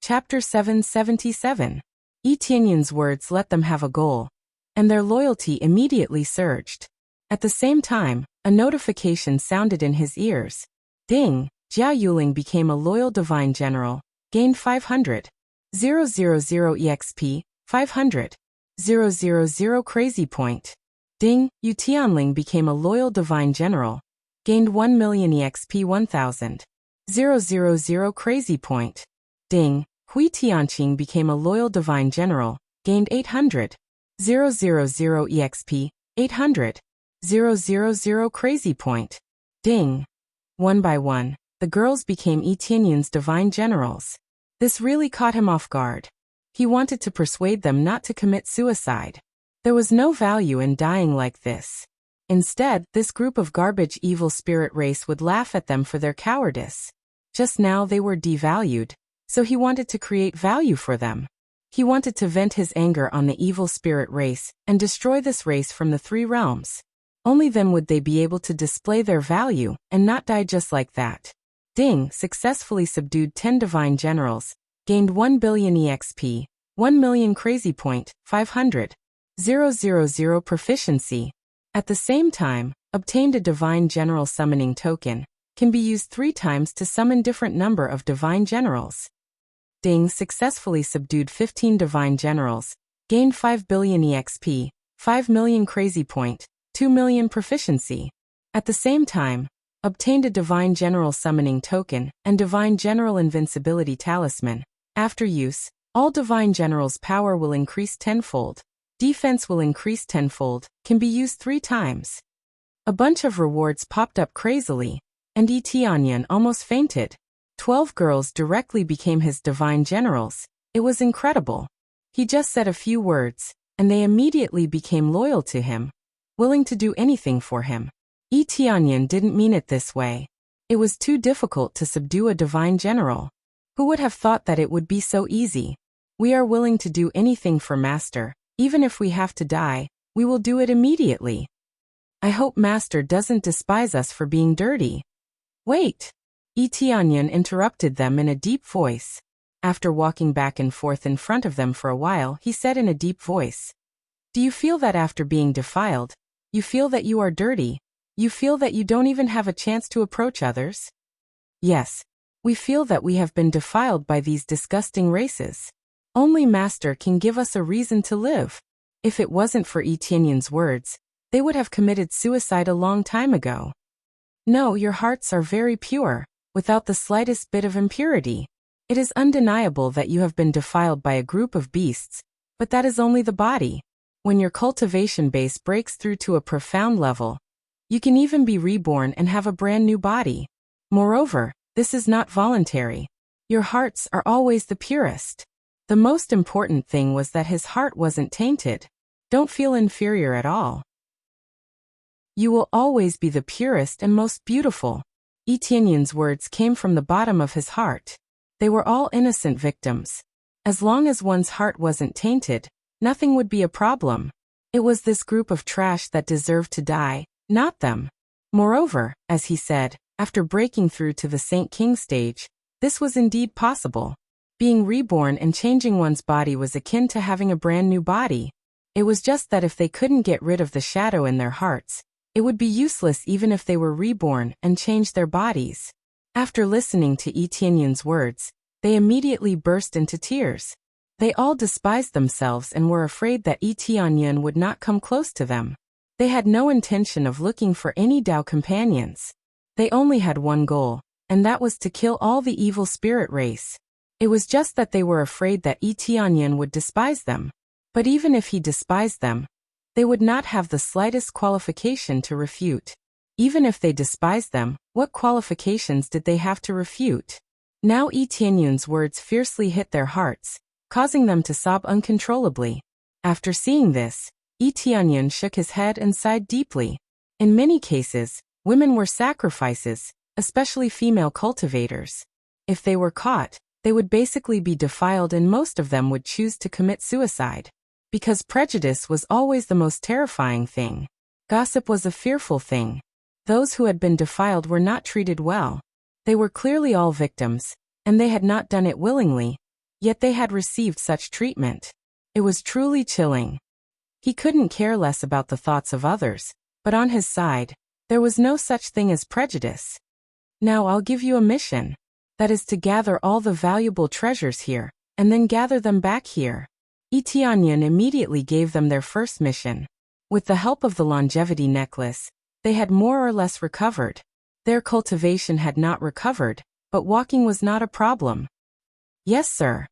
Chapter 777. Etienne's words let them have a goal, and their loyalty immediately surged. At the same time, a notification sounded in his ears. Ding! Jia Yuling became a loyal divine general, gained 500. 000 EXP, 500. 000 crazy point. Ding! Yu Tianling became a loyal divine general, gained 1 million EXP, 1000. 000 crazy point. Ding! Hui Tianqing became a loyal divine general, gained 800. 000 EXP, 800. 000 crazy point. Ding! One by one, the girls became Etienne's divine generals. This really caught him off guard. He wanted to persuade them not to commit suicide. There was no value in dying like this. Instead, this group of garbage evil spirit race would laugh at them for their cowardice. Just now they were devalued, so he wanted to create value for them. He wanted to vent his anger on the evil spirit race and destroy this race from the 3 realms. Only then would they be able to display their value and not die just like that. Ding successfully subdued 10 divine generals, gained 1 billion EXP, 1 million crazy point, 500. 000 proficiency. At the same time, obtained a divine general summoning token, can be used 3 times to summon different number of divine generals. Ding successfully subdued 15 divine generals, gained 5 billion EXP, 5 million crazy point, 2 million proficiency. At the same time, obtained a divine general summoning token and divine general invincibility talisman. After use, all divine generals' power will increase tenfold. Defense will increase tenfold, can be used 3 times. A bunch of rewards popped up crazily, and Etienne almost fainted. 12 girls directly became his divine generals. It was incredible. He just said a few words, and they immediately became loyal to him, willing to do anything for him. Etienne didn't mean it this way. It was too difficult to subdue a divine general. Who would have thought that it would be so easy? We are willing to do anything for Master. Even if we have to die, we will do it immediately. I hope Master doesn't despise us for being dirty. Wait! Etienne interrupted them in a deep voice. After walking back and forth in front of them for a while, he said in a deep voice, "Do you feel that after being defiled, you feel that you are dirty? You feel that you don't even have a chance to approach others?" "Yes. We feel that we have been defiled by these disgusting races. Only Master can give us a reason to live." If it wasn't for Etienne's words, they would have committed suicide a long time ago. No, your hearts are very pure, without the slightest bit of impurity. It is undeniable that you have been defiled by a group of beasts, but that is only the body. When your cultivation base breaks through to a profound level, you can even be reborn and have a brand new body. Moreover, this is not voluntary. Your hearts are always the purest. The most important thing was that his heart wasn't tainted. Don't feel inferior at all. You will always be the purest and most beautiful. Etienne's words came from the bottom of his heart. They were all innocent victims. As long as one's heart wasn't tainted, nothing would be a problem. It was this group of trash that deserved to die, not them. Moreover, as he said, after breaking through to the Saint King stage, this was indeed possible. Being reborn and changing one's body was akin to having a brand new body. It was just that if they couldn't get rid of the shadow in their hearts, it would be useless even if they were reborn and changed their bodies. After listening to Etienne's words, they immediately burst into tears. They all despised themselves and were afraid that Etienne would not come close to them. They had no intention of looking for any Dao companions. They only had one goal, and that was to kill all the evil spirit race. It was just that they were afraid that Etienne would despise them. But even if he despised them, they would not have the slightest qualification to refute. Even if they despised them, what qualifications did they have to refute? Now Etienne's words fiercely hit their hearts, causing them to sob uncontrollably. After seeing this, Etienne shook his head and sighed deeply. In many cases, women were sacrifices, especially female cultivators. If they were caught, they would basically be defiled, and most of them would choose to commit suicide. Because prejudice was always the most terrifying thing. Gossip was a fearful thing. Those who had been defiled were not treated well. They were clearly all victims, and they had not done it willingly. Yet they had received such treatment. It was truly chilling. He couldn't care less about the thoughts of others, but on his side, there was no such thing as prejudice. Now I'll give you a mission. That is to gather all the valuable treasures here, and then gather them back here. Itianyan immediately gave them their first mission. With the help of the longevity necklace, they had more or less recovered. Their cultivation had not recovered, but walking was not a problem. Yes, sir.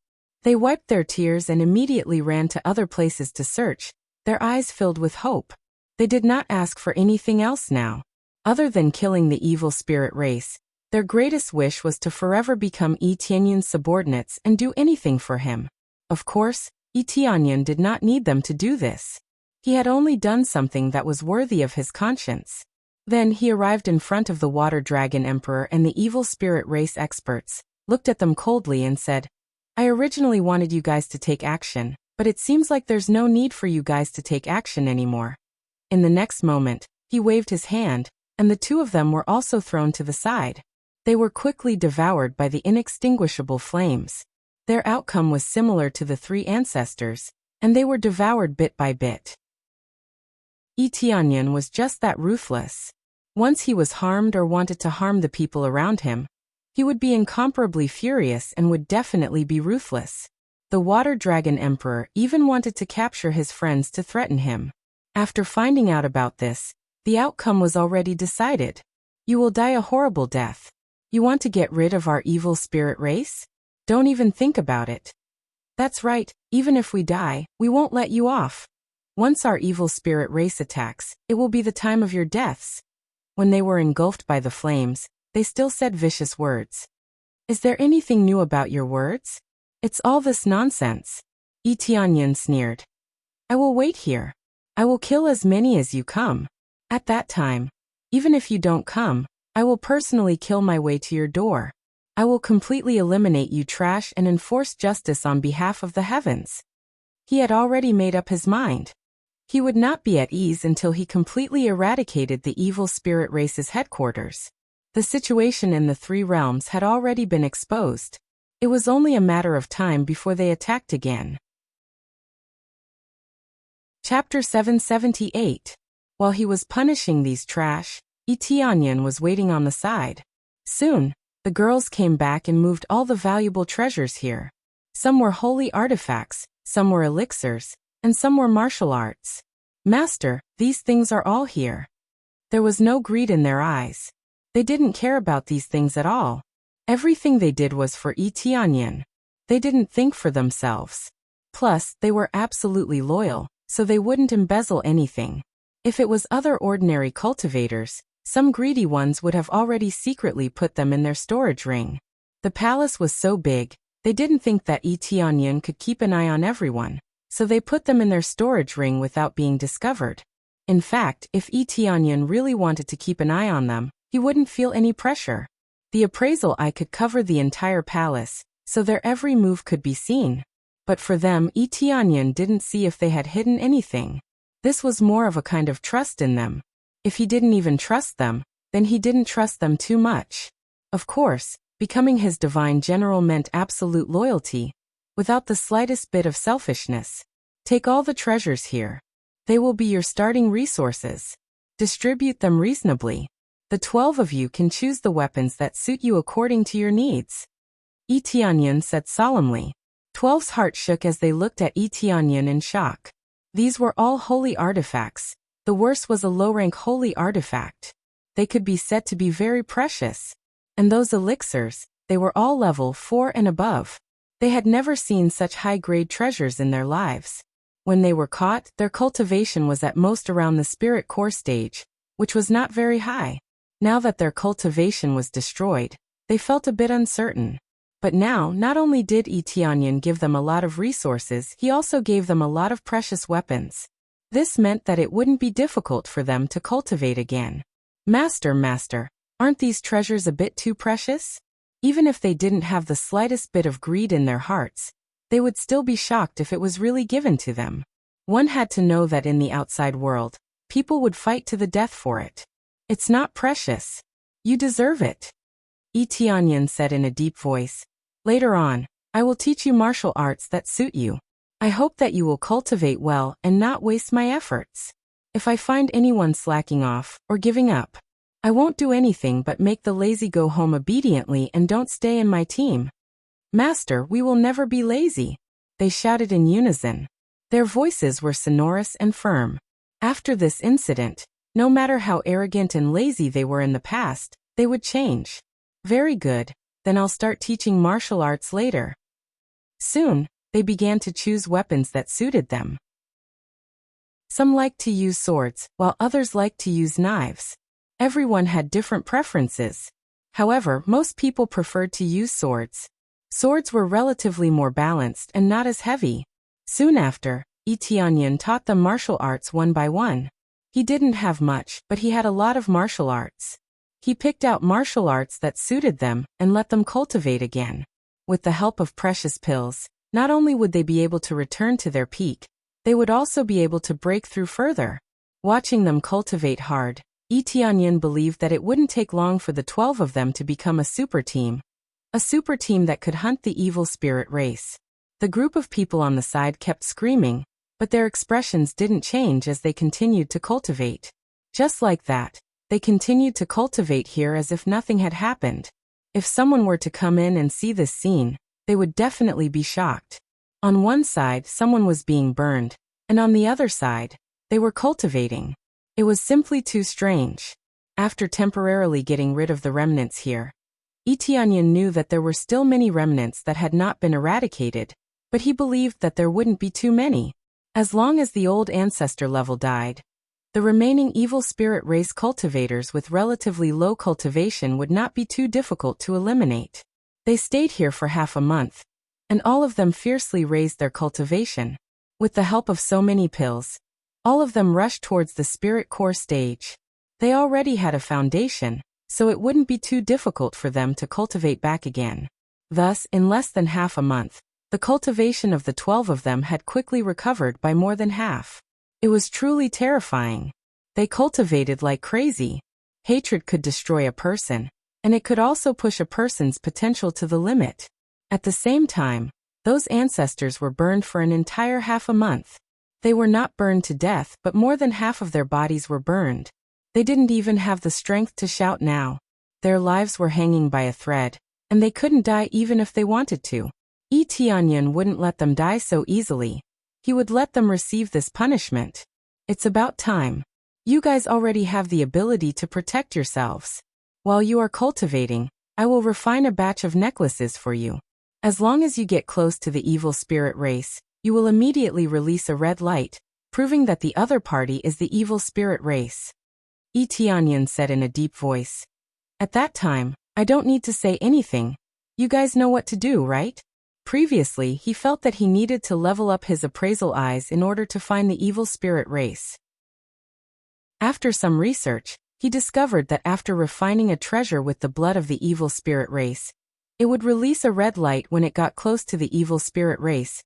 They wiped their tears and immediately ran to other places to search, their eyes filled with hope. They did not ask for anything else now. Other than killing the evil spirit race, their greatest wish was to forever become Itianyan's subordinates and do anything for him. Of course, Itianyan did not need them to do this. He had only done something that was worthy of his conscience. Then he arrived in front of the Water Dragon Emperor and the evil spirit race experts, looked at them coldly and said, I originally wanted you guys to take action, but it seems like there's no need for you guys to take action anymore. In the next moment, he waved his hand, and the two of them were also thrown to the side. They were quickly devoured by the inextinguishable flames. Their outcome was similar to the three ancestors, and they were devoured bit by bit. Itianyan was just that ruthless. Once he was harmed or wanted to harm the people around him, he would be incomparably furious and would definitely be ruthless. The Water Dragon Emperor even wanted to capture his friends to threaten him. After finding out about this, the outcome was already decided. You will die a horrible death. You want to get rid of our evil spirit race? Don't even think about it. That's right, even if we die, we won't let you off. Once our evil spirit race attacks, it will be the time of your deaths. When they were engulfed by the flames, they still said vicious words. Is there anything new about your words? It's all this nonsense. Itianyan sneered. I will wait here. I will kill as many as you come. At that time, even if you don't come, I will personally kill my way to your door. I will completely eliminate you trash and enforce justice on behalf of the heavens. He had already made up his mind. He would not be at ease until he completely eradicated the evil spirit race's headquarters. The situation in the three realms had already been exposed. It was only a matter of time before they attacked again. Chapter 778. While he was punishing these trash, Itianyan was waiting on the side. Soon, the girls came back and moved all the valuable treasures here. Some were holy artifacts, some were elixirs, and some were martial arts. Master, these things are all here. There was no greed in their eyes. They didn't care about these things at all. Everything they did was for Itianyan. They didn't think for themselves. Plus, they were absolutely loyal, so they wouldn't embezzle anything. If it was other ordinary cultivators, some greedy ones would have already secretly put them in their storage ring. The palace was so big, they didn't think that Itianyan could keep an eye on everyone, so they put them in their storage ring without being discovered. In fact, if Itianyan really wanted to keep an eye on them, he wouldn't feel any pressure. The appraisal eye could cover the entire palace, so their every move could be seen. But for them, Itianyan didn't see if they had hidden anything. This was more of a kind of trust in them. If he didn't even trust them, then he didn't trust them too much. Of course, becoming his divine general meant absolute loyalty, without the slightest bit of selfishness. Take all the treasures here. They will be your starting resources. Distribute them reasonably. The 12 of you can choose the weapons that suit you according to your needs. Itianyan said solemnly. 12's heart shook as they looked at Itianyan in shock. These were all holy artifacts. The worst was a low-rank holy artifact. They could be said to be very precious. And those elixirs, they were all level 4 and above. They had never seen such high-grade treasures in their lives. When they were caught, their cultivation was at most around the spirit core stage, which was not very high. Now that their cultivation was destroyed, they felt a bit uncertain. But now, not only did Itianyan give them a lot of resources, he also gave them a lot of precious weapons. This meant that it wouldn't be difficult for them to cultivate again. Master, aren't these treasures a bit too precious? Even if they didn't have the slightest bit of greed in their hearts, they would still be shocked if it was really given to them. One had to know that in the outside world, people would fight to the death for it. It's not precious. You deserve it. Itianyan said in a deep voice. Later on, I will teach you martial arts that suit you. I hope that you will cultivate well and not waste my efforts. If I find anyone slacking off or giving up, I won't do anything but make the lazy go home obediently and don't stay in my team. Master, we will never be lazy, they shouted in unison. Their voices were sonorous and firm. After this incident, no matter how arrogant and lazy they were in the past, they would change. Very good, then I'll start teaching martial arts later. Soon, they began to choose weapons that suited them. Some liked to use swords, while others liked to use knives. Everyone had different preferences. However, most people preferred to use swords. Swords were relatively more balanced and not as heavy. Soon after, Tianyan taught them martial arts one by one. He didn't have much, but he had a lot of martial arts. He picked out martial arts that suited them and let them cultivate again. With the help of precious pills, not only would they be able to return to their peak, they would also be able to break through further. Watching them cultivate hard, Tianyan believed that it wouldn't take long for the 12 of them to become a super team. A super team that could hunt the evil spirit race. The group of people on the side kept screaming, but their expressions didn't change as they continued to cultivate. Just like that, they continued to cultivate here as if nothing had happened. If someone were to come in and see this scene, they would definitely be shocked. On one side, someone was being burned, and on the other side, they were cultivating. It was simply too strange. After temporarily getting rid of the remnants here, Tianyan knew that there were still many remnants that had not been eradicated, but he believed that there wouldn't be too many. As long as the old ancestor level died, the remaining evil spirit race cultivators with relatively low cultivation would not be too difficult to eliminate. They stayed here for half a month, and all of them fiercely raised their cultivation. With the help of so many pills, all of them rushed towards the spirit core stage. They already had a foundation, so it wouldn't be too difficult for them to cultivate back again. Thus, in less than half a month, the cultivation of the 12 of them had quickly recovered by more than half. It was truly terrifying. They cultivated like crazy. Hatred could destroy a person, and it could also push a person's potential to the limit. At the same time, those ancestors were burned for an entire half a month. They were not burned to death, but more than half of their bodies were burned. They didn't even have the strength to shout now. Their lives were hanging by a thread, and they couldn't die even if they wanted to. Tianyan wouldn't let them die so easily. He would let them receive this punishment. It's about time. You guys already have the ability to protect yourselves. While you are cultivating, I will refine a batch of necklaces for you. As long as you get close to the evil spirit race, you will immediately release a red light, proving that the other party is the evil spirit race. Tianyan said in a deep voice. At that time, I don't need to say anything. You guys know what to do, right? Previously, he felt that he needed to level up his appraisal eyes in order to find the evil spirit race. After some research, he discovered that after refining a treasure with the blood of the evil spirit race, it would release a red light when it got close to the evil spirit race,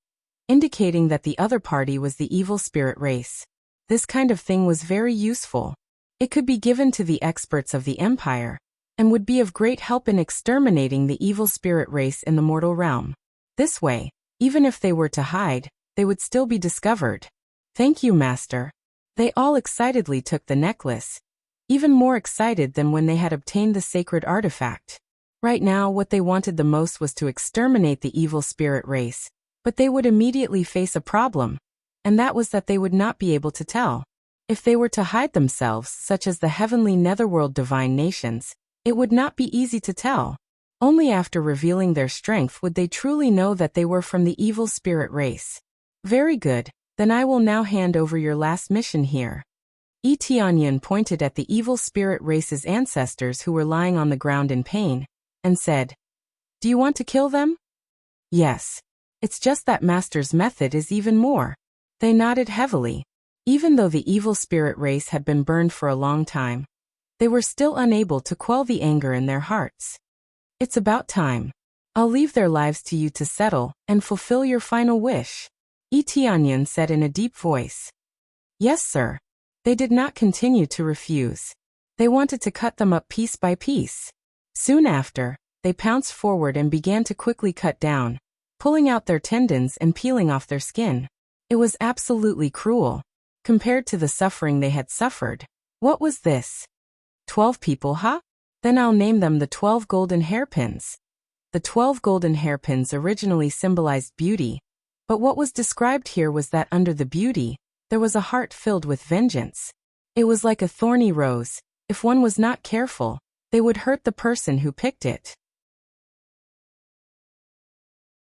indicating that the other party was the evil spirit race. This kind of thing was very useful. It could be given to the experts of the Empire, and would be of great help in exterminating the evil spirit race in the mortal realm. This way, even if they were to hide, they would still be discovered. Thank you, Master. They all excitedly took the necklace, even more excited than when they had obtained the sacred artifact. Right now, what they wanted the most was to exterminate the evil spirit race, but they would immediately face a problem, and that was that they would not be able to tell. If they were to hide themselves, such as the heavenly netherworld divine nations, it would not be easy to tell. Only after revealing their strength would they truly know that they were from the evil spirit race. Very good, then I will now hand over your last mission here. Tianyan pointed at the evil spirit race's ancestors who were lying on the ground in pain, and said, Do you want to kill them? Yes. It's just that Master's method is even more. They nodded heavily. Even though the evil spirit race had been burned for a long time, they were still unable to quell the anger in their hearts. It's about time. I'll leave their lives to you to settle and fulfill your final wish, Tianyan said in a deep voice. Yes, sir. They did not continue to refuse. They wanted to cut them up piece by piece. Soon after, they pounced forward and began to quickly cut down, pulling out their tendons and peeling off their skin. It was absolutely cruel. Compared to the suffering they had suffered. What was this? 12 people, huh? Then I'll name them the 12 golden hairpins. The 12 golden hairpins originally symbolized beauty, but what was described here was that under the beauty, there was a heart filled with vengeance. It was like a thorny rose. If one was not careful, they would hurt the person who picked it.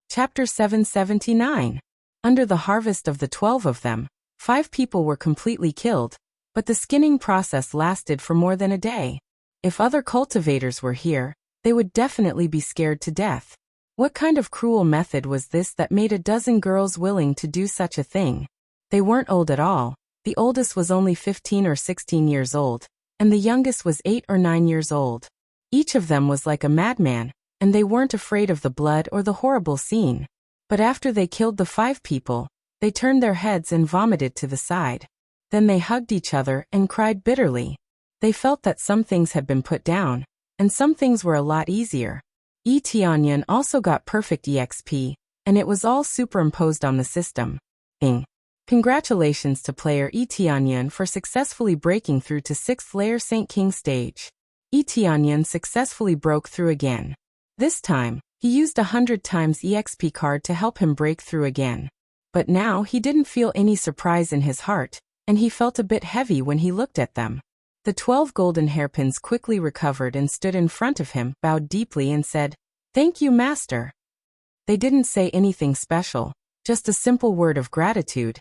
Chapter 779. Under the harvest of the 12 of them, 5 people were completely killed, but the skinning process lasted for more than a day. If other cultivators were here, they would definitely be scared to death. What kind of cruel method was this that made a dozen girls willing to do such a thing? They weren't old at all. The oldest was only 15 or 16 years old, and the youngest was 8 or 9 years old. Each of them was like a madman, and they weren't afraid of the blood or the horrible scene. But after they killed the 5 people, they turned their heads and vomited to the side. Then they hugged each other and cried bitterly. They felt that some things had been put down, and some things were a lot easier. Tianyan also got perfect EXP, and it was all superimposed on the system. Congratulations to player Tianyan for successfully breaking through to 6th layer Saint King stage. Tianyan successfully broke through again. This time, he used 100 times EXP card to help him break through again. But now he didn't feel any surprise in his heart, and he felt a bit heavy when he looked at them. The 12 golden hairpins quickly recovered and stood in front of him, bowed deeply and said, "Thank you, Master." They didn't say anything special, just a simple word of gratitude,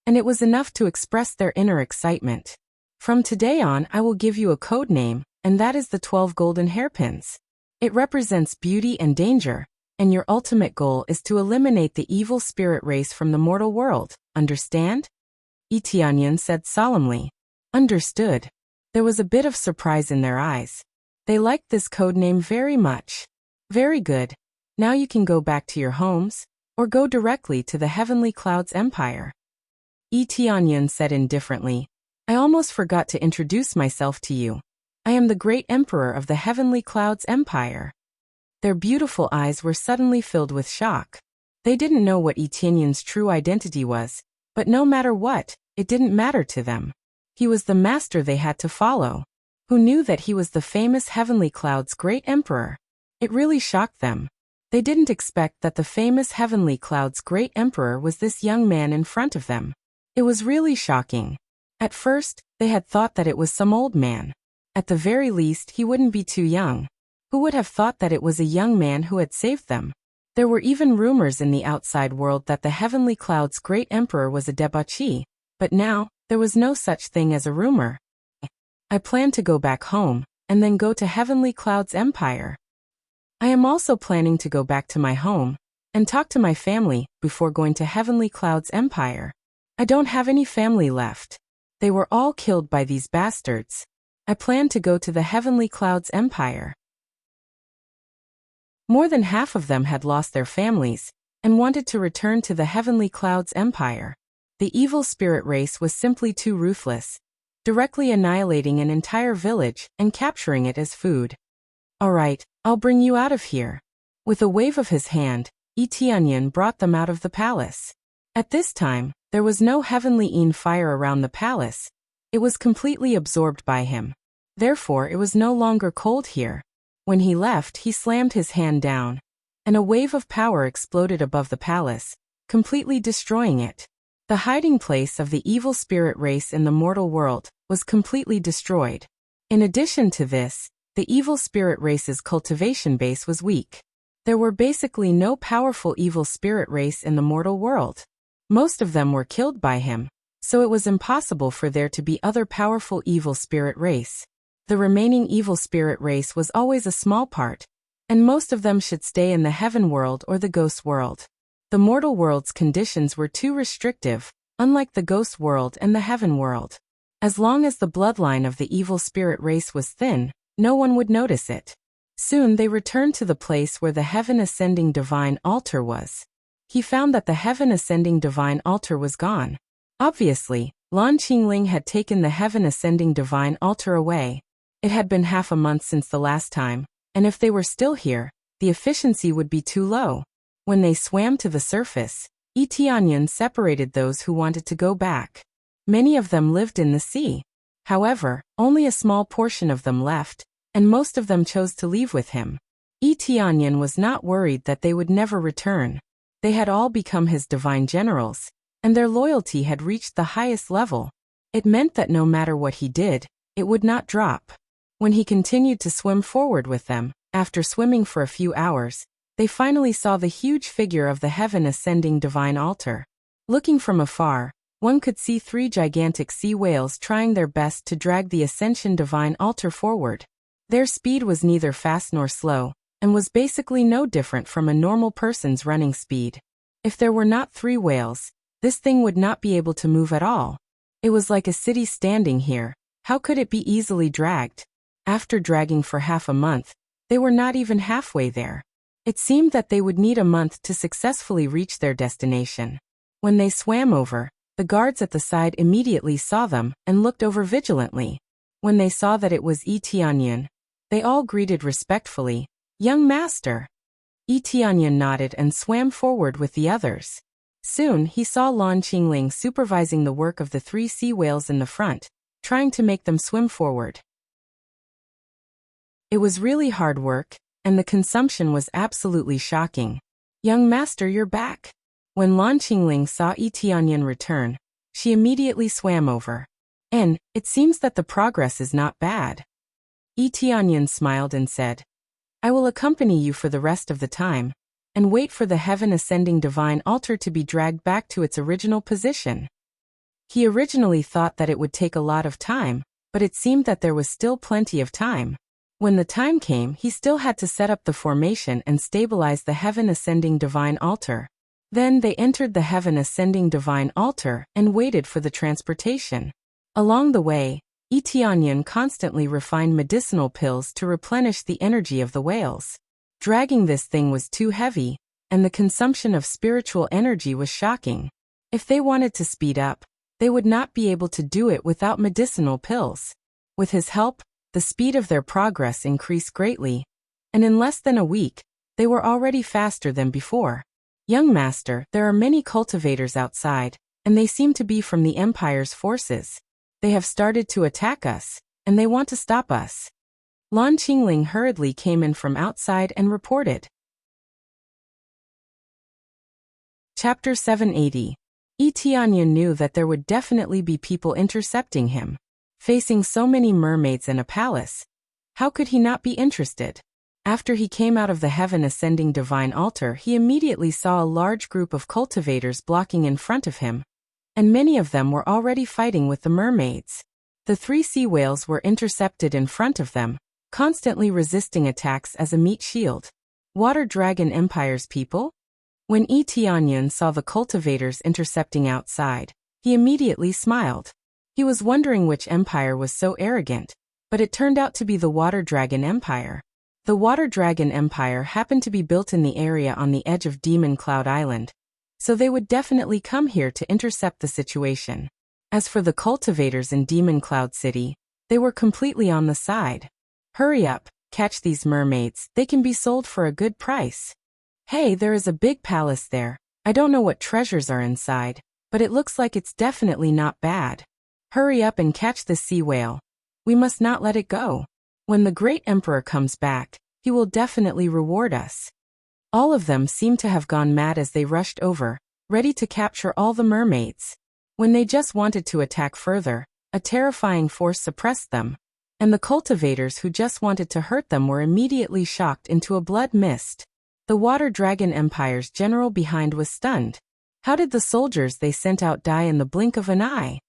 and it was enough to express their inner excitement. From today on, I will give you a code name, and that is the 12 golden hairpins. It represents beauty and danger, and your ultimate goal is to eliminate the evil spirit race from the mortal world, understand? Tianyan said solemnly. Understood. There was a bit of surprise in their eyes. They liked this codename very much. Very good. Now you can go back to your homes, or go directly to the Heavenly Clouds Empire. Tianyan said indifferently. I almost forgot to introduce myself to you. I am the great emperor of the Heavenly Clouds Empire. Their beautiful eyes were suddenly filled with shock. They didn't know what Tianyan's true identity was, but no matter what, it didn't matter to them. He was the master they had to follow. Who knew that he was the famous Heavenly Cloud's great emperor? It really shocked them. They didn't expect that the famous Heavenly Cloud's great emperor was this young man in front of them. It was really shocking. At first, they had thought that it was some old man. At the very least, he wouldn't be too young. Who would have thought that it was a young man who had saved them? There were even rumors in the outside world that the Heavenly Cloud's great emperor was a debauchee, but now, there was no such thing as a rumor. I plan to go back home, and then go to Heavenly Cloud's Empire. I am also planning to go back to my home, and talk to my family, before going to Heavenly Cloud's Empire. I don't have any family left. They were all killed by these bastards. I plan to go to the Heavenly Cloud's Empire. More than half of them had lost their families, and wanted to return to the Heavenly Cloud's Empire. The evil spirit race was simply too ruthless, directly annihilating an entire village and capturing it as food. All right, I'll bring you out of here. With a wave of his hand, Tianyan brought them out of the palace. At this time, there was no heavenly fire around the palace. It was completely absorbed by him. Therefore, it was no longer cold here. When he left, he slammed his hand down, and a wave of power exploded above the palace, completely destroying it. The hiding place of the evil spirit race in the mortal world was completely destroyed. In addition to this, the evil spirit race's cultivation base was weak. There were basically no powerful evil spirit race in the mortal world. Most of them were killed by him, so it was impossible for there to be other powerful evil spirit race. The remaining evil spirit race was always a small part, and most of them should stay in the heaven world or the ghost world. The mortal world's conditions were too restrictive, unlike the ghost world and the heaven world. As long as the bloodline of the evil spirit race was thin, no one would notice it. Soon they returned to the place where the Heaven Ascending Divine Altar was. He found that the Heaven Ascending Divine Altar was gone. Obviously, Lan Qingling had taken the Heaven Ascending Divine Altar away. It had been half a month since the last time, and if they were still here, the efficiency would be too low. When they swam to the surface, Itianyan separated those who wanted to go back. Many of them lived in the sea. However, only a small portion of them left, and most of them chose to leave with him. Itianyan was not worried that they would never return. They had all become his divine generals, and their loyalty had reached the highest level. It meant that no matter what he did, it would not drop. When he continued to swim forward with them, after swimming for a few hours, they finally saw the huge figure of the heaven-ascending divine altar. Looking from afar, one could see 3 gigantic sea whales trying their best to drag the ascension divine altar forward. Their speed was neither fast nor slow, and was basically no different from a normal person's running speed. If there were not 3 whales, this thing would not be able to move at all. It was like a city standing here. How could it be easily dragged? After dragging for half a month, they were not even halfway there. It seemed that they would need a month to successfully reach their destination. When they swam over, the guards at the side immediately saw them and looked over vigilantly. When they saw that it was Itianyan, they all greeted respectfully, "Young master." Itianyan nodded and swam forward with the others. Soon he saw Lan Qingling supervising the work of the 3 sea whales in the front, trying to make them swim forward. It was really hard work, and the consumption was absolutely shocking. "Young master, you're back." When Lan Qingling saw Itianyan return, she immediately swam over. "And it seems that the progress is not bad." Itianyan smiled and said, "I will accompany you for the rest of the time, and wait for the heaven-ascending divine altar to be dragged back to its original position." He originally thought that it would take a lot of time, but it seemed that there was still plenty of time. When the time came, he still had to set up the formation and stabilize the heaven-ascending divine altar. Then they entered the heaven-ascending divine altar and waited for the transportation. Along the way, Itianyan constantly refined medicinal pills to replenish the energy of the whales. Dragging this thing was too heavy, and the consumption of spiritual energy was shocking. If they wanted to speed up, they would not be able to do it without medicinal pills. With his help, the speed of their progress increased greatly, and in less than a week, they were already faster than before. "Young master, there are many cultivators outside, and they seem to be from the Empire's forces. They have started to attack us, and they want to stop us." Lan Qingling hurriedly came in from outside and reported. Chapter 780. Itianyan knew that there would definitely be people intercepting him. Facing so many mermaids and a palace, how could he not be interested? After he came out of the heaven-ascending divine altar, he immediately saw a large group of cultivators blocking in front of him, and many of them were already fighting with the mermaids. The 3 sea whales were intercepted in front of them, constantly resisting attacks as a meat shield. Water Dragon Empire's people? When Itianyan saw the cultivators intercepting outside, he immediately smiled. He was wondering which empire was so arrogant, but it turned out to be the Water Dragon Empire. The Water Dragon Empire happened to be built in the area on the edge of Demon Cloud Island, so they would definitely come here to intercept the situation. As for the cultivators in Demon Cloud City, they were completely on the side. "Hurry up, catch these mermaids, they can be sold for a good price." "Hey, there is a big palace there. I don't know what treasures are inside, but it looks like it's definitely not bad. Hurry up and catch the sea whale. We must not let it go. When the great emperor comes back, he will definitely reward us." All of them seemed to have gone mad as they rushed over, ready to capture all the mermaids. When they just wanted to attack further, a terrifying force suppressed them, and the cultivators who just wanted to hurt them were immediately shocked into a blood mist. The Water Dragon Empire's general behind was stunned. How did the soldiers they sent out die in the blink of an eye?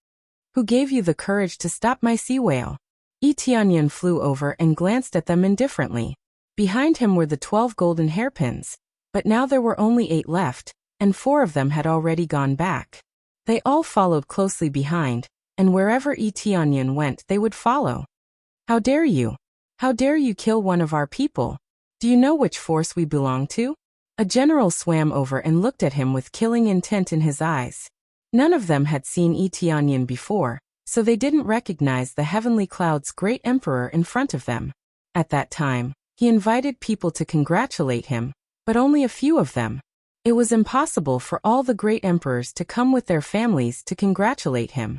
"Who gave you the courage to stop my sea whale?" Itianyan flew over and glanced at them indifferently. Behind him were the 12 golden hairpins, but now there were only 8 left, and 4 of them had already gone back. They all followed closely behind, and wherever Itianyan went they would follow. "How dare you? How dare you kill one of our people? Do you know which force we belong to?" A general swam over and looked at him with killing intent in his eyes. None of them had seen Itianyan before, so they didn't recognize the Heavenly Cloud's great emperor in front of them. At that time, he invited people to congratulate him, but only a few of them. It was impossible for all the great emperors to come with their families to congratulate him.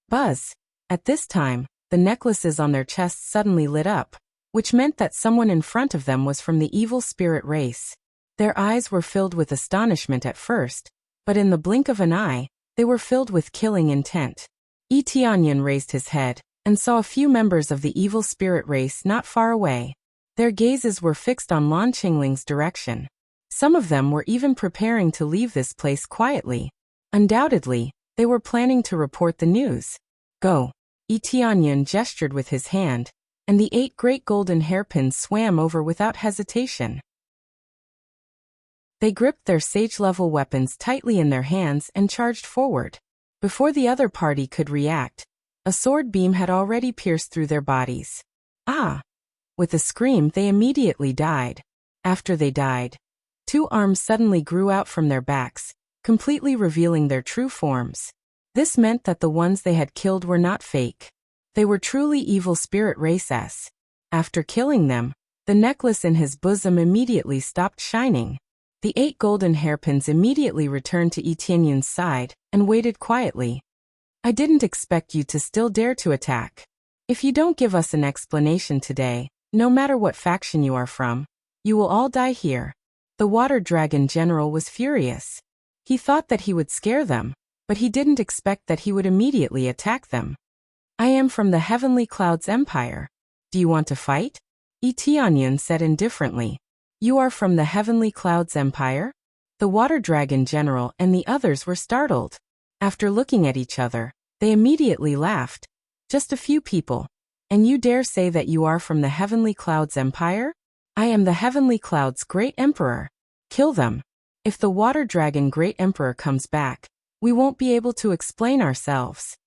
Buzz! At this time, the necklaces on their chests suddenly lit up, which meant that someone in front of them was from the evil spirit race. Their eyes were filled with astonishment at first, but in the blink of an eye, they were filled with killing intent. Yi Tianyan raised his head, and saw a few members of the evil spirit race not far away. Their gazes were fixed on Lan Qingling's direction. Some of them were even preparing to leave this place quietly. Undoubtedly, they were planning to report the news. Go! Yi Tianyan gestured with his hand, and the 8 great golden hairpins swam over without hesitation. They gripped their sage-level weapons tightly in their hands and charged forward. Before the other party could react, a sword beam had already pierced through their bodies. Ah! With a scream, they immediately died. After they died, 2 arms suddenly grew out from their backs, completely revealing their true forms. This meant that the ones they had killed were not fake. They were truly evil spirit races. After killing them, the necklace in his bosom immediately stopped shining. The 8 golden hairpins immediately returned to Yi Tianyan's side and waited quietly. I didn't expect you to still dare to attack. If you don't give us an explanation today, no matter what faction you are from, you will all die here. The Water Dragon General was furious. He thought that he would scare them, but he didn't expect that he would immediately attack them. I am from the Heavenly Clouds Empire. Do you want to fight? Yi Tianyan said indifferently. You are from the Heavenly Clouds Empire? The Water Dragon General and the others were startled. After looking at each other, they immediately laughed. Just a few people. And you dare say that you are from the Heavenly Clouds Empire? I am the Heavenly Clouds Great Emperor. Kill them. If the Water Dragon Great Emperor comes back, we won't be able to explain ourselves.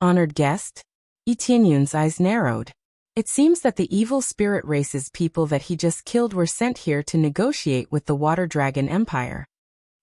Honored guest? Yi Tianyan's eyes narrowed. It seems that the evil spirit race's people that he just killed were sent here to negotiate with the Water Dragon Empire.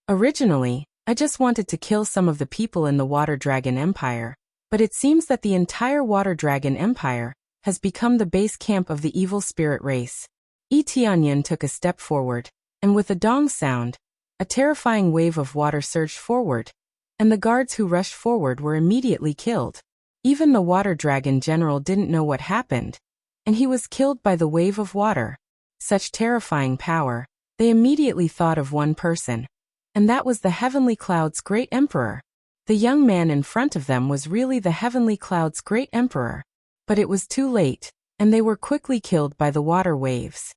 Originally, I just wanted to kill some of the people in the Water Dragon Empire, but it seems that the entire Water Dragon Empire has become the base camp of the evil spirit race. Yi Tianyan took a step forward, and with a dong sound, a terrifying wave of water surged forward, and the guards who rushed forward were immediately killed. Even the Water Dragon General didn't know what happened, and he was killed by the wave of water. Such terrifying power, they immediately thought of one person, and that was the Heavenly Clouds Great Emperor. The young man in front of them was really the Heavenly Clouds Great Emperor. But it was too late, and they were quickly killed by the water waves.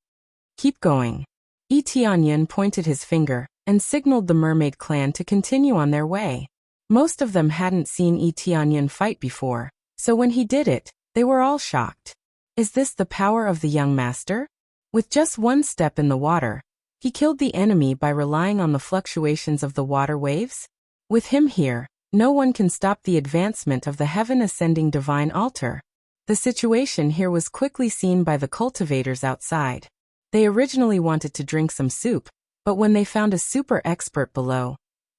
Keep going. Yi Tianyan pointed his finger and signaled the mermaid clan to continue on their way. Most of them hadn't seen Yi Tianyan fight before, so when he did it, they were all shocked. Is this the power of the young master? With just one step in the water, he killed the enemy by relying on the fluctuations of the water waves? With him here, no one can stop the advancement of the heaven-ascending divine altar. The situation here was quickly seen by the cultivators outside. They originally wanted to drink some soup, but when they found a super expert below,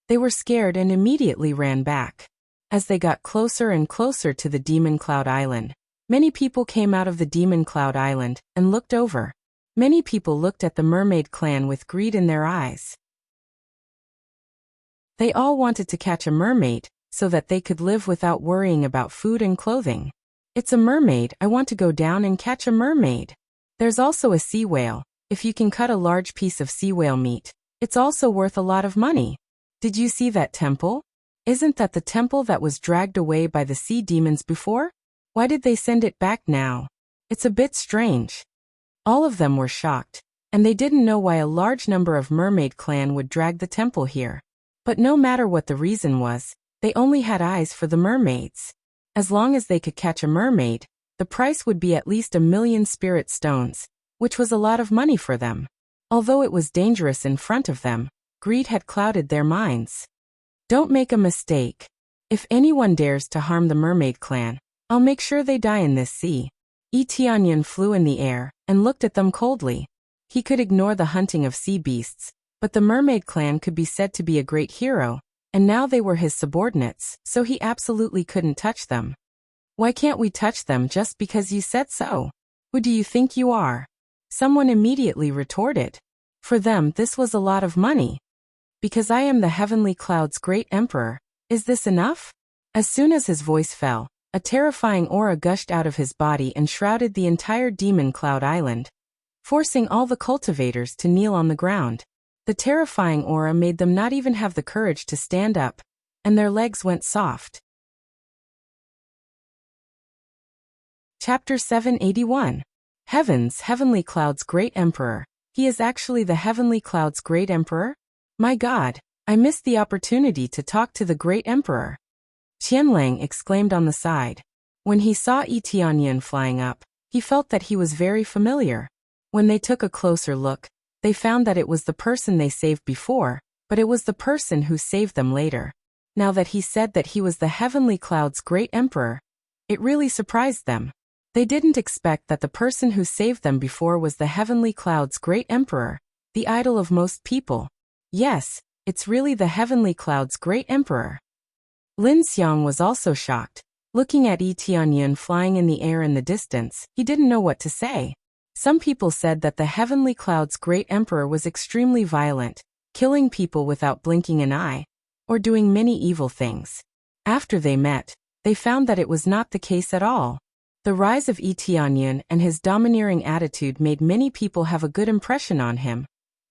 they were scared and immediately ran back. As they got closer and closer to the Demon Cloud Island, many people came out of the Demon Cloud Island and looked over. Many people looked at the mermaid clan with greed in their eyes. They all wanted to catch a mermaid, so that they could live without worrying about food and clothing. It's a mermaid, I want to go down and catch a mermaid. There's also a sea whale. If you can cut a large piece of sea whale meat, it's also worth a lot of money. Did you see that temple? Isn't that the temple that was dragged away by the sea demons before? Why did they send it back now? It's a bit strange. All of them were shocked, and they didn't know why a large number of mermaid clan would drag the temple here. But no matter what the reason was, they only had eyes for the mermaids. As long as they could catch a mermaid, the price would be at least 1,000,000 spirit stones, which was a lot of money for them. Although it was dangerous in front of them, greed had clouded their minds. Don't make a mistake. If anyone dares to harm the mermaid clan, I'll make sure they die in this sea. Yi Tianyan flew in the air and looked at them coldly. He could ignore the hunting of sea beasts, but the mermaid clan could be said to be a great hero, and now they were his subordinates, so he absolutely couldn't touch them. Why can't we touch them just because you said so? Who do you think you are? Someone immediately retorted. For them, this was a lot of money. Because I am the heavenly cloud's great emperor. Is this enough? As soon as his voice fell, a terrifying aura gushed out of his body and shrouded the entire demon cloud island, forcing all the cultivators to kneel on the ground. The terrifying aura made them not even have the courage to stand up, and their legs went soft. Chapter 781. Heavens, Heavenly Cloud's Great Emperor. He is actually the Heavenly Cloud's Great Emperor? My God, I missed the opportunity to talk to the Great Emperor. Qianlang exclaimed on the side. When he saw Etianyan flying up, he felt that he was very familiar. When they took a closer look, they found that it was the person they saved before, but it was the person who saved them later. Now that he said that he was the Heavenly Cloud's Great Emperor, it really surprised them. They didn't expect that the person who saved them before was the Heavenly Cloud's Great Emperor, the idol of most people. Yes, it's really the Heavenly Cloud's Great Emperor. Lin Xiang was also shocked. Looking at Yi Tianyan flying in the air in the distance, he didn't know what to say. Some people said that the Heavenly Cloud's Great Emperor was extremely violent, killing people without blinking an eye, or doing many evil things. After they met, they found that it was not the case at all. The rise of Yi Tianyan and his domineering attitude made many people have a good impression on him,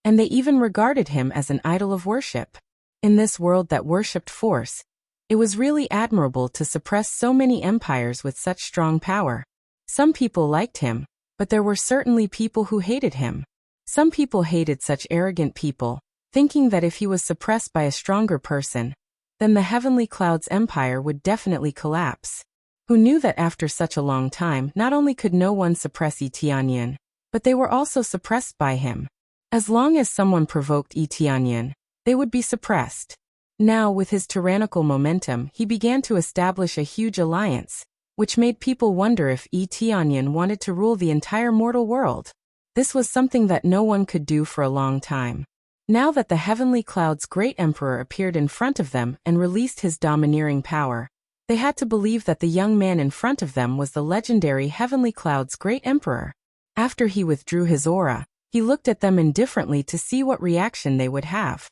and they even regarded him as an idol of worship. In this world that worshipped force, it was really admirable to suppress so many empires with such strong power. Some people liked him, but there were certainly people who hated him. Some people hated such arrogant people, thinking that if he was suppressed by a stronger person, then the Heavenly Cloud's empire would definitely collapse. Who knew that after such a long time not only could no one suppress Yi Tianyan, but they were also suppressed by him. As long as someone provoked Yi Tianyan, they would be suppressed. Now, with his tyrannical momentum, he began to establish a huge alliance, which made people wonder if Yi Tianyan wanted to rule the entire mortal world. This was something that no one could do for a long time. Now that the Heavenly Cloud's Great Emperor appeared in front of them and released his domineering power, they had to believe that the young man in front of them was the legendary Heavenly Cloud's Great Emperor. After he withdrew his aura, he looked at them indifferently to see what reaction they would have.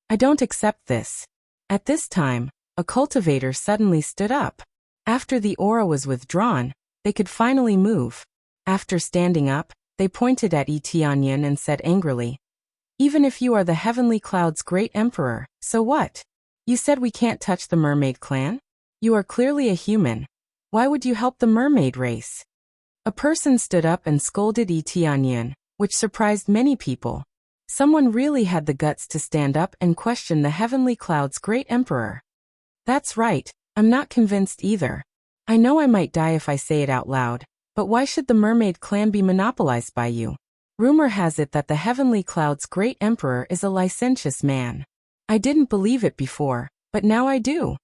I don't accept this. At this time, a cultivator suddenly stood up. After the aura was withdrawn, they could finally move. After standing up, they pointed at Yi Tianyan and said angrily, "Even if you are the Heavenly Cloud's Great Emperor, so what? You said we can't touch the mermaid clan? You are clearly a human. Why would you help the mermaid race?" A person stood up and scolded Yi Tianyan, which surprised many people. Someone really had the guts to stand up and question the Heavenly Cloud's Great Emperor. That's right, I'm not convinced either. I know I might die if I say it out loud, but why should the mermaid clan be monopolized by you? Rumor has it that the Heavenly Cloud's Great Emperor is a licentious man. I didn't believe it before, but now I do.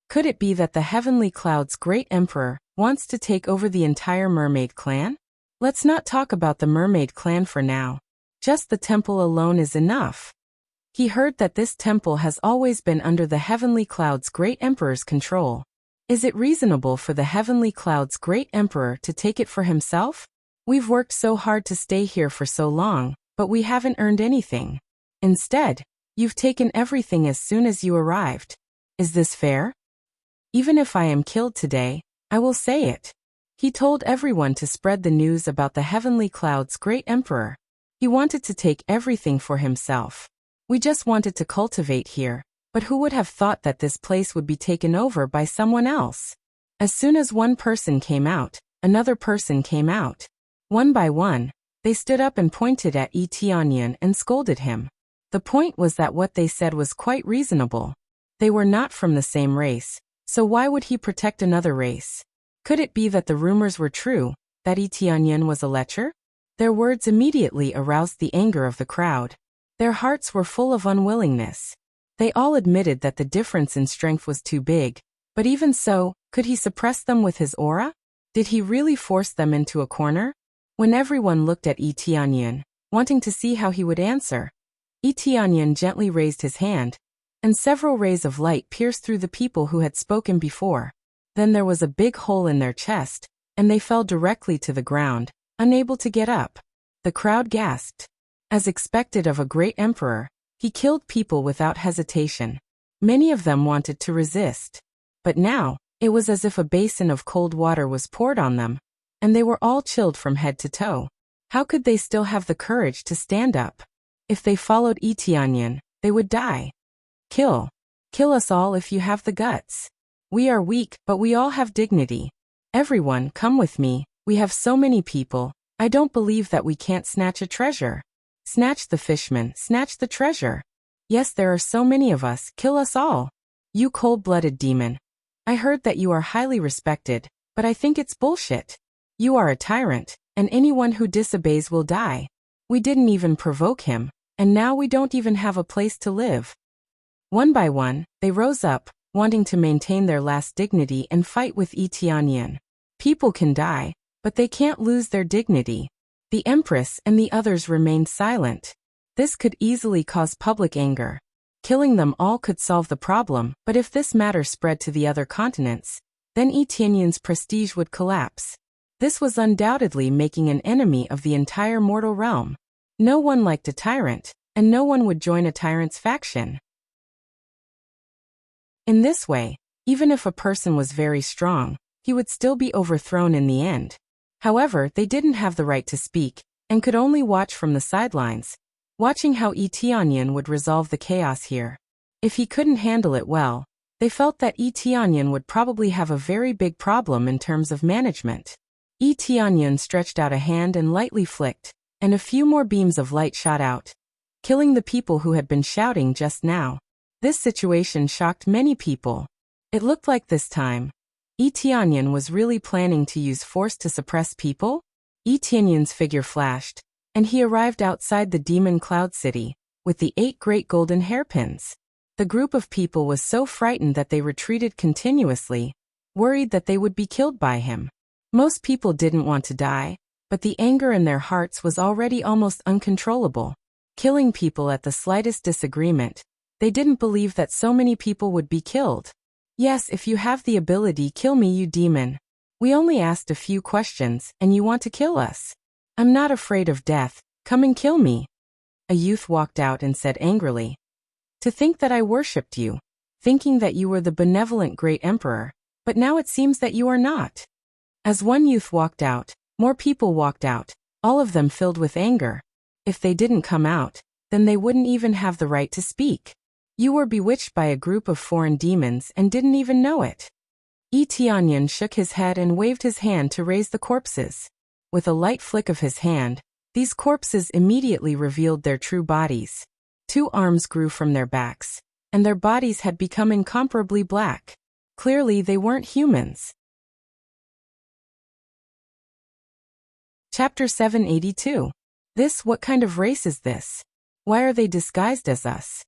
Could it be that the Heavenly Cloud's Great Emperor wants to take over the entire mermaid clan? Let's not talk about the mermaid clan for now. Just the temple alone is enough. He heard that this temple has always been under the Heavenly Cloud's Great Emperor's control. Is it reasonable for the Heavenly Cloud's Great Emperor to take it for himself? We've worked so hard to stay here for so long, but we haven't earned anything. Instead, you've taken everything as soon as you arrived. Is this fair? Even if I am killed today, I will say it. He told everyone to spread the news about the Heavenly Cloud's Great Emperor. He wanted to take everything for himself. We just wanted to cultivate here, but who would have thought that this place would be taken over by someone else? As soon as one person came out, another person came out. One by one, they stood up and pointed at Yi Tianyan and scolded him. The point was that what they said was quite reasonable. They were not from the same race, so why would he protect another race? Could it be that the rumors were true, that Yi Tianyan was a lecher? Their words immediately aroused the anger of the crowd. Their hearts were full of unwillingness. They all admitted that the difference in strength was too big, but even so, could he suppress them with his aura? Did he really force them into a corner? When everyone looked at Yi Tianyan, wanting to see how he would answer, Yi Tianyan gently raised his hand, and several rays of light pierced through the people who had spoken before. Then there was a big hole in their chest, and they fell directly to the ground, unable to get up. The crowd gasped. As expected of a great emperor, he killed people without hesitation. Many of them wanted to resist. But now, it was as if a basin of cold water was poured on them, and they were all chilled from head to toe. How could they still have the courage to stand up? If they followed Itianyan, they would die. Kill. Kill us all if you have the guts. We are weak, but we all have dignity. Everyone, come with me. We have so many people. I don't believe that we can't snatch a treasure. Snatch the fishman, snatch the treasure. Yes, there are so many of us, kill us all. You cold-blooded demon. I heard that you are highly respected, but I think it's bullshit. You are a tyrant, and anyone who disobeys will die. We didn't even provoke him, and now we don't even have a place to live. One by one, they rose up, wanting to maintain their last dignity and fight with Itianyan. People can die, but they can't lose their dignity. The Empress and the others remained silent. This could easily cause public anger. Killing them all could solve the problem, but if this matter spread to the other continents, then Itianyan's prestige would collapse. This was undoubtedly making an enemy of the entire mortal realm. No one liked a tyrant, and no one would join a tyrant's faction. In this way, even if a person was very strong, he would still be overthrown in the end. However, they didn't have the right to speak, and could only watch from the sidelines, watching how Itianyan would resolve the chaos here. If he couldn't handle it well, they felt that Itianyan would probably have a very big problem in terms of management. Itianyan stretched out a hand and lightly flicked, and a few more beams of light shot out, killing the people who had been shouting just now. This situation shocked many people. It looked like this time, Itianyan was really planning to use force to suppress people? Itianyan's figure flashed, and he arrived outside the demon cloud city, with the 8 great golden hairpins. The group of people was so frightened that they retreated continuously, worried that they would be killed by him. Most people didn't want to die, but the anger in their hearts was already almost uncontrollable. Killing people at the slightest disagreement, they didn't believe that so many people would be killed. Yes, if you have the ability, kill me, you demon. We only asked a few questions, and you want to kill us. I'm not afraid of death, come and kill me. A youth walked out and said angrily. To think that I worshipped you, thinking that you were the benevolent great emperor, but now it seems that you are not. As one youth walked out, more people walked out, all of them filled with anger. If they didn't come out, then they wouldn't even have the right to speak. You were bewitched by a group of foreign demons and didn't even know it. Itianyan shook his head and waved his hand to raise the corpses. With a light flick of his hand, these corpses immediately revealed their true bodies. 2 arms grew from their backs, and their bodies had become incomparably black. Clearly they weren't humans. Chapter 782. What kind of race is this? Why are they disguised as us?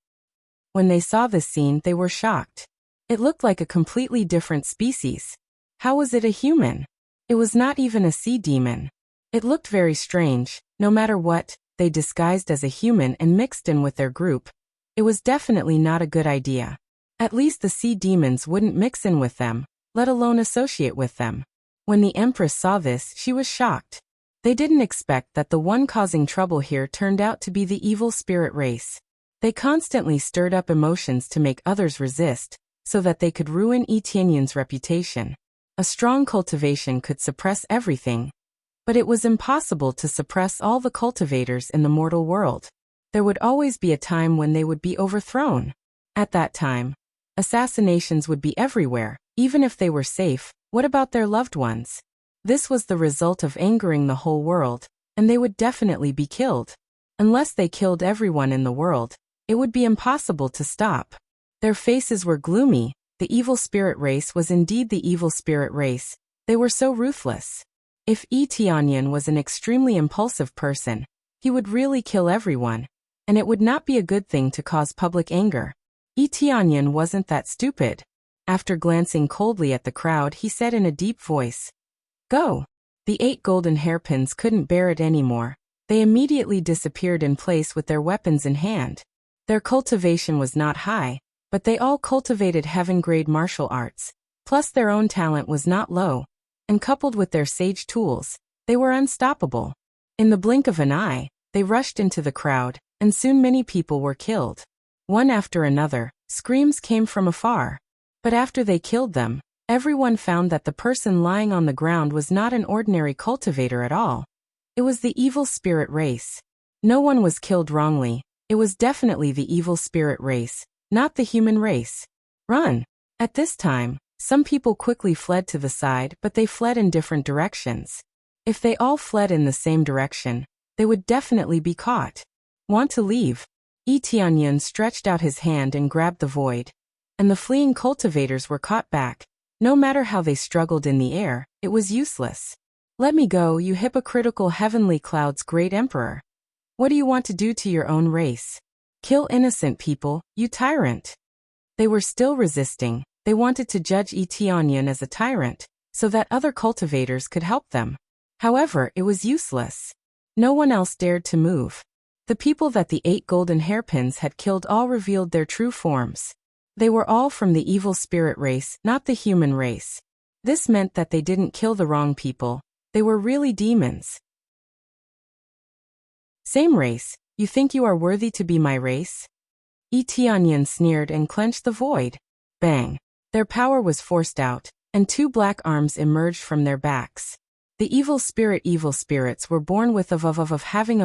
When they saw this scene, they were shocked. It looked like a completely different species. How was it a human? It was not even a sea demon. It looked very strange. No matter what, they disguised as a human and mixed in with their group. It was definitely not a good idea. At least the sea demons wouldn't mix in with them, let alone associate with them. When the Empress saw this, she was shocked. They didn't expect that the one causing trouble here turned out to be the evil spirit race. They constantly stirred up emotions to make others resist, so that they could ruin Itianyan's reputation. A strong cultivation could suppress everything, but it was impossible to suppress all the cultivators in the mortal world. There would always be a time when they would be overthrown. At that time, assassinations would be everywhere, even if they were safe. What about their loved ones? This was the result of angering the whole world, and they would definitely be killed. Unless they killed everyone in the world, it would be impossible to stop. Their faces were gloomy. The evil spirit race was indeed the evil spirit race. They were so ruthless. If Itianyan was an extremely impulsive person, he would really kill everyone, and it would not be a good thing to cause public anger. Itianyan wasn't that stupid. After glancing coldly at the crowd, he said in a deep voice, "Go." The 8 golden hairpins couldn't bear it anymore. They immediately disappeared in place with their weapons in hand. Their cultivation was not high, but they all cultivated heaven-grade martial arts, plus their own talent was not low, and coupled with their sage tools, they were unstoppable. In the blink of an eye, They rushed into the crowd, and soon many people were killed. One after another, screams came from afar. But after they killed them, everyone found that the person lying on the ground was not an ordinary cultivator at all. It was the evil spirit race. No one was killed wrongly. It was definitely the evil spirit race, not the human race. Run! At this time, some people quickly fled to the side, but they fled in different directions. If they all fled in the same direction, they would definitely be caught. Want to leave? Tianyan stretched out his hand and grabbed the void. And the fleeing cultivators were caught back. No matter how they struggled in the air, it was useless. Let me go, you hypocritical heavenly cloud's great emperor. What do you want to do to your own race? Kill innocent people, you tyrant. They were still resisting. They wanted to judge Tianyan as a tyrant, so that other cultivators could help them. However, it was useless. No one else dared to move. The people that the 8 golden hairpins had killed all revealed their true forms. They were all from the evil spirit race, not the human race. This meant that they didn't kill the wrong people. They were really demons. Same race, you think you are worthy to be my race? Tianyan sneered and clenched the void. Bang! Their power was forced out, and 2 black arms emerged from their backs. The evil spirits were born with having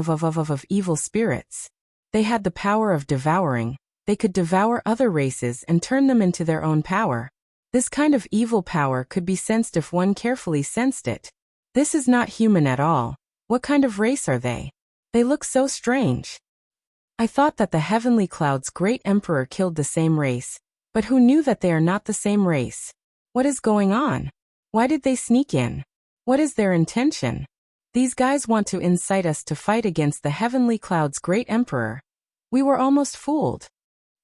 evil spirits. They had the power of devouring. They could devour other races and turn them into their own power. This kind of evil power could be sensed if one carefully sensed it. This is not human at all. What kind of race are they? They look so strange. I thought that the heavenly cloud's great emperor killed the same race, but who knew that they are not the same race? What is going on? Why did they sneak in? What is their intention? These guys want to incite us to fight against the heavenly cloud's great emperor. We were almost fooled.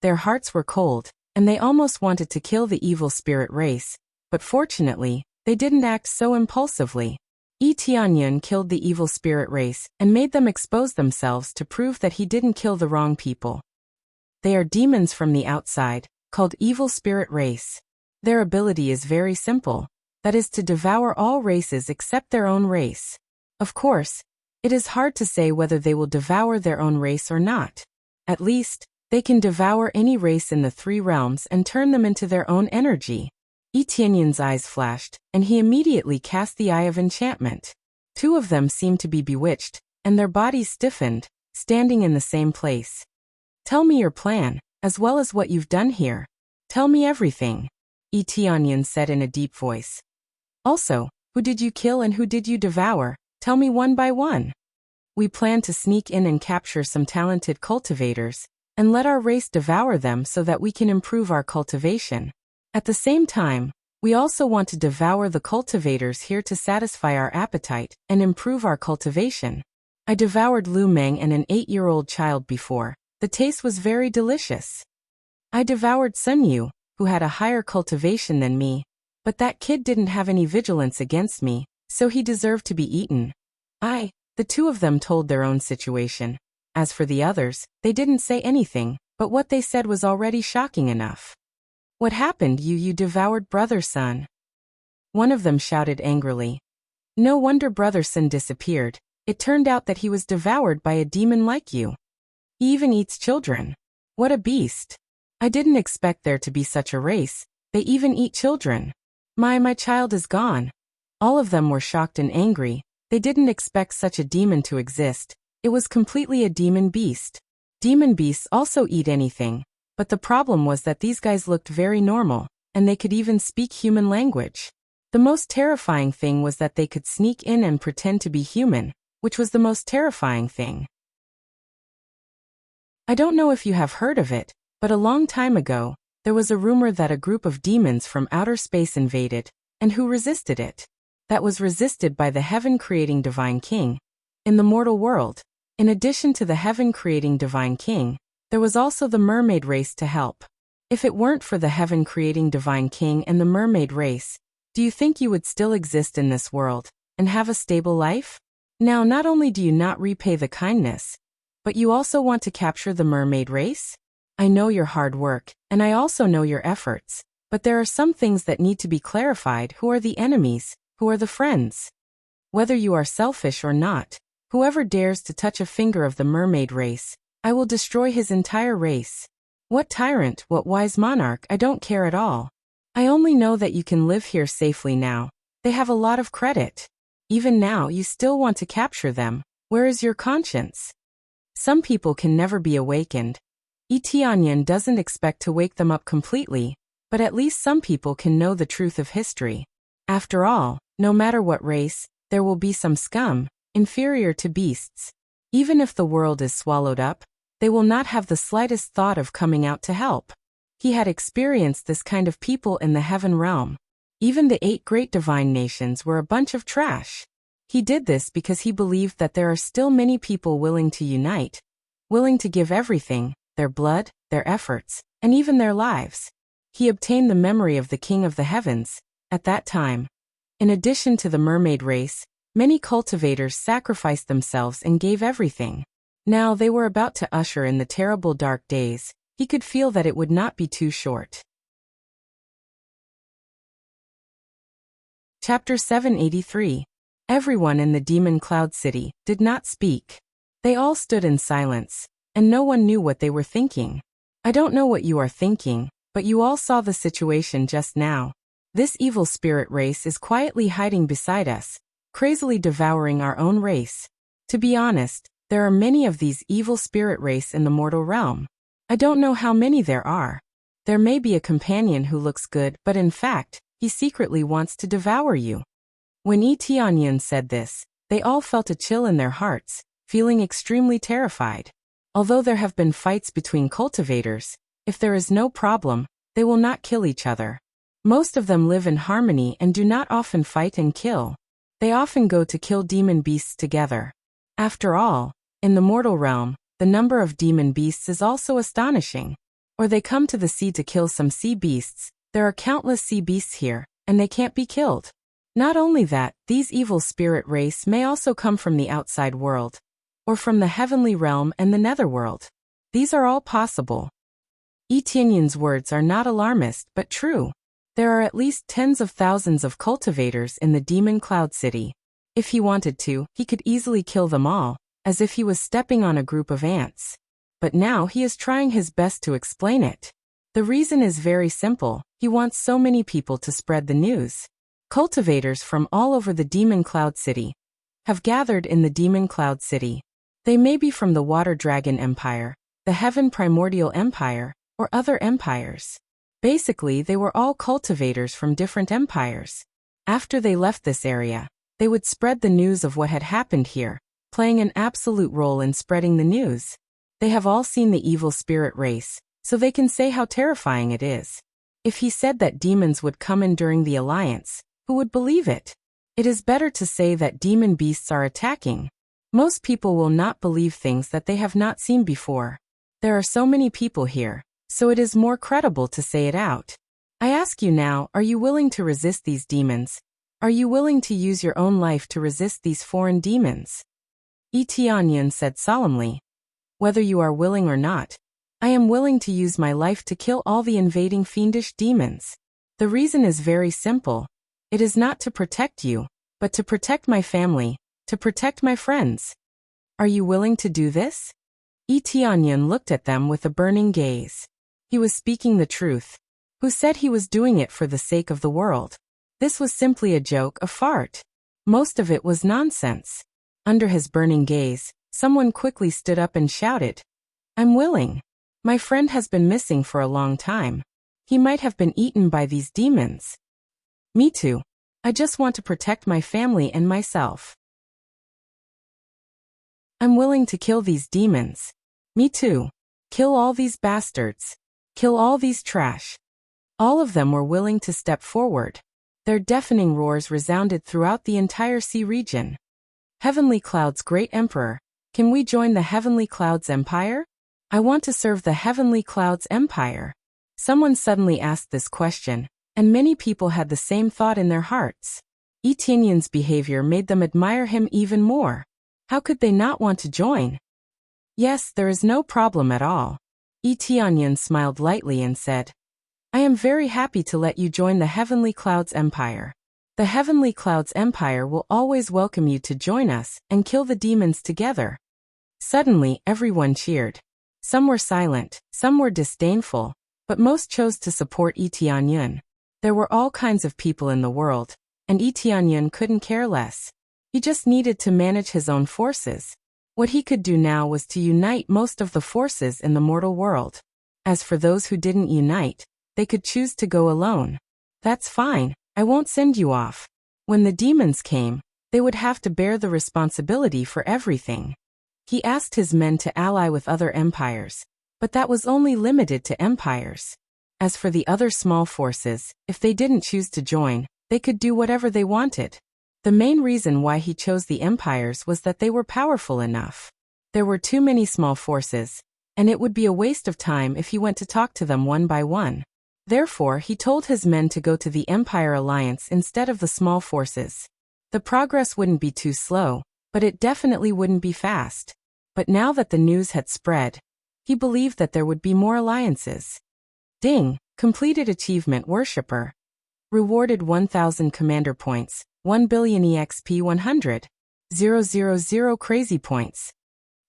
Their hearts were cold, and they almost wanted to kill the evil spirit race, but fortunately, they didn't act so impulsively. Tianyan killed the evil spirit race and made them expose themselves to prove that he didn't kill the wrong people. They are demons from the outside, called evil spirit race. Their ability is very simple. That is to devour all races except their own race. Of course, it is hard to say whether they will devour their own race or not. At least, they can devour any race in the 3 realms and turn them into their own energy. Tianyan's eyes flashed, and he immediately cast the Eye of Enchantment. 2 of them seemed to be bewitched, and their bodies stiffened, standing in the same place. Tell me your plan, as well as what you've done here. Tell me everything, Tianyan said in a deep voice. Also, who did you kill and who did you devour? Tell me one by one. We plan to sneak in and capture some talented cultivators, and let our race devour them so that we can improve our cultivation. At the same time, we also want to devour the cultivators here to satisfy our appetite and improve our cultivation. I devoured Lu Meng and an 8-year-old child before. The taste was very delicious. I devoured Sun Yu, who had a higher cultivation than me, but that kid didn't have any vigilance against me, so he deserved to be eaten. The 2 of them told their own situation. As for the others, they didn't say anything, but what they said was already shocking enough. What happened? You devoured Brother Sun? One of them shouted angrily. No wonder Brother Sun disappeared. It turned out that he was devoured by a demon like you. He even eats children. What a beast. I didn't expect there to be such a race. They even eat children. My child is gone. All of them were shocked and angry. They didn't expect such a demon to exist. It was completely a demon beast. Demon beasts also eat anything, but the problem was that these guys looked very normal, and they could even speak human language. The most terrifying thing was that they could sneak in and pretend to be human, which was the most terrifying thing. I don't know if you have heard of it, but a long time ago, there was a rumor that a group of demons from outer space invaded, and who resisted it? That was resisted by the heaven-creating Divine King. In the mortal world, in addition to the heaven-creating Divine King, there was also the mermaid race to help. If it weren't for the heaven-creating Divine King and the mermaid race, do you think you would still exist in this world, and have a stable life? Now not only do you not repay the kindness, but you also want to capture the mermaid race? I know your hard work, and I also know your efforts, but there are some things that need to be clarified. Who are the enemies? Who are the friends? Whether you are selfish or not, Whoever dares to touch a finger of the mermaid race, I will destroy his entire race. What tyrant, what wise monarch, I don't care at all. I only know that you can live here safely now. They have a lot of credit. Even now you still want to capture them. Where is your conscience? Some people can never be awakened. Tianyan doesn't expect to wake them up completely, but at least some people can know the truth of history. After all, no matter what race, there will be some scum, inferior to beasts. Even if the world is swallowed up, they will not have the slightest thought of coming out to help. He had experienced this kind of people in the heaven realm. Even the 8 great divine nations were a bunch of trash. He did this because he believed that there are still many people willing to unite, willing to give everything, their blood, their efforts, and even their lives. He obtained the memory of the King of the Heavens. At that time, in addition to the mermaid race, many cultivators sacrificed themselves and gave everything. Now they were about to usher in the terrible dark days. He could feel that it would not be too short. Chapter 783. Everyone in the Demon Cloud City did not speak. They all stood in silence, and no one knew what they were thinking. I don't know what you are thinking, but you all saw the situation just now. This evil spirit race is quietly hiding beside us, crazily devouring our own race. To be honest, there are many of these evil spirit race in the mortal realm. I don't know how many there are. There may be a companion who looks good, but in fact, he secretly wants to devour you. When Tianyan said this, they all felt a chill in their hearts, feeling extremely terrified. Although there have been fights between cultivators, if there is no problem, they will not kill each other. Most of them live in harmony and do not often fight and kill. They often go to kill demon beasts together. After all, in the mortal realm, the number of demon beasts is also astonishing. Or they come to the sea to kill some sea beasts. There are countless sea beasts here, and they can't be killed. Not only that, these evil spirit race may also come from the outside world, or from the heavenly realm and the netherworld. These are all possible. Tianyan's words are not alarmist but true. There are at least tens of thousands of cultivators in the Demon Cloud City. If he wanted to, he could easily kill them all, as if he was stepping on a group of ants. But now he is trying his best to explain it. The reason is very simple. He wants so many people to spread the news. Cultivators from all over the Demon Cloud City have gathered in the Demon Cloud City. They may be from the Water Dragon Empire, the Heaven Primordial Empire, or other empires. Basically, they were all cultivators from different empires. After they left this area, they would spread the news of what had happened here, playing an absolute role in spreading the news. They have all seen the evil spirit race, so they can say how terrifying it is. If he said that demons would come in during the alliance, who would believe it? It is better to say that demon beasts are attacking. Most people will not believe things that they have not seen before. There are so many people here, so it is more credible to say it out. I ask you now, are you willing to resist these demons? Are you willing to use your own life to resist these foreign demons? Tianyan said solemnly. Whether you are willing or not, I am willing to use my life to kill all the invading fiendish demons. The reason is very simple. It is not to protect you, but to protect my family, to protect my friends. Are you willing to do this? Tianyan looked at them with a burning gaze. He was speaking the truth. Who said he was doing it for the sake of the world? This was simply a joke, a fart. Most of it was nonsense. Under his burning gaze, someone quickly stood up and shouted, "I'm willing. My friend has been missing for a long time. He might have been eaten by these demons." Me too. I just want to protect my family and myself. I'm willing to kill these demons. Me too. Kill all these bastards. Kill all these trash. All of them were willing to step forward. Their deafening roars resounded throughout the entire sea region. Heavenly Cloud's great emperor, can we join the Heavenly Cloud's empire? I want to serve the Heavenly Cloud's empire. Someone suddenly asked this question, and many people had the same thought in their hearts. Tianyan's behavior made them admire him even more. How could they not want to join? Yes, there is no problem at all. Tianyan smiled lightly and said, I am very happy to let you join the Heavenly Cloud's empire. The Heavenly Clouds Empire will always welcome you to join us and kill the demons together." Suddenly, everyone cheered. Some were silent, some were disdainful, but most chose to support Yi Tianyun. There were all kinds of people in the world, and Yi Tianyun couldn't care less. He just needed to manage his own forces. What he could do now was to unite most of the forces in the mortal world. As for those who didn't unite, they could choose to go alone. "That's fine, I won't send you off." When the demons came, they would have to bear the responsibility for everything. He asked his men to ally with other empires, but that was only limited to empires. As for the other small forces, if they didn't choose to join, they could do whatever they wanted. The main reason why he chose the empires was that they were powerful enough. There were too many small forces, and it would be a waste of time if he went to talk to them one by one. Therefore, he told his men to go to the Empire Alliance instead of the small forces. The progress wouldn't be too slow, but it definitely wouldn't be fast. But now that the news had spread, he believed that there would be more alliances. Ding! Completed achievement Worshipper. Rewarded 1000 commander points, 1 billion EXP 100. 000 crazy points.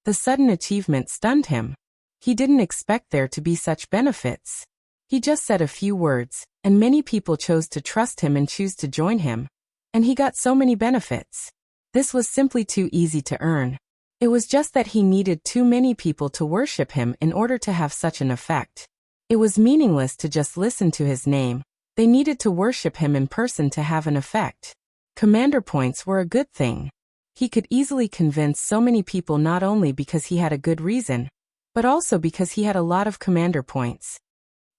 The sudden achievement stunned him. He didn't expect there to be such benefits. He just said a few words, and many people chose to trust him and choose to join him. And he got so many benefits. This was simply too easy to earn. It was just that he needed too many people to worship him in order to have such an effect. It was meaningless to just listen to his name. They needed to worship him in person to have an effect. Commander points were a good thing. He could easily convince so many people not only because he had a good reason, but also because he had a lot of commander points.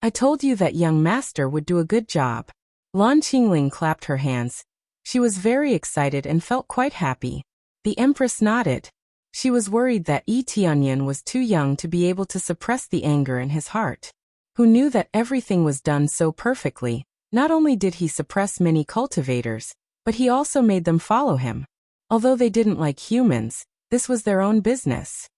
"I told you that young master would do a good job." Lan Qingling clapped her hands. She was very excited and felt quite happy. The Empress nodded. She was worried that Yi Tianyun was too young to be able to suppress the anger in his heart. Who knew that everything was done so perfectly? Not only did he suppress many cultivators, but he also made them follow him. Although they didn't like humans, this was their own business.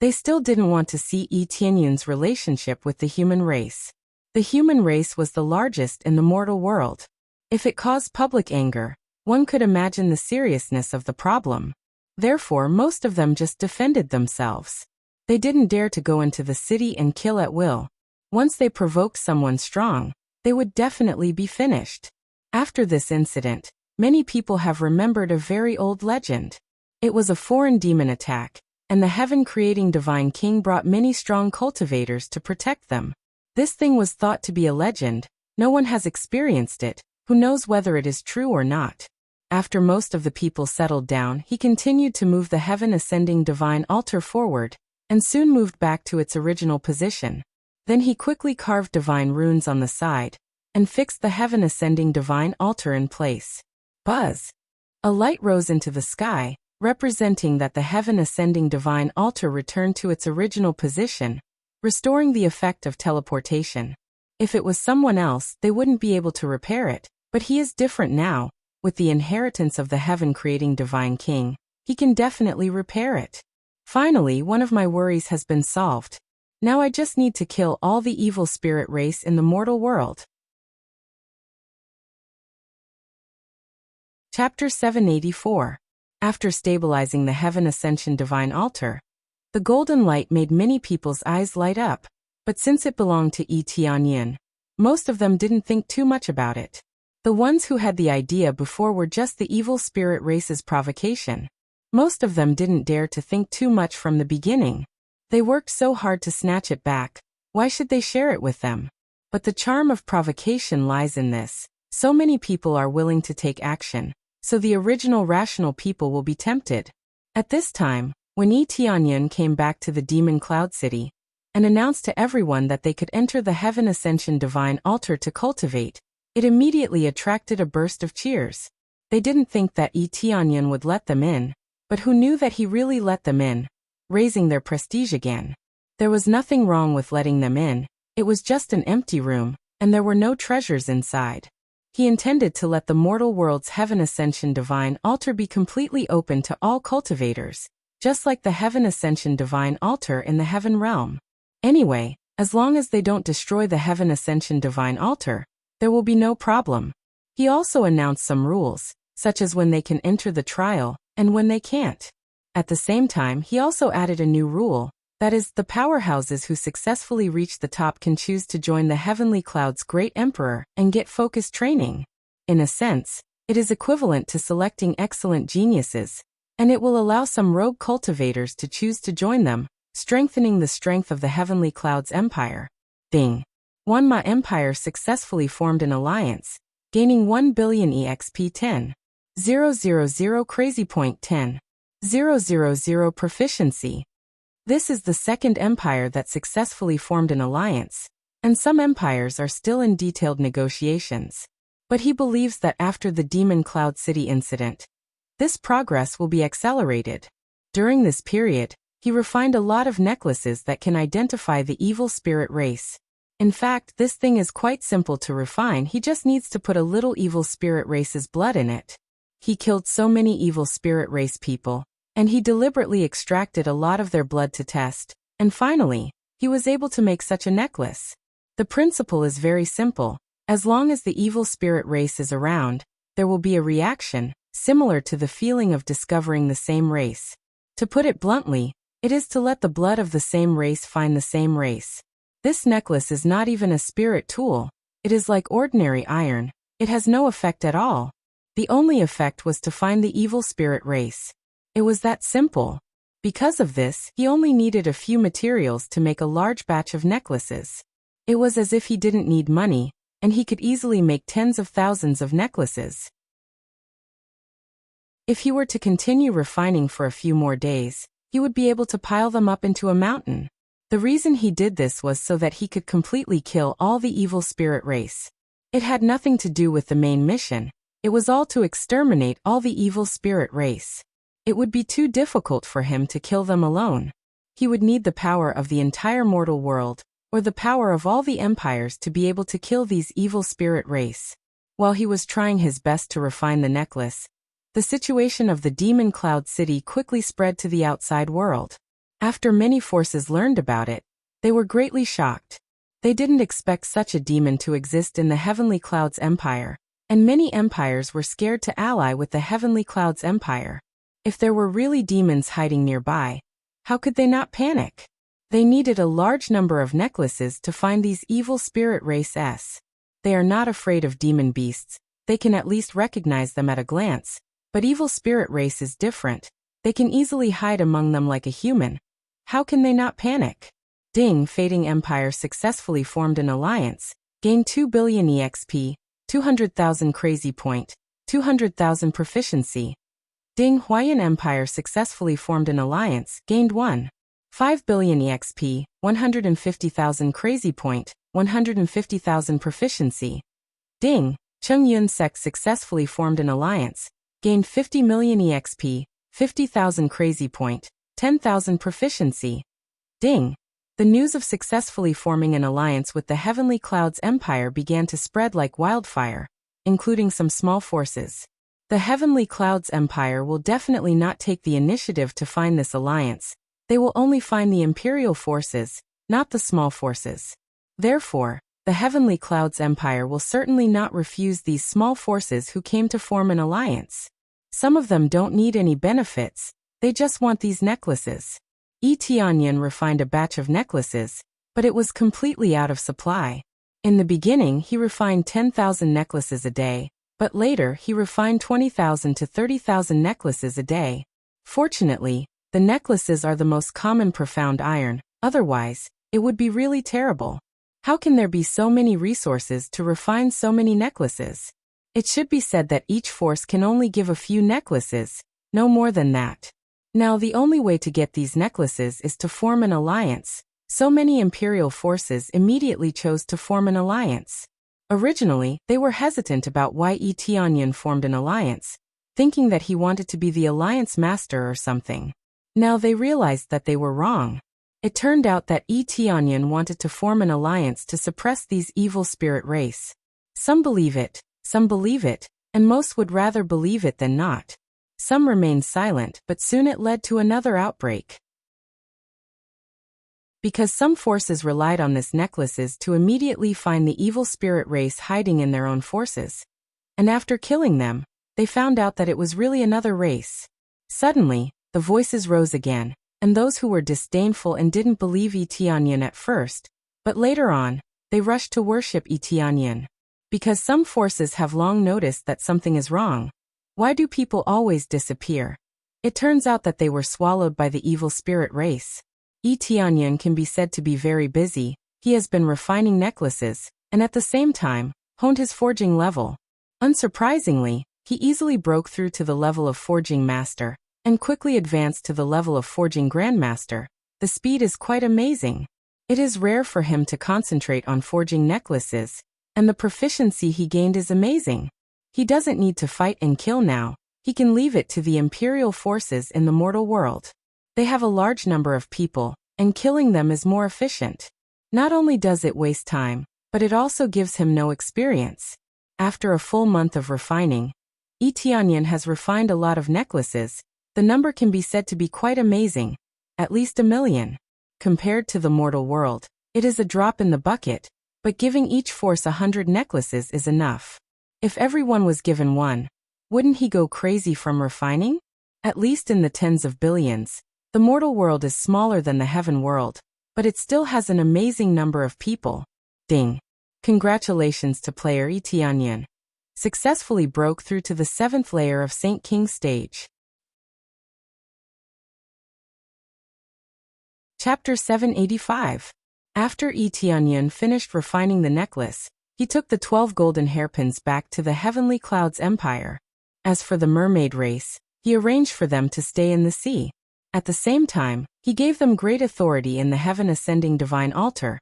They still didn't want to see Yi Tianyun's relationship with the human race. The human race was the largest in the mortal world. If it caused public anger, one could imagine the seriousness of the problem. Therefore, most of them just defended themselves. They didn't dare to go into the city and kill at will. Once they provoked someone strong, they would definitely be finished. After this incident, many people have remembered a very old legend. It was a foreign demon attack, and the heaven-creating divine king brought many strong cultivators to protect them. This thing was thought to be a legend. No one has experienced it. Who knows whether it is true or not? After most of the people settled down, he continued to move the heaven-ascending divine altar forward, and soon moved back to its original position. Then he quickly carved divine runes on the side, and fixed the heaven-ascending divine altar in place. Buzz! A light rose into the sky, representing that the heaven-ascending divine altar returned to its original position, restoring the effect of teleportation. If it was someone else, they wouldn't be able to repair it, but he is different now. With the inheritance of the heaven-creating divine king, he can definitely repair it. Finally, one of my worries has been solved. Now I just need to kill all the evil spirit race in the mortal world. Chapter 784. After stabilizing the Heaven Ascension Divine Altar, the golden light made many people's eyes light up, but since it belonged to Yi Tianyun, most of them didn't think too much about it. The ones who had the idea before were just the evil spirit race's provocation. Most of them didn't dare to think too much from the beginning. They worked so hard to snatch it back, why should they share it with them? But the charm of provocation lies in this. So many people are willing to take action, so the original rational people will be tempted. At this time, when Yi Tianyun came back to the Demon Cloud City, and announced to everyone that they could enter the Heaven Ascension Divine Altar to cultivate, it immediately attracted a burst of cheers. They didn't think that Yi Tianyun would let them in, but who knew that he really let them in, raising their prestige again. There was nothing wrong with letting them in, it was just an empty room, and there were no treasures inside. He intended to let the mortal world's Heaven Ascension Divine Altar be completely open to all cultivators, just like the Heaven Ascension Divine Altar in the Heaven Realm. Anyway, as long as they don't destroy the Heaven Ascension Divine Altar, there will be no problem. He also announced some rules, such as when they can enter the trial, and when they can't. At the same time, he also added a new rule, that is, the powerhouses who successfully reach the top can choose to join the Heavenly Cloud's Great Emperor and get focused training. In a sense, it is equivalent to selecting excellent geniuses, and it will allow some rogue cultivators to choose to join them, strengthening the strength of the Heavenly Cloud's empire. Ding. Wanma Empire successfully formed an alliance, gaining 1 billion EXP 10,000 crazy point 10,000 proficiency. This is the second empire that successfully formed an alliance, and some empires are still in detailed negotiations. But he believes that after the Demon Cloud City incident, this progress will be accelerated. During this period, he refined a lot of necklaces that can identify the evil spirit race. In fact, this thing is quite simple to refine, he just needs to put a little evil spirit race's blood in it. He killed so many evil spirit race people, and he deliberately extracted a lot of their blood to test, and finally, he was able to make such a necklace. The principle is very simple. As long as the evil spirit race is around, there will be a reaction, similar to the feeling of discovering the same race. To put it bluntly, it is to let the blood of the same race find the same race. This necklace is not even a spirit tool, it is like ordinary iron, it has no effect at all. The only effect was to find the evil spirit race. It was that simple. Because of this, he only needed a few materials to make a large batch of necklaces. It was as if he didn't need money, and he could easily make tens of thousands of necklaces. If he were to continue refining for a few more days, he would be able to pile them up into a mountain. The reason he did this was so that he could completely kill all the evil spirit race. It had nothing to do with the main mission, it was all to exterminate all the evil spirit race. It would be too difficult for him to kill them alone. He would need the power of the entire mortal world, or the power of all the empires to be able to kill these evil spirit race. While he was trying his best to refine the necklace, the situation of the Demon Cloud City quickly spread to the outside world. After many forces learned about it, they were greatly shocked. They didn't expect such a demon to exist in the Heavenly Cloud's empire, and many empires were scared to ally with the Heavenly Cloud's empire. If there were really demons hiding nearby, how could they not panic? They needed a large number of necklaces to find these evil spirit races. They are not afraid of demon beasts, they can at least recognize them at a glance, but evil spirit race is different, they can easily hide among them like a human. How can they not panic? Ding Fading Empire successfully formed an alliance, gained 2 billion EXP, 200,000 crazy point, 200,000 proficiency. Ding Huayan Empire successfully formed an alliance, gained 1.5 billion EXP, 150,000 crazy point, 150,000 proficiency. Ding Chongyun Sect successfully formed an alliance, gained 50 million EXP, 50,000 crazy point, 10,000 proficiency. Ding. The news of successfully forming an alliance with the Heavenly Cloud's empire began to spread like wildfire, including some small forces. The Heavenly Cloud's empire will definitely not take the initiative to find this alliance, they will only find the imperial forces, not the small forces. Therefore, the Heavenly Cloud's empire will certainly not refuse these small forces who came to form an alliance. Some of them don't need any benefits, they just want these necklaces. Tianyan refined a batch of necklaces, but it was completely out of supply. In the beginning he refined 10,000 necklaces a day, but later he refined 20,000 to 30,000 necklaces a day. Fortunately, the necklaces are the most common profound iron, otherwise, it would be really terrible. How can there be so many resources to refine so many necklaces? It should be said that each force can only give a few necklaces, no more than that. Now the only way to get these necklaces is to form an alliance. So many imperial forces immediately chose to form an alliance. Originally, they were hesitant about why Tianyan formed an alliance, thinking that he wanted to be the alliance master or something. Now they realized that they were wrong. It turned out that Tianyan wanted to form an alliance to suppress these evil spirit race. Some believe it, and most would rather believe it than not. Some remained silent, but soon it led to another outbreak. Because some forces relied on this necklaces to immediately find the evil spirit race hiding in their own forces. and after killing them, they found out that it was really another race. Suddenly, the voices rose again, and those who were disdainful and didn't believe Etianyan at first, but later on, they rushed to worship Etianyan. Because some forces have long noticed that something is wrong. Why do people always disappear? It turns out that they were swallowed by the evil spirit race. Etianyan can be said to be very busy. He has been refining necklaces, and at the same time, honed his forging level. Unsurprisingly, he easily broke through to the level of forging master, and quickly advanced to the level of forging grandmaster. The speed is quite amazing. It is rare for him to concentrate on forging necklaces, and the proficiency he gained is amazing. He doesn't need to fight and kill now. He can leave it to the imperial forces in the mortal world. They have a large number of people, and killing them is more efficient. Not only does it waste time, but it also gives him no experience. After a full month of refining, Etianyan has refined a lot of necklaces. The number can be said to be quite amazing, at least 1 million. Compared to the mortal world, it is a drop in the bucket, but giving each force 100 necklaces is enough. If everyone was given one, wouldn't he go crazy from refining? At least in the tens of billions. The mortal world is smaller than the heaven world, but it still has an amazing number of people. Ding! Congratulations to player Etianyan. Successfully broke through to the 7th layer of Saint King's stage. Chapter 785. After Etianyan finished refining the necklace, he took the 12 golden hairpins back to the Heavenly Clouds Empire. As for the mermaid race, he arranged for them to stay in the sea. At the same time, he gave them great authority in the Heaven Ascending Divine Altar,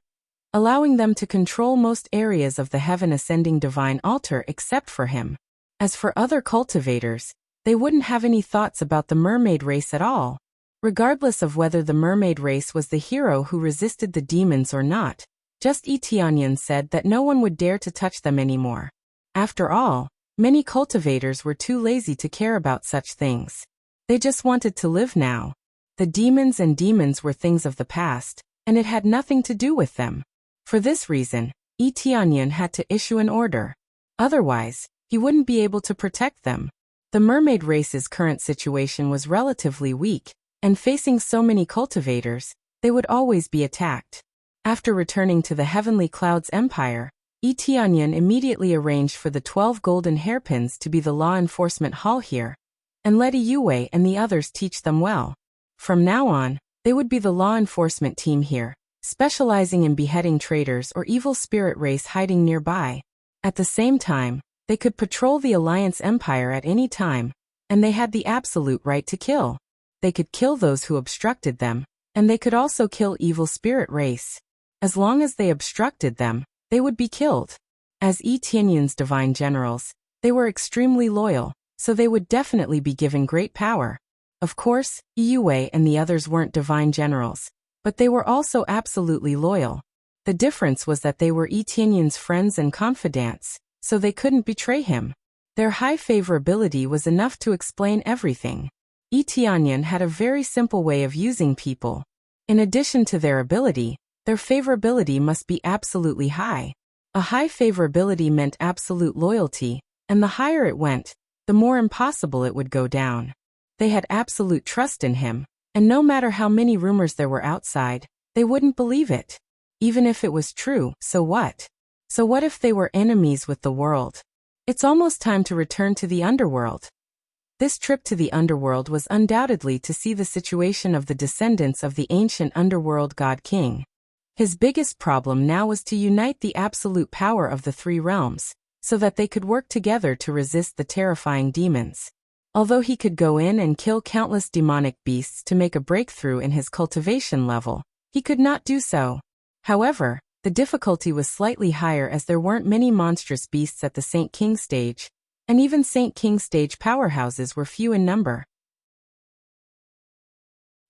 allowing them to control most areas of the Heaven Ascending Divine Altar except for him. As for other cultivators, they wouldn't have any thoughts about the mermaid race at all. Regardless of whether the mermaid race was the hero who resisted the demons or not, just Etianyan said that no one would dare to touch them anymore. After all, many cultivators were too lazy to care about such things. They just wanted to live now. The demons were things of the past, and it had nothing to do with them. For this reason, Etianyan had to issue an order. Otherwise, he wouldn't be able to protect them. The mermaid race's current situation was relatively weak, and facing so many cultivators, they would always be attacked. After returning to the Heavenly Clouds Empire, Etianyan immediately arranged for the 12 golden hairpins to be the law enforcement hall here, and let Yue and the others teach them well. From now on, they would be the law enforcement team here, specializing in beheading traitors or evil spirit race hiding nearby. At the same time, they could patrol the Alliance Empire at any time, and they had the absolute right to kill. They could kill those who obstructed them, and they could also kill evil spirit race. As long as they obstructed them, they would be killed. As Etianyan's divine generals, they were extremely loyal, so they would definitely be given great power. Of course, Yue and the others weren't divine generals, but they were also absolutely loyal. The difference was that they were Etianyan's friends and confidants, so they couldn't betray him. Their high favorability was enough to explain everything. Etianyan had a very simple way of using people. In addition to their ability, their favorability must be absolutely high. A high favorability meant absolute loyalty, and the higher it went, the more impossible it would go down. They had absolute trust in him, and no matter how many rumors there were outside, they wouldn't believe it. Even if it was true, so what? So what if they were enemies with the world? It's almost time to return to the underworld. This trip to the underworld was undoubtedly to see the situation of the descendants of the ancient underworld god king. His biggest problem now was to unite the absolute power of the 3 realms, so that they could work together to resist the terrifying demons. Although he could go in and kill countless demonic beasts to make a breakthrough in his cultivation level, he could not do so. However, the difficulty was slightly higher as there weren't many monstrous beasts at the Saint King stage, and even Saint King stage powerhouses were few in number.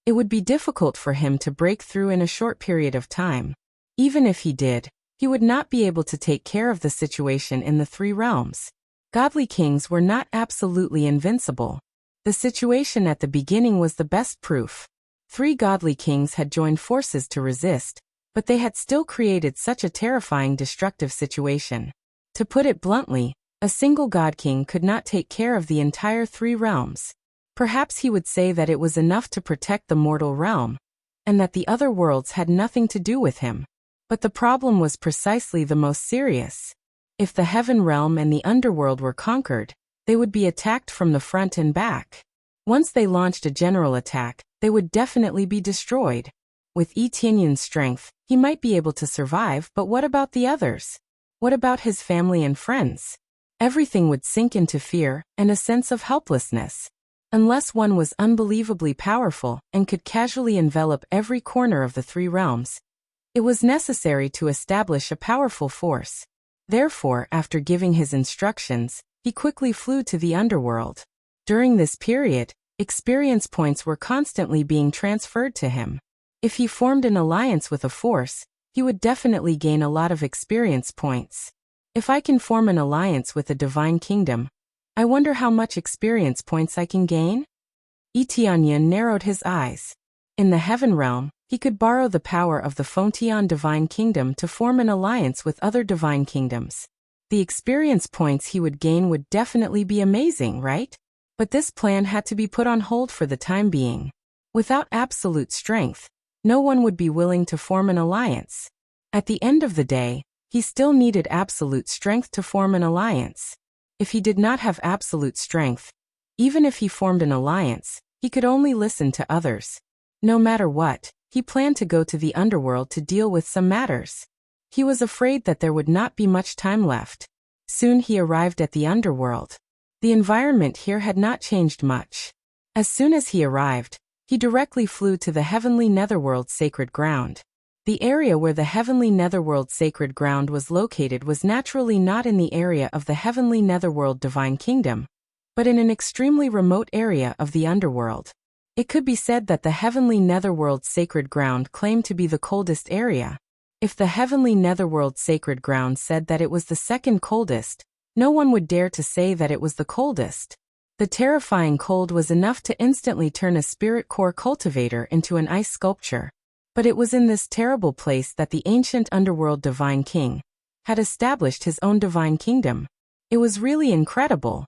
It would be difficult for him to break through in a short period of time. Even if he did, he would not be able to take care of the situation in the 3 realms. Godly kings were not absolutely invincible. The situation at the beginning was the best proof. 3 godly kings had joined forces to resist, but they had still created such a terrifying destructive situation. To put it bluntly, A single God King could not take care of the entire three realms. Perhaps he would say that it was enough to protect the mortal realm, and that the other worlds had nothing to do with him. But the problem was precisely the most serious. If the heaven realm and the underworld were conquered, they would be attacked from the front and back. Once they launched a general attack, they would definitely be destroyed. With Etienne's strength, he might be able to survive, but what about the others? What about his family and friends? Everything would sink into fear and a sense of helplessness. Unless one was unbelievably powerful and could casually envelop every corner of the three realms, it was necessary to establish a powerful force. Therefore, after giving his instructions, he quickly flew to the underworld. During this period, experience points were constantly being transferred to him. If he formed an alliance with a force, he would definitely gain a lot of experience points. If I can form an alliance with a divine kingdom, I wonder how much experience points I can gain? Etienne narrowed his eyes. In the heaven realm, he could borrow the power of the Fontian divine kingdom to form an alliance with other divine kingdoms. The experience points he would gain would definitely be amazing, right? But this plan had to be put on hold for the time being. Without absolute strength, no one would be willing to form an alliance. At the end of the day, he still needed absolute strength to form an alliance. If he did not have absolute strength, even if he formed an alliance, he could only listen to others. No matter what, he planned to go to the underworld to deal with some matters. He was afraid that there would not be much time left. Soon he arrived at the underworld. The environment here had not changed much. As soon as he arrived, he directly flew to the heavenly netherworld sacred ground. The area where the heavenly netherworld sacred ground was located was naturally not in the area of the heavenly netherworld divine kingdom, but in an extremely remote area of the underworld. It could be said that the heavenly netherworld sacred ground claimed to be the coldest area. If the heavenly netherworld sacred ground said that it was the second coldest, no one would dare to say that it was the coldest. The terrifying cold was enough to instantly turn a spirit core cultivator into an ice sculpture. But it was in this terrible place that the ancient underworld divine king had established his own divine kingdom. It was really incredible.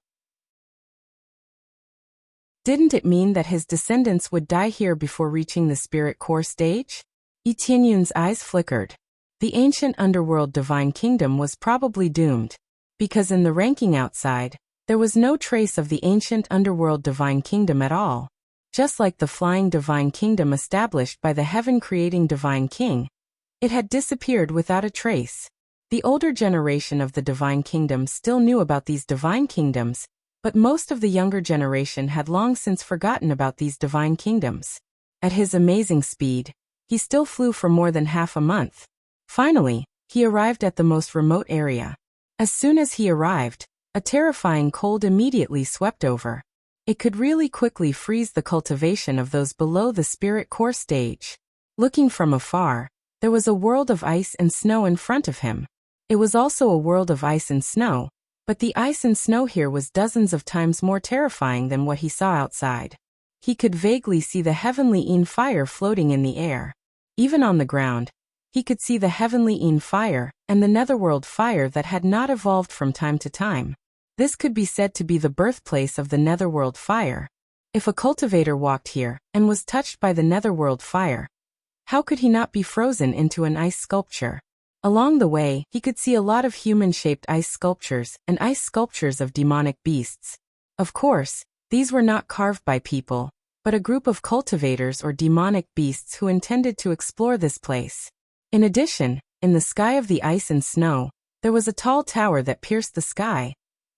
Didn't it mean that his descendants would die here before reaching the spirit core stage? Etienne's eyes flickered. The ancient underworld divine kingdom was probably doomed, because in the ranking outside, there was no trace of the ancient underworld divine kingdom at all. Just like the flying divine kingdom established by the heaven-creating divine king, it had disappeared without a trace. The older generation of the divine kingdom still knew about these divine kingdoms, but most of the younger generation had long since forgotten about these divine kingdoms. At his amazing speed, he still flew for more than half a month. Finally, he arrived at the most remote area. As soon as he arrived, a terrifying cold immediately swept over. It could really quickly freeze the cultivation of those below the spirit core stage. Looking from afar, there was a world of ice and snow in front of him. It was also a world of ice and snow, but the ice and snow here was dozens of times more terrifying than what he saw outside. He could vaguely see the heavenly fire floating in the air. Even on the ground, he could see the heavenly fire and the netherworld fire that had not evolved from time to time. This could be said to be the birthplace of the netherworld fire. If a cultivator walked here and was touched by the netherworld fire, how could he not be frozen into an ice sculpture? Along the way, he could see a lot of human-shaped ice sculptures and ice sculptures of demonic beasts. Of course, these were not carved by people, but a group of cultivators or demonic beasts who intended to explore this place. In addition, in the sky of the ice and snow, there was a tall tower that pierced the sky,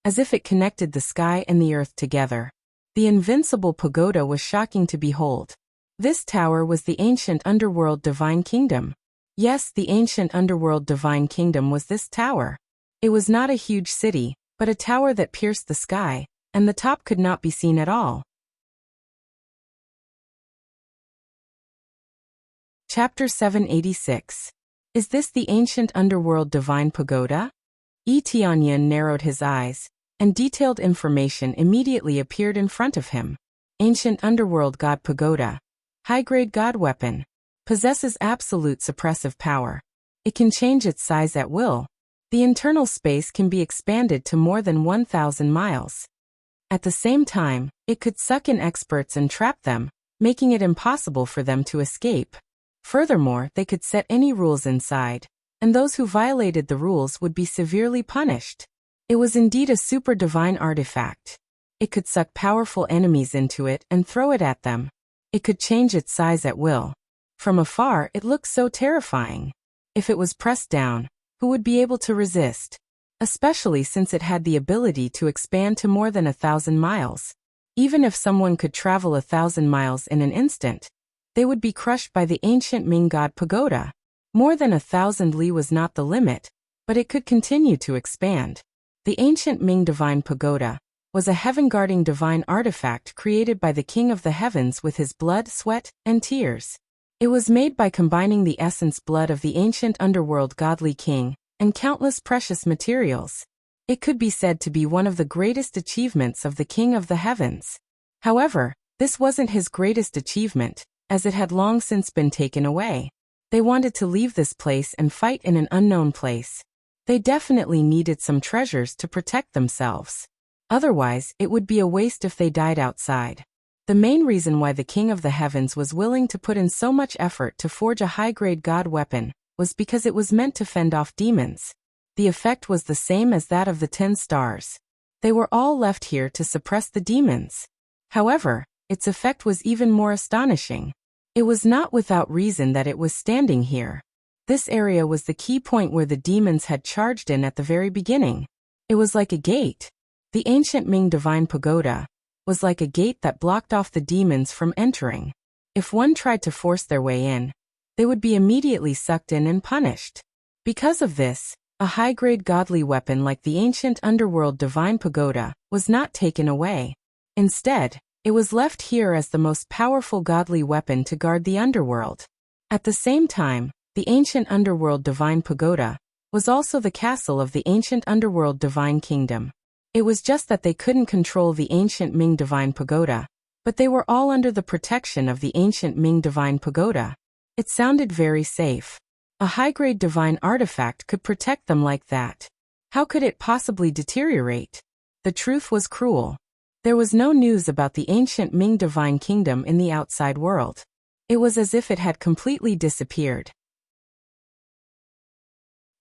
as if it connected the sky and the earth together. The invincible pagoda was shocking to behold. This tower was the ancient underworld divine kingdom. Yes, the ancient underworld divine kingdom was this tower. It was not a huge city, but a tower that pierced the sky, and the top could not be seen at all. Chapter 786. Is this the ancient underworld divine pagoda? Etienne narrowed his eyes, and detailed information immediately appeared in front of him. Ancient underworld god pagoda. High-grade god weapon. Possesses absolute suppressive power. It can change its size at will. The internal space can be expanded to more than 1,000 miles. At the same time, it could suck in experts and trap them, making it impossible for them to escape. Furthermore, they could set any rules inside, and those who violated the rules would be severely punished. It was indeed a super divine artifact. It could suck powerful enemies into it and throw it at them. It could change its size at will. From afar, it looked so terrifying. If it was pressed down, who would be able to resist? Especially since it had the ability to expand to more than 1,000 miles. Even if someone could travel 1,000 miles in an instant, they would be crushed by the ancient Ming god pagoda. More than 1,000 li was not the limit, but it could continue to expand. The ancient Ming divine pagoda was a heaven-guarding divine artifact created by the King of the Heavens with his blood, sweat, and tears. It was made by combining the essence blood of the ancient underworld godly king and countless precious materials. It could be said to be one of the greatest achievements of the King of the Heavens. However, this wasn't his greatest achievement, as it had long since been taken away. They wanted to leave this place and fight in an unknown place. They definitely needed some treasures to protect themselves. Otherwise, it would be a waste if they died outside. The main reason why the King of the Heavens was willing to put in so much effort to forge a high-grade god weapon was because it was meant to fend off demons. The effect was the same as that of the 10 stars. They were all left here to suppress the demons. However, its effect was even more astonishing. It was not without reason that it was standing here. This area was the key point where the demons had charged in at the very beginning. It was like a gate. The ancient Ming divine pagoda was like a gate that blocked off the demons from entering. If one tried to force their way in, they would be immediately sucked in and punished. Because of this, a high-grade godly weapon like the ancient underworld divine pagoda was not taken away. Instead, it was left here as the most powerful godly weapon to guard the underworld. At the same time, the ancient underworld divine pagoda was also the castle of the ancient underworld divine kingdom. It was just that they couldn't control the ancient Ming divine pagoda, but they were all under the protection of the ancient Ming divine pagoda. It sounded very safe. A high-grade divine artifact could protect them like that. How could it possibly deteriorate? The truth was cruel. There was no news about the ancient Ming divine kingdom in the outside world. It was as if it had completely disappeared.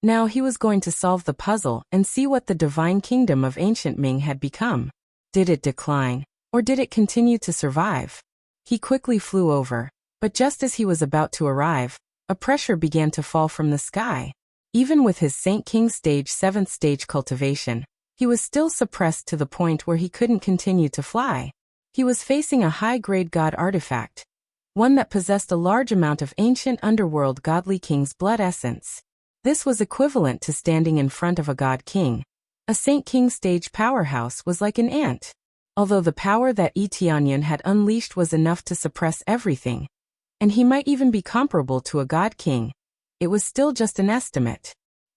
Now he was going to solve the puzzle and see what the divine kingdom of ancient Ming had become. Did it decline, or did it continue to survive? He quickly flew over, but just as he was about to arrive, a pressure began to fall from the sky. Even with his Saint King stage 7th stage cultivation, he was still suppressed to the point where he couldn't continue to fly. He was facing a high-grade god artifact, one that possessed a large amount of ancient underworld godly king's blood essence. This was equivalent to standing in front of a god king. A Saint King stage powerhouse was like an ant. Although the power that Etianyan had unleashed was enough to suppress everything, and he might even be comparable to a god king, it was still just an estimate.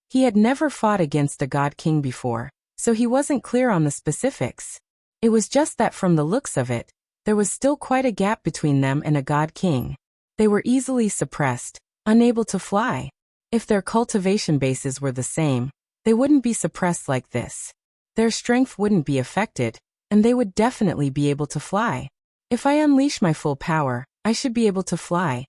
He had never fought against a god king before, so he wasn't clear on the specifics. It was just that from the looks of it, there was still quite a gap between them and a god king. They were easily suppressed, unable to fly. If their cultivation bases were the same, they wouldn't be suppressed like this. Their strength wouldn't be affected, and they would definitely be able to fly. If I unleash my full power, I should be able to fly.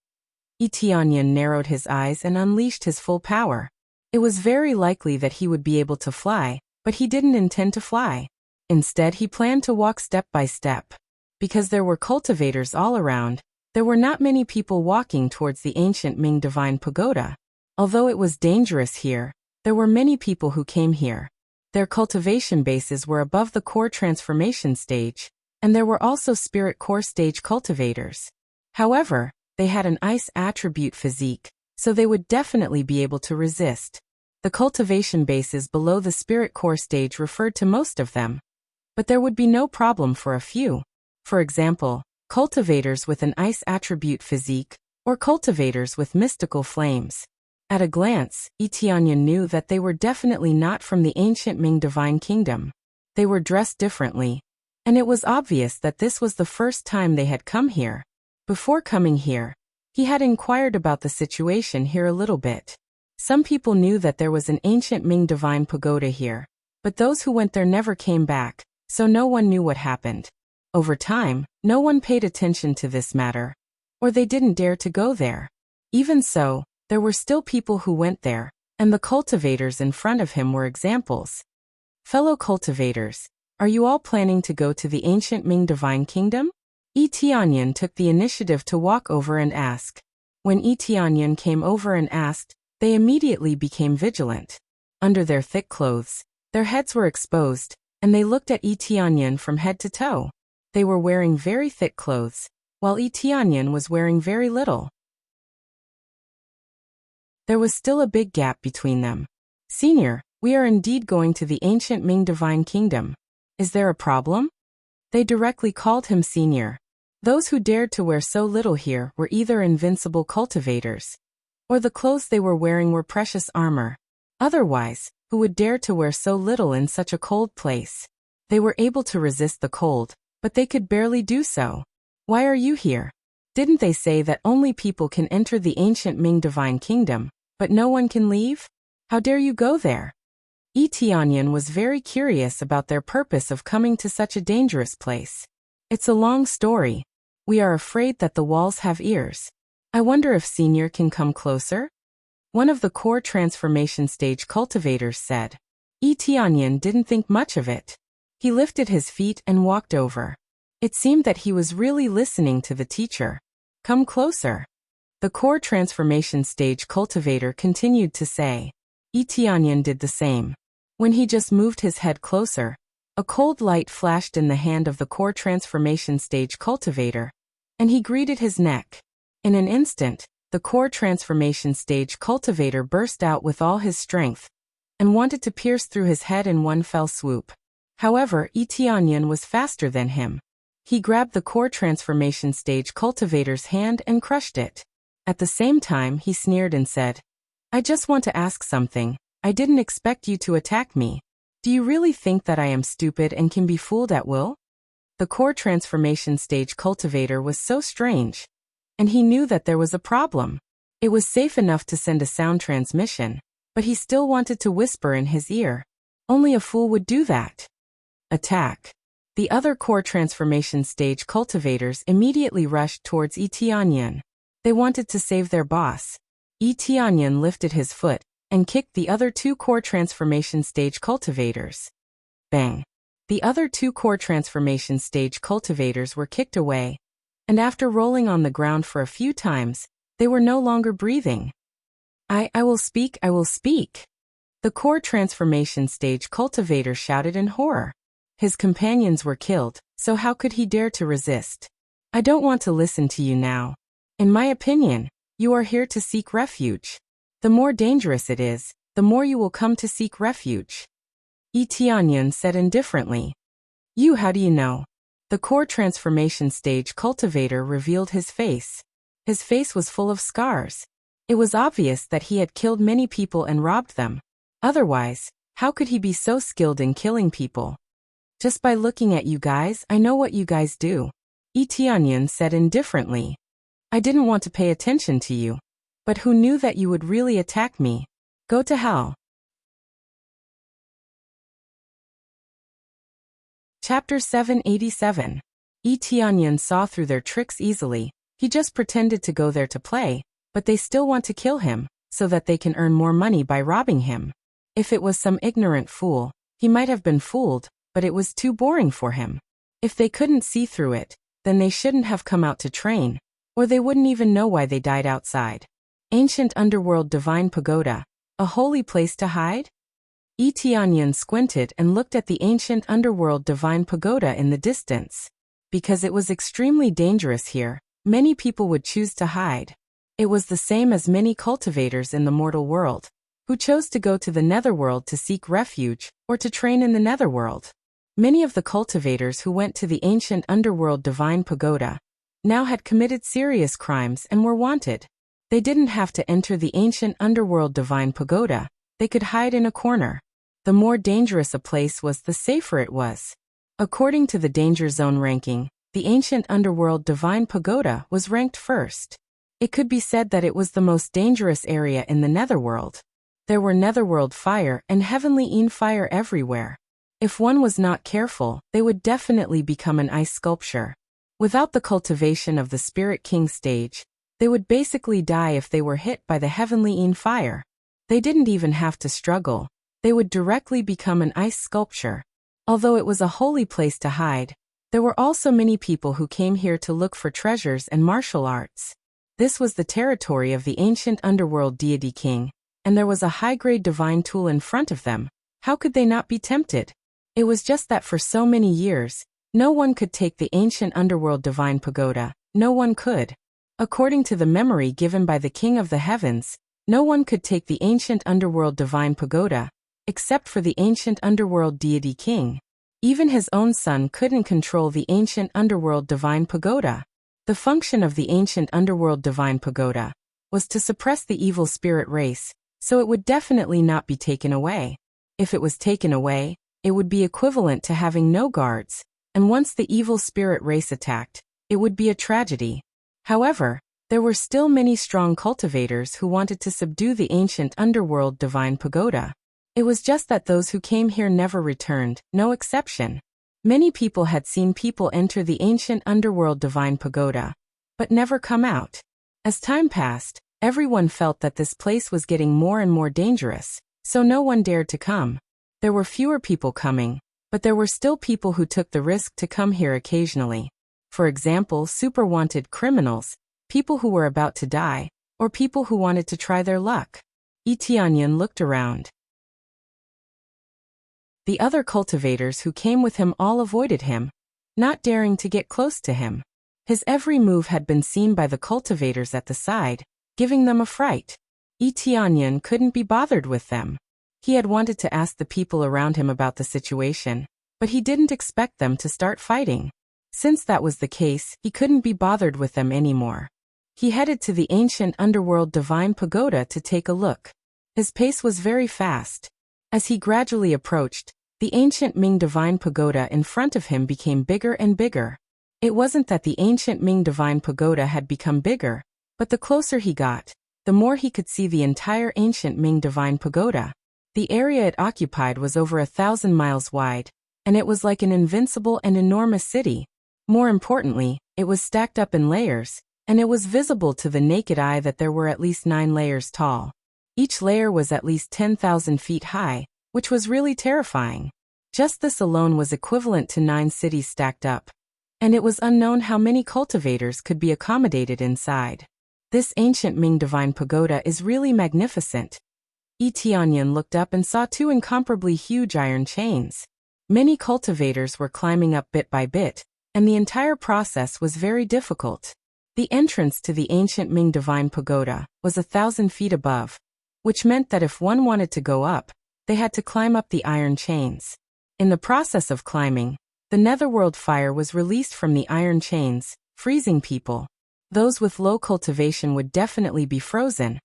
Etianyan narrowed his eyes and unleashed his full power. It was very likely that he would be able to fly, but he didn't intend to fly. Instead, he planned to walk step by step. Because there were cultivators all around, there were not many people walking towards the ancient Ming divine pagoda. Although it was dangerous here, there were many people who came here. Their cultivation bases were above the core transformation stage, and there were also spirit core stage cultivators. However, they had an ice attribute physique, so they would definitely be able to resist. The cultivation bases below the spirit core stage referred to most of them, but there would be no problem for a few. For example, cultivators with an ice attribute physique, or cultivators with mystical flames. At a glance, Etianyan knew that they were definitely not from the ancient Ming divine kingdom. They were dressed differently, and it was obvious that this was the first time they had come here. Before coming here, he had inquired about the situation here a little bit. Some people knew that there was an ancient Ming divine pagoda here, but those who went there never came back, so no one knew what happened. Over time, no one paid attention to this matter, or they didn't dare to go there. Even so, there were still people who went there, and the cultivators in front of him were examples. Fellow cultivators, are you all planning to go to the ancient Ming divine kingdom? Yi Tianyan took the initiative to walk over and ask. When Yi Tianyan came over and asked, they immediately became vigilant. Under their thick clothes, their heads were exposed, and they looked at Yi Tianyan from head to toe. They were wearing very thick clothes, while Yi Tianyan was wearing very little. There was still a big gap between them. Senior, we are indeed going to the ancient Ming divine kingdom. Is there a problem? They directly called him senior. Those who dared to wear so little here were either invincible cultivators, or the clothes they were wearing were precious armor. Otherwise, who would dare to wear so little in such a cold place? They were able to resist the cold, but they could barely do so. Why are you here? Didn't they say that only people can enter the ancient Ming divine kingdom, but no one can leave? How dare you go there? Yi Tianyan was very curious about their purpose of coming to such a dangerous place. It's a long story. We are afraid that the walls have ears. I wonder if Senior can come closer? One of the core transformation stage cultivators said. Yi Tianyan didn't think much of it. He lifted his feet and walked over. It seemed that he was really listening to the teacher. Come closer. The core transformation stage cultivator continued to say. Yi Tianyan did the same. When he just moved his head closer, a cold light flashed in the hand of the core transformation stage cultivator, and he greeted his neck. In an instant, the core transformation stage cultivator burst out with all his strength, and wanted to pierce through his head in one fell swoop. However, Yi Tianyan was faster than him. He grabbed the core transformation stage cultivator's hand and crushed it. At the same time, he sneered and said, I just want to ask something. I didn't expect you to attack me. Do you really think that I am stupid and can be fooled at will? The core transformation stage cultivator was so strange, and he knew that there was a problem. It was safe enough to send a sound transmission, but he still wanted to whisper in his ear. Only a fool would do that. Attack. The other core transformation stage cultivators immediately rushed towards Yi Tianyan. They wanted to save their boss. Yi Tianyan lifted his foot and kicked the other two core transformation stage cultivators. Bang! The other two core transformation stage cultivators were kicked away, and after rolling on the ground for a few times, they were no longer breathing. I will speak, I will speak. The core transformation stage cultivator shouted in horror. His companions were killed, so how could he dare to resist? I don't want to listen to you now. In my opinion, you are here to seek refuge. The more dangerous it is, the more you will come to seek refuge. Yi Tianyan said indifferently. You, how do you know? The core transformation stage cultivator revealed his face. His face was full of scars. It was obvious that he had killed many people and robbed them. Otherwise, how could he be so skilled in killing people? Just by looking at you guys, I know what you guys do. Yi Tianyan said indifferently. I didn't want to pay attention to you. But who knew that you would really attack me? Go to hell. Chapter 787. Yi Tianyan saw through their tricks easily. He just pretended to go there to play, but they still want to kill him, so that they can earn more money by robbing him. If it was some ignorant fool, he might have been fooled, but it was too boring for him. If they couldn't see through it, then they shouldn't have come out to train, or they wouldn't even know why they died outside. Ancient underworld divine pagoda, a holy place to hide? Yi Tianyan squinted and looked at the ancient underworld divine pagoda in the distance. Because it was extremely dangerous here, many people would choose to hide. It was the same as many cultivators in the mortal world, who chose to go to the netherworld to seek refuge, or to train in the netherworld. Many of the cultivators who went to the ancient underworld divine pagoda now had committed serious crimes and were wanted. They didn't have to enter the ancient underworld divine pagoda, they could hide in a corner. The more dangerous a place was, the safer it was. According to the danger zone ranking, the ancient underworld divine pagoda was ranked first. It could be said that it was the most dangerous area in the netherworld. There were netherworld fire and heavenly fire everywhere. If one was not careful, they would definitely become an ice sculpture. Without the cultivation of the Spirit King stage, they would basically die if they were hit by the heavenly fire. They didn't even have to struggle. They would directly become an ice sculpture. Although it was a holy place to hide, there were also many people who came here to look for treasures and martial arts. This was the territory of the ancient underworld deity king, and there was a high-grade divine tool in front of them. How could they not be tempted? It was just that for so many years, no one could take the ancient underworld divine pagoda. No one could. According to the memory given by the King of the Heavens, no one could take the ancient underworld divine pagoda, except for the ancient underworld deity king. Even his own son couldn't control the ancient underworld divine pagoda. The function of the ancient underworld divine pagoda was to suppress the evil spirit race, so it would definitely not be taken away. If it was taken away, it would be equivalent to having no guards, and once the evil spirit race attacked, it would be a tragedy. However, there were still many strong cultivators who wanted to subdue the ancient underworld divine pagoda. It was just that those who came here never returned, no exception. Many people had seen people enter the ancient underworld divine pagoda, but never come out. As time passed, everyone felt that this place was getting more and more dangerous, so no one dared to come. There were fewer people coming, but there were still people who took the risk to come here occasionally. For example, super wanted criminals, people who were about to die, or people who wanted to try their luck. Tianyan looked around. The other cultivators who came with him all avoided him, not daring to get close to him. His every move had been seen by the cultivators at the side, giving them a fright. Tianyan couldn't be bothered with them. He had wanted to ask the people around him about the situation, but he didn't expect them to start fighting. Since that was the case, he couldn't be bothered with them anymore. He headed to the ancient underworld divine pagoda to take a look. His pace was very fast. As he gradually approached, the ancient Ming divine pagoda in front of him became bigger and bigger. It wasn't that the ancient Ming divine pagoda had become bigger, but the closer he got, the more he could see the entire ancient Ming divine pagoda. The area it occupied was over 1,000 miles wide, and it was like an invincible and enormous city. More importantly, it was stacked up in layers, and it was visible to the naked eye that there were at least 9 layers tall. Each layer was at least 10,000 feet high, which was really terrifying. Just this alone was equivalent to 9 cities stacked up. And it was unknown how many cultivators could be accommodated inside. This ancient Ming divine pagoda is really magnificent. Tianyan looked up and saw 2 incomparably huge iron chains. Many cultivators were climbing up bit by bit, and the entire process was very difficult. The entrance to the ancient Ming divine pagoda was 1,000 feet above, which meant that if one wanted to go up, they had to climb up the iron chains. In the process of climbing, the netherworld fire was released from the iron chains, freezing people. Those with low cultivation would definitely be frozen,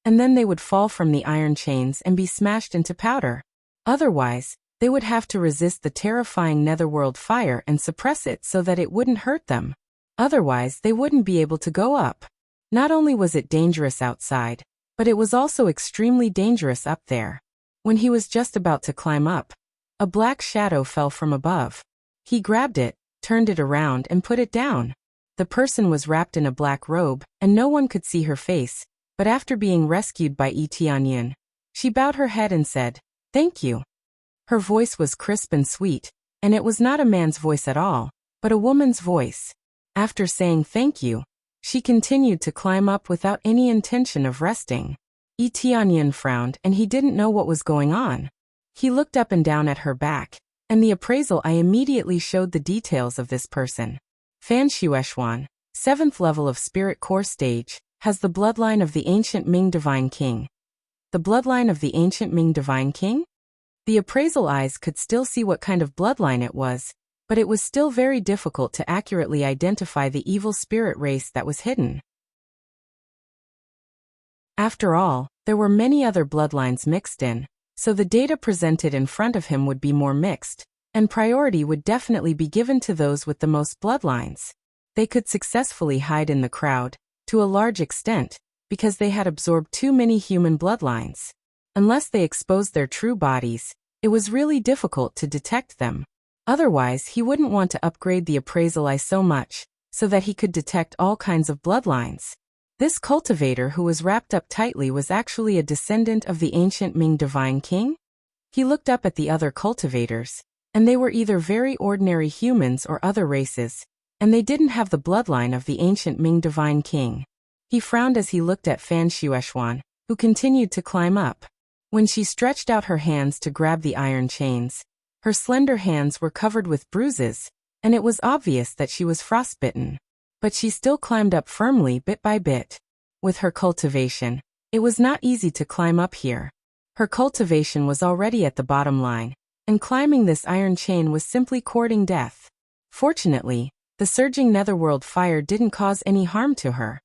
and then they would fall from the iron chains and be smashed into powder. Otherwise, they would have to resist the terrifying netherworld fire and suppress it so that it wouldn't hurt them. Otherwise, they wouldn't be able to go up. Not only was it dangerous outside, but it was also extremely dangerous up there. When he was just about to climb up, a black shadow fell from above. He grabbed it, turned it around and put it down. The person was wrapped in a black robe, and no one could see her face, but after being rescued by Tianyan, she bowed her head and said, "Thank you." Her voice was crisp and sweet, and it was not a man's voice at all, but a woman's voice. After saying thank you, she continued to climb up without any intention of resting. Tianyan frowned and he didn't know what was going on. He looked up and down at her back, and the appraisal eye immediately showed the details of this person. Fan Shueshuan, 7th level of Spirit Core stage, has the bloodline of the ancient Ming Divine King. The bloodline of the ancient Ming Divine King? The appraisal eyes could still see what kind of bloodline it was, but it was still very difficult to accurately identify the evil spirit race that was hidden. After all, there were many other bloodlines mixed in, so the data presented in front of him would be more mixed, and priority would definitely be given to those with the most bloodlines. They could successfully hide in the crowd, to a large extent, because they had absorbed too many human bloodlines. Unless they exposed their true bodies, it was really difficult to detect them. Otherwise, he wouldn't want to upgrade the appraisal eye so much, so that he could detect all kinds of bloodlines. This cultivator who was wrapped up tightly was actually a descendant of the ancient Ming divine king? He looked up at the other cultivators, and they were either very ordinary humans or other races, and they didn't have the bloodline of the ancient Ming divine king. He frowned as he looked at Fan Xueshuan, who continued to climb up. When she stretched out her hands to grab the iron chains, her slender hands were covered with bruises, and it was obvious that she was frostbitten. But she still climbed up firmly bit by bit. With her cultivation, it was not easy to climb up here. Her cultivation was already at the bottom line, and climbing this iron chain was simply courting death. Fortunately, the surging netherworld fire didn't cause any harm to her.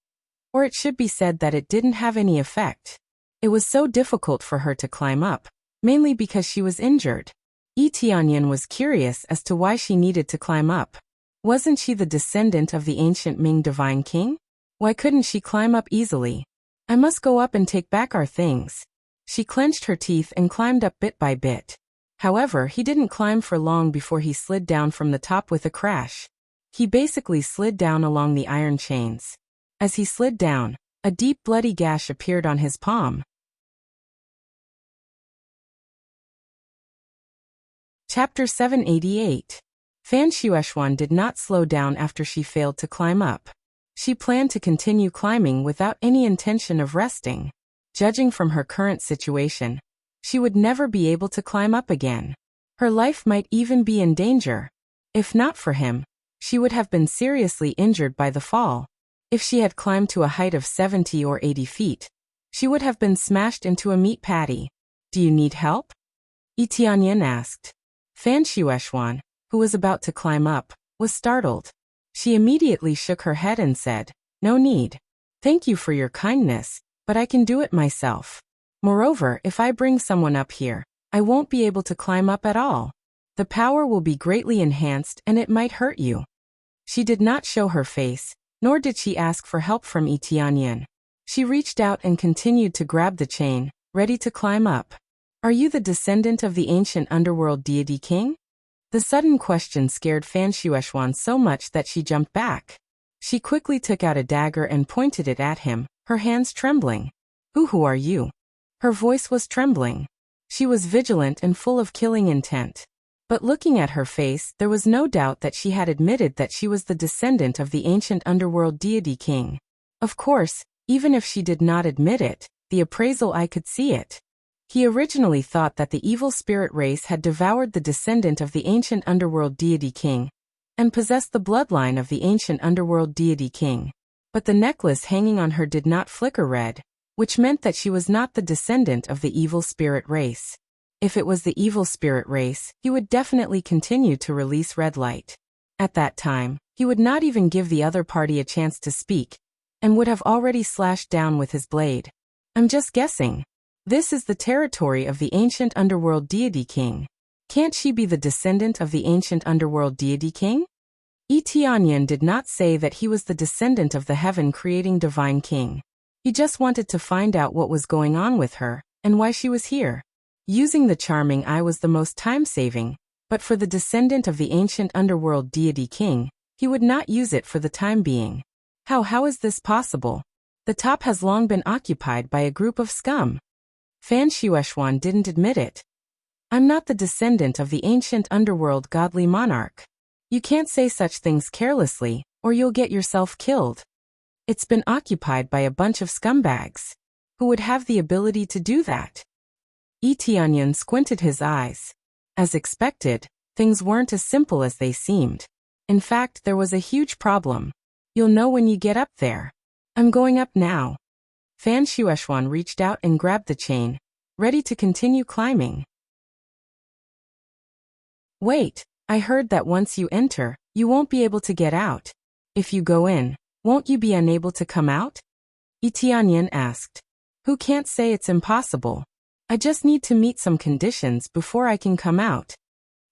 Or it should be said that it didn't have any effect. It was so difficult for her to climb up, mainly because she was injured. Yi Tianyan was curious as to why she needed to climb up. Wasn't she the descendant of the ancient Ming divine king? Why couldn't she climb up easily? I must go up and take back our things. She clenched her teeth and climbed up bit by bit. However, he didn't climb for long before he slid down from the top with a crash. He basically slid down along the iron chains. As he slid down, a deep bloody gash appeared on his palm. Chapter 788. Fan Xueshuan did not slow down after she failed to climb up. She planned to continue climbing without any intention of resting. Judging from her current situation, she would never be able to climb up again. Her life might even be in danger. If not for him, she would have been seriously injured by the fall. If she had climbed to a height of 70 or 80 feet, she would have been smashed into a meat patty. Do you need help? Yi Tianyan asked. Fan Xueshuan, who was about to climb up, was startled. She immediately shook her head and said, "No need. Thank you for your kindness, but I can do it myself. Moreover, if I bring someone up here, I won't be able to climb up at all. The power will be greatly enhanced and it might hurt you." She did not show her face, nor did she ask for help from Yi Tianyan. She reached out and continued to grab the chain, ready to climb up. "Are you the descendant of the ancient underworld deity king?" The sudden question scared Fan Xueshuan so much that she jumped back. She quickly took out a dagger and pointed it at him, her hands trembling. Who are you?" Her voice was trembling. She was vigilant and full of killing intent. But looking at her face, there was no doubt that she had admitted that she was the descendant of the ancient underworld deity king. Of course, even if she did not admit it, the appraisal eye could see it. He originally thought that the evil spirit race had devoured the descendant of the ancient underworld deity king, and possessed the bloodline of the ancient underworld deity king. But the necklace hanging on her did not flicker red, which meant that she was not the descendant of the evil spirit race. If it was the evil spirit race, he would definitely continue to release red light. At that time, he would not even give the other party a chance to speak, and would have already slashed down with his blade. I'm just guessing. This is the territory of the ancient underworld deity king. Can't she be the descendant of the ancient underworld deity king? Yi Tianyan did not say that he was the descendant of the heaven-creating divine king. He just wanted to find out what was going on with her, and why she was here. Using the charming eye was the most time-saving, but for the descendant of the ancient underworld deity king, he would not use it for the time being. How is this possible? The top has long been occupied by a group of scum. Fan Xueshuan didn't admit it. I'm not the descendant of the ancient underworld godly monarch. You can't say such things carelessly, or you'll get yourself killed. It's been occupied by a bunch of scumbags. Who would have the ability to do that? Yi Tianyan squinted his eyes. As expected, things weren't as simple as they seemed. In fact, there was a huge problem. You'll know when you get up there. I'm going up now. Fan Xueshuan reached out and grabbed the chain, ready to continue climbing. Wait, I heard that once you enter, you won't be able to get out. If you go in, won't you be unable to come out? Yi Tianyan asked. Who can't say it's impossible? I just need to meet some conditions before I can come out.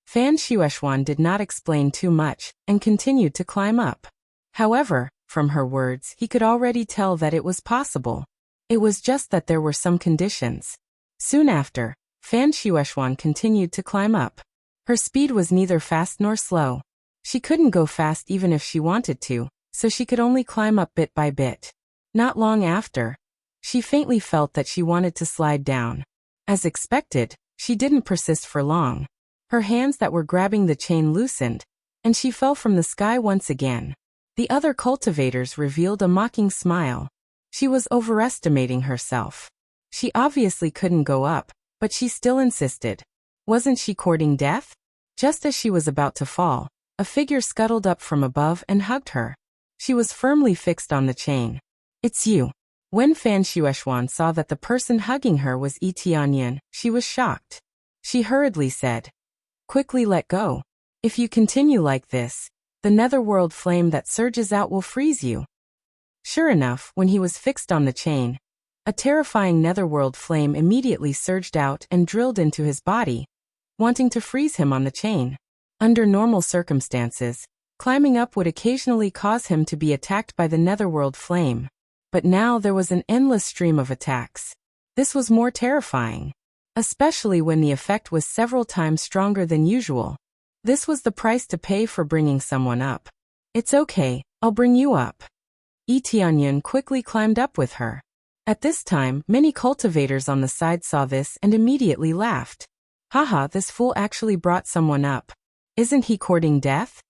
Fan Xueshuan did not explain too much, and continued to climb up. However, from her words, he could already tell that it was possible. It was just that there were some conditions. Soon after, Fan Shueshuan continued to climb up. Her speed was neither fast nor slow. She couldn't go fast even if she wanted to, so she could only climb up bit by bit. Not long after, she faintly felt that she wanted to slide down. As expected, she didn't persist for long. Her hands that were grabbing the chain loosened, and she fell from the sky once again. The other cultivators revealed a mocking smile. She was overestimating herself. She obviously couldn't go up, but she still insisted. Wasn't she courting death? Just as she was about to fall, a figure scuttled up from above and hugged her. She was firmly fixed on the chain. "It's you." When Fan Shueshuan saw that the person hugging her was Yi Tianyan, she was shocked. She hurriedly said, "Quickly let go. If you continue like this, the netherworld flame that surges out will freeze you." Sure enough, when he was fixed on the chain, a terrifying netherworld flame immediately surged out and drilled into his body, wanting to freeze him on the chain. Under normal circumstances, climbing up would occasionally cause him to be attacked by the netherworld flame. But now there was an endless stream of attacks. This was more terrifying, especially when the effect was several times stronger than usual. This was the price to pay for bringing someone up. "It's okay, I'll bring you up." Yi Tianyan quickly climbed up with her. At this time, many cultivators on the side saw this and immediately laughed. "Haha, this fool actually brought someone up. Isn't he courting death?"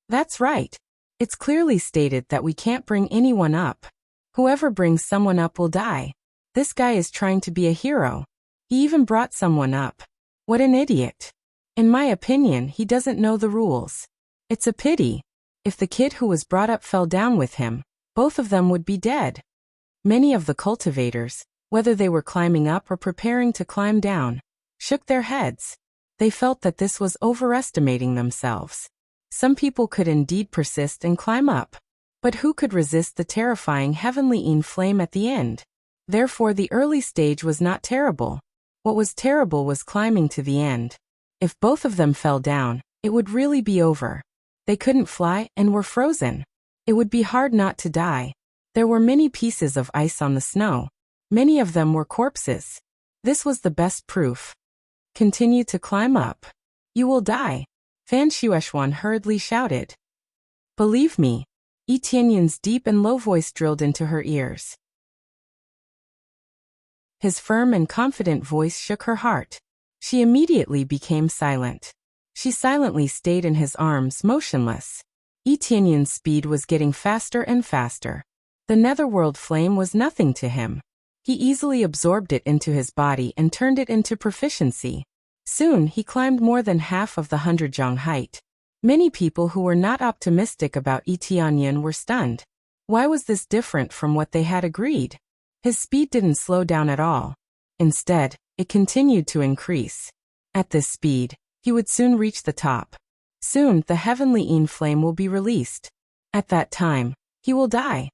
"That's right. It's clearly stated that we can't bring anyone up. Whoever brings someone up will die. This guy is trying to be a hero. He even brought someone up. What an idiot. In my opinion, he doesn't know the rules. It's a pity. If the kid who was brought up fell down with him, both of them would be dead." Many of the cultivators, whether they were climbing up or preparing to climb down, shook their heads. They felt that this was overestimating themselves. Some people could indeed persist and climb up. But who could resist the terrifying heavenly Yin flame at the end? Therefore the early stage was not terrible. What was terrible was climbing to the end. If both of them fell down, it would really be over. They couldn't fly and were frozen. It would be hard not to die. There were many pieces of ice on the snow. Many of them were corpses. This was the best proof. "Continue to climb up. You will die," Fan Shueshuan hurriedly shouted. "Believe me." Yi Tianyan's deep and low voice drilled into her ears. His firm and confident voice shook her heart. She immediately became silent. She silently stayed in his arms, motionless. Yi Tianyan's speed was getting faster and faster. The netherworld flame was nothing to him. He easily absorbed it into his body and turned it into proficiency. Soon he climbed more than half of the 100-jong height. Many people who were not optimistic about Yi Tianyan were stunned. Why was this different from what they had agreed? His speed didn't slow down at all. Instead, it continued to increase. At this speed, he would soon reach the top. Soon the heavenly Yin flame will be released. At that time, he will die.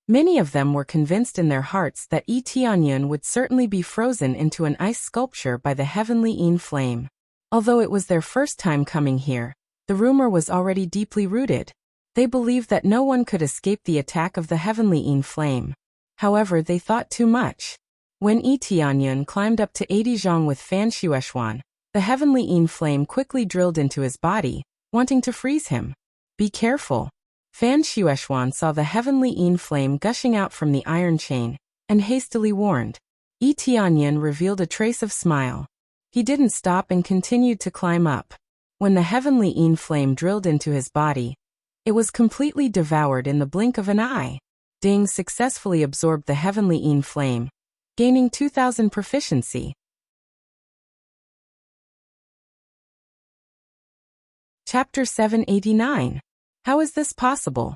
Many of them were convinced in their hearts that Yi Tianyan would certainly be frozen into an ice sculpture by the heavenly Yin flame. Although it was their first time coming here, the rumor was already deeply rooted. They believed that no one could escape the attack of the heavenly Yin flame. However, they thought too much. When Yi Tianyan climbed up to 80 zhong with Fan Shueshuan, the heavenly Yin flame quickly drilled into his body, wanting to freeze him. "Be careful." Fan Shueshuan saw the heavenly Yin flame gushing out from the iron chain, and hastily warned. Yi Tianyan revealed a trace of smile. He didn't stop and continued to climb up. When the heavenly Yin flame drilled into his body, it was completely devoured in the blink of an eye. Ding successfully absorbed the heavenly Yin flame, gaining 2000 proficiency. Chapter 789. How is this possible?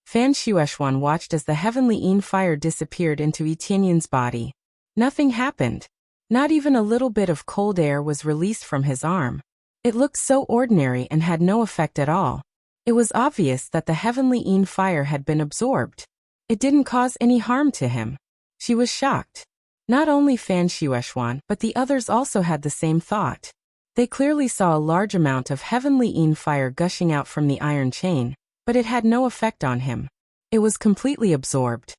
Fan Shueshuan watched as the heavenly Yin fire disappeared into Yi Tianyan's body. Nothing happened. Not even a little bit of cold air was released from his arm. It looked so ordinary and had no effect at all. It was obvious that the heavenly Yin fire had been absorbed. It didn't cause any harm to him. She was shocked. Not only Fan Shueshuan, but the others also had the same thought. They clearly saw a large amount of heavenly Yin fire gushing out from the iron chain, but it had no effect on him. It was completely absorbed.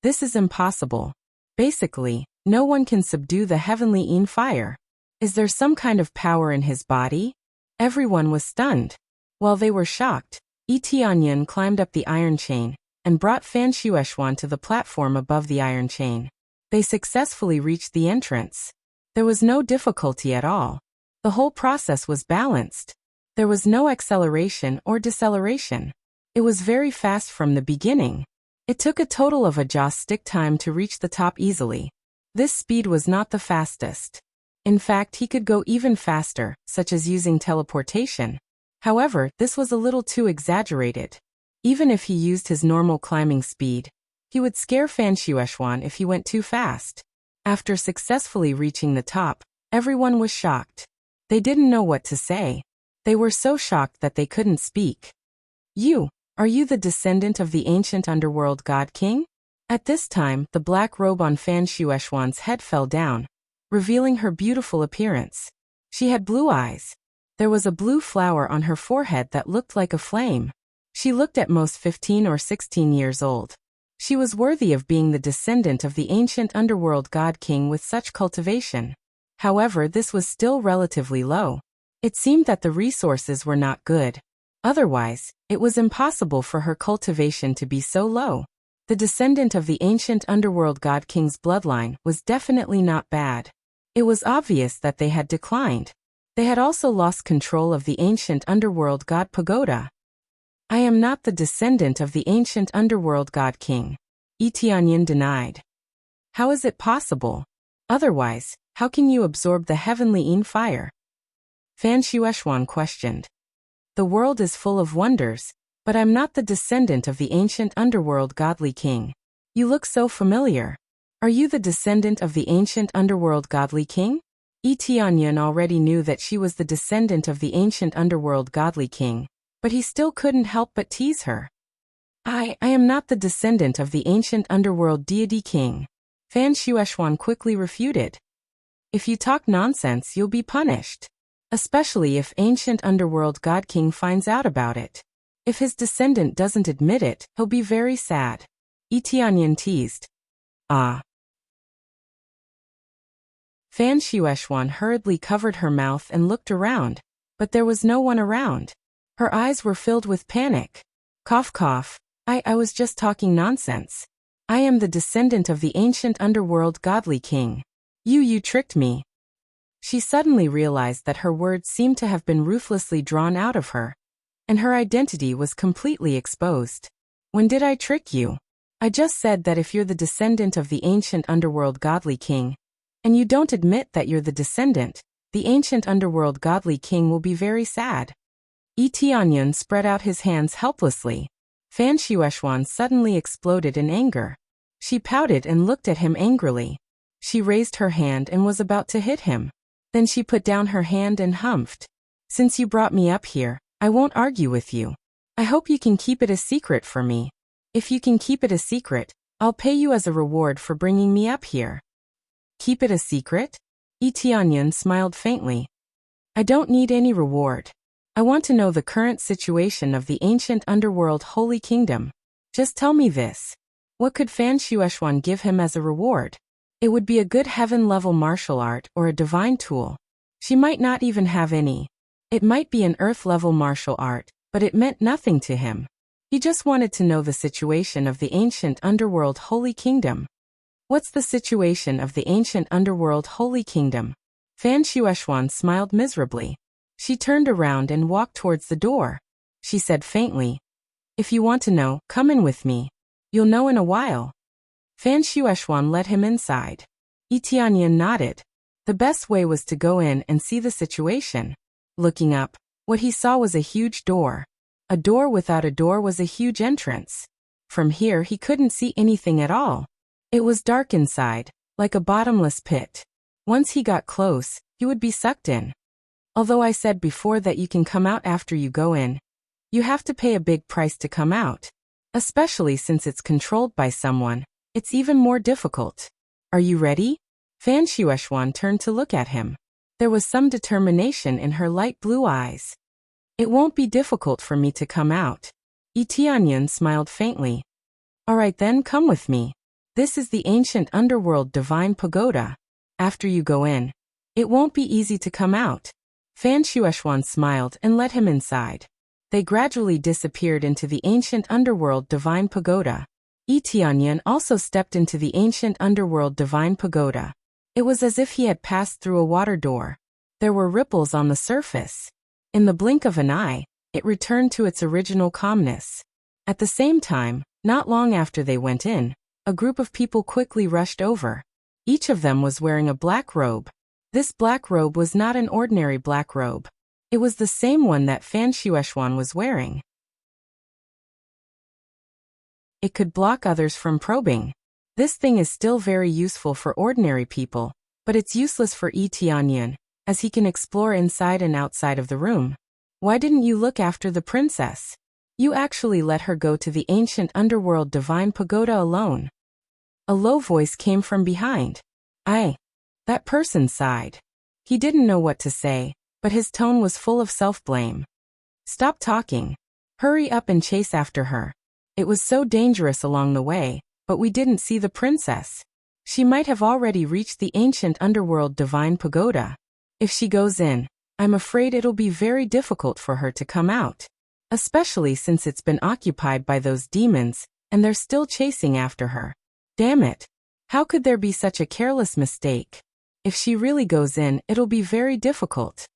This is impossible. Basically, No one can subdue the heavenly Yin fire. Is there some kind of power in his body? Everyone was stunned. While they were shocked, Yi Tianyan climbed up the iron chain and brought Fan Shueishuan to the platform above the iron chain. They successfully reached the entrance. There was no difficulty at all. The whole process was balanced. There was no acceleration or deceleration. It was very fast from the beginning. It took a total of a joystick time to reach the top easily. This speed was not the fastest. In fact, he could go even faster, such as using teleportation. However, this was a little too exaggerated. Even if he used his normal climbing speed, he would scare Fan Shueishuan if he went too fast. After successfully reaching the top, everyone was shocked. They didn't know what to say. They were so shocked that they couldn't speak. Are you the descendant of the ancient underworld god king? At this time, the black robe on Fan Shueishuan's head fell down, revealing her beautiful appearance. She had blue eyes. There was a blue flower on her forehead that looked like a flame. She looked at most 15 or 16 years old. She was worthy of being the descendant of the ancient underworld god king with such cultivation. However, this was still relatively low. It seemed that the resources were not good. Otherwise, it was impossible for her cultivation to be so low. The descendant of the ancient underworld god king's bloodline was definitely not bad. It was obvious that they had declined. They had also lost control of the ancient underworld god pagoda. I am not the descendant of the ancient underworld god king, Yi Tianyan denied. How is it possible? Otherwise, how can you absorb the heavenly Yin fire? Fan Shueishuan questioned. The world is full of wonders, but I'm not the descendant of the ancient underworld godly king. You look so familiar. Are you the descendant of the ancient underworld godly king? Yi Tianyan already knew that she was the descendant of the ancient underworld godly king, but he still couldn't help but tease her. I am not the descendant of the ancient underworld deity king. Fan Shueishuan quickly refuted. If you talk nonsense, you'll be punished. Especially if ancient underworld god king finds out about it. If his descendant doesn't admit it, he'll be very sad. Yi Tianyan teased. Ah. Fan Shueishuan hurriedly covered her mouth and looked around, but there was no one around. Her eyes were filled with panic. Cough cough. I was just talking nonsense. I am the descendant of the ancient underworld godly king. You tricked me. She suddenly realized that her words seemed to have been ruthlessly drawn out of her, and her identity was completely exposed. When did I trick you? I just said that if you're the descendant of the ancient underworld godly king, and you don't admit that you're the descendant, the ancient underworld godly king will be very sad. Yi Tianyan spread out his hands helplessly. Fan Shueishuan suddenly exploded in anger. She pouted and looked at him angrily. She raised her hand and was about to hit him. Then she put down her hand and humphed. Since you brought me up here, I won't argue with you. I hope you can keep it a secret for me. If you can keep it a secret, I'll pay you as a reward for bringing me up here. Keep it a secret? Yi Tianyan smiled faintly. I don't need any reward. I want to know the current situation of the ancient underworld holy kingdom. Just tell me this. What could Fan Shueishuan give him as a reward? It would be a good heaven-level martial art or a divine tool. She might not even have any. It might be an earth-level martial art, but it meant nothing to him. He just wanted to know the situation of the ancient underworld holy kingdom. What's the situation of the ancient underworld holy kingdom? Fan Shueishuan smiled miserably. She turned around and walked towards the door. She said faintly, If you want to know, come in with me. You'll know in a while. Fan Shueishuan led him inside. Yi Tianyan nodded. The best way was to go in and see the situation. Looking up, what he saw was a huge door. A door without a door was a huge entrance. From here he couldn't see anything at all. It was dark inside, like a bottomless pit. Once he got close, he would be sucked in. Although I said before that you can come out after you go in, you have to pay a big price to come out. Especially since it's controlled by someone, it's even more difficult. Are you ready? Fan Shueishuan turned to look at him. There was some determination in her light blue eyes. It won't be difficult for me to come out. Yi Tianyan smiled faintly. All right then, come with me. This is the ancient underworld divine pagoda. After you go in, it won't be easy to come out. Fan Shueshuan smiled and let him inside. They gradually disappeared into the ancient underworld divine pagoda. Yi Tianyan also stepped into the ancient underworld divine pagoda. It was as if he had passed through a water door. There were ripples on the surface. In the blink of an eye, it returned to its original calmness. At the same time, not long after they went in, a group of people quickly rushed over. Each of them was wearing a black robe. This black robe was not an ordinary black robe. It was the same one that Fan Shueshuan was wearing. It could block others from probing. This thing is still very useful for ordinary people, but it's useless for Yi Tianyan, as he can explore inside and outside of the room. Why didn't you look after the princess? You actually let her go to the ancient underworld divine pagoda alone. A low voice came from behind. That person sighed. He didn't know what to say, but his tone was full of self-blame. Stop talking. Hurry up and chase after her. It was so dangerous along the way, but we didn't see the princess. She might have already reached the ancient underworld divine pagoda. If she goes in, I'm afraid it'll be very difficult for her to come out. Especially since it's been occupied by those demons, and they're still chasing after her. Damn it. How could there be such a careless mistake? If she really goes in, it'll be very difficult.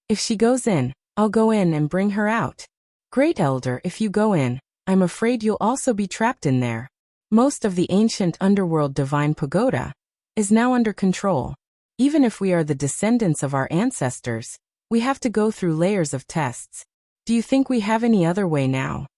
If she goes in, I'll go in and bring her out. Great Elder, if you go in, I'm afraid you'll also be trapped in there. Most of the ancient underworld divine pagoda is now under control. Even if we are the descendants of our ancestors, we have to go through layers of tests. Do you think we have any other way now?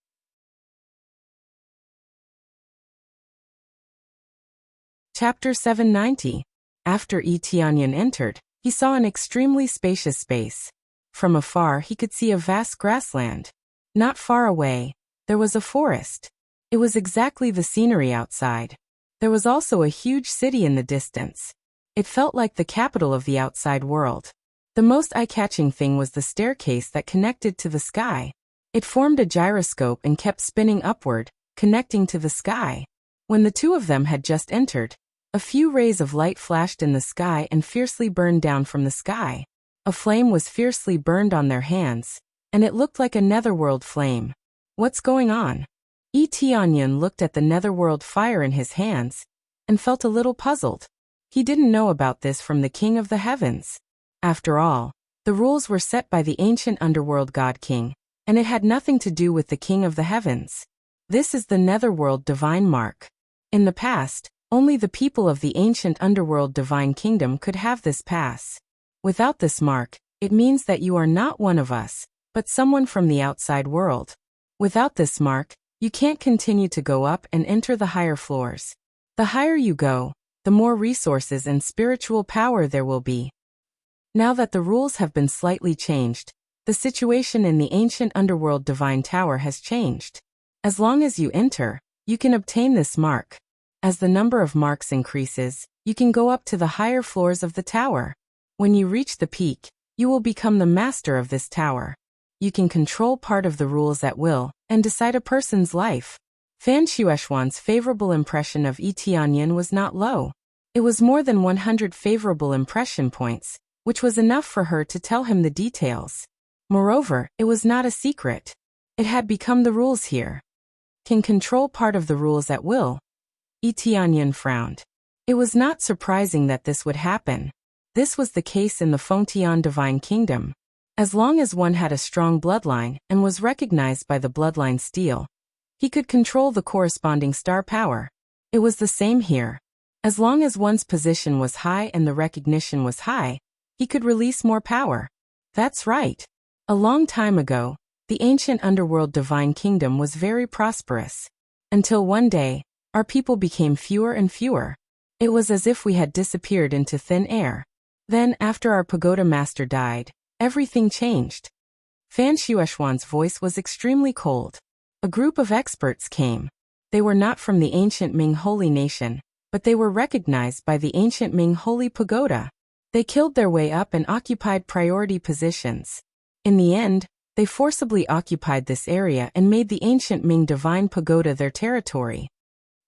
Chapter 790. After Yi Tianyan entered, he saw an extremely spacious space. From afar he could see a vast grassland. Not far away, there was a forest. It was exactly the scenery outside. There was also a huge city in the distance. It felt like the capital of the outside world. The most eye-catching thing was the staircase that connected to the sky. It formed a gyroscope and kept spinning upward, connecting to the sky. When the two of them had just entered, a few rays of light flashed in the sky and fiercely burned down from the sky. A flame was fiercely burned on their hands, and it looked like a netherworld flame. What's going on? Yi Tianyan looked at the netherworld fire in his hands, and felt a little puzzled. He didn't know about this from the King of the Heavens. After all, the rules were set by the ancient underworld God King, and it had nothing to do with the King of the Heavens. This is the netherworld divine mark. In the past, only the people of the ancient underworld divine kingdom could have this pass. Without this mark, it means that you are not one of us, but someone from the outside world. Without this mark, you can't continue to go up and enter the higher floors. The higher you go, the more resources and spiritual power there will be. Now that the rules have been slightly changed, the situation in the ancient underworld divine tower has changed. As long as you enter, you can obtain this mark. As the number of marks increases, you can go up to the higher floors of the tower. When you reach the peak, you will become the master of this tower. You can control part of the rules at will, and decide a person's life. Fan Shueshuan's favorable impression of Yi Tianyan was not low. It was more than 100 favorable impression points, which was enough for her to tell him the details. Moreover, it was not a secret. It had become the rules here. Can control part of the rules at will. Yi Tianyan frowned. It was not surprising that this would happen. This was the case in the Fengtian Divine Kingdom. As long as one had a strong bloodline and was recognized by the bloodline steel, he could control the corresponding star power. It was the same here. As long as one's position was high and the recognition was high, he could release more power. That's right. A long time ago, the ancient underworld divine kingdom was very prosperous. Until one day, our people became fewer and fewer. It was as if we had disappeared into thin air. Then, after our pagoda master died, everything changed. Fan Shueshuan's voice was extremely cold. A group of experts came. They were not from the ancient Ming Holy Nation, but they were recognized by the ancient Ming Holy Pagoda. They killed their way up and occupied priority positions. In the end, they forcibly occupied this area and made the ancient Ming Divine Pagoda their territory.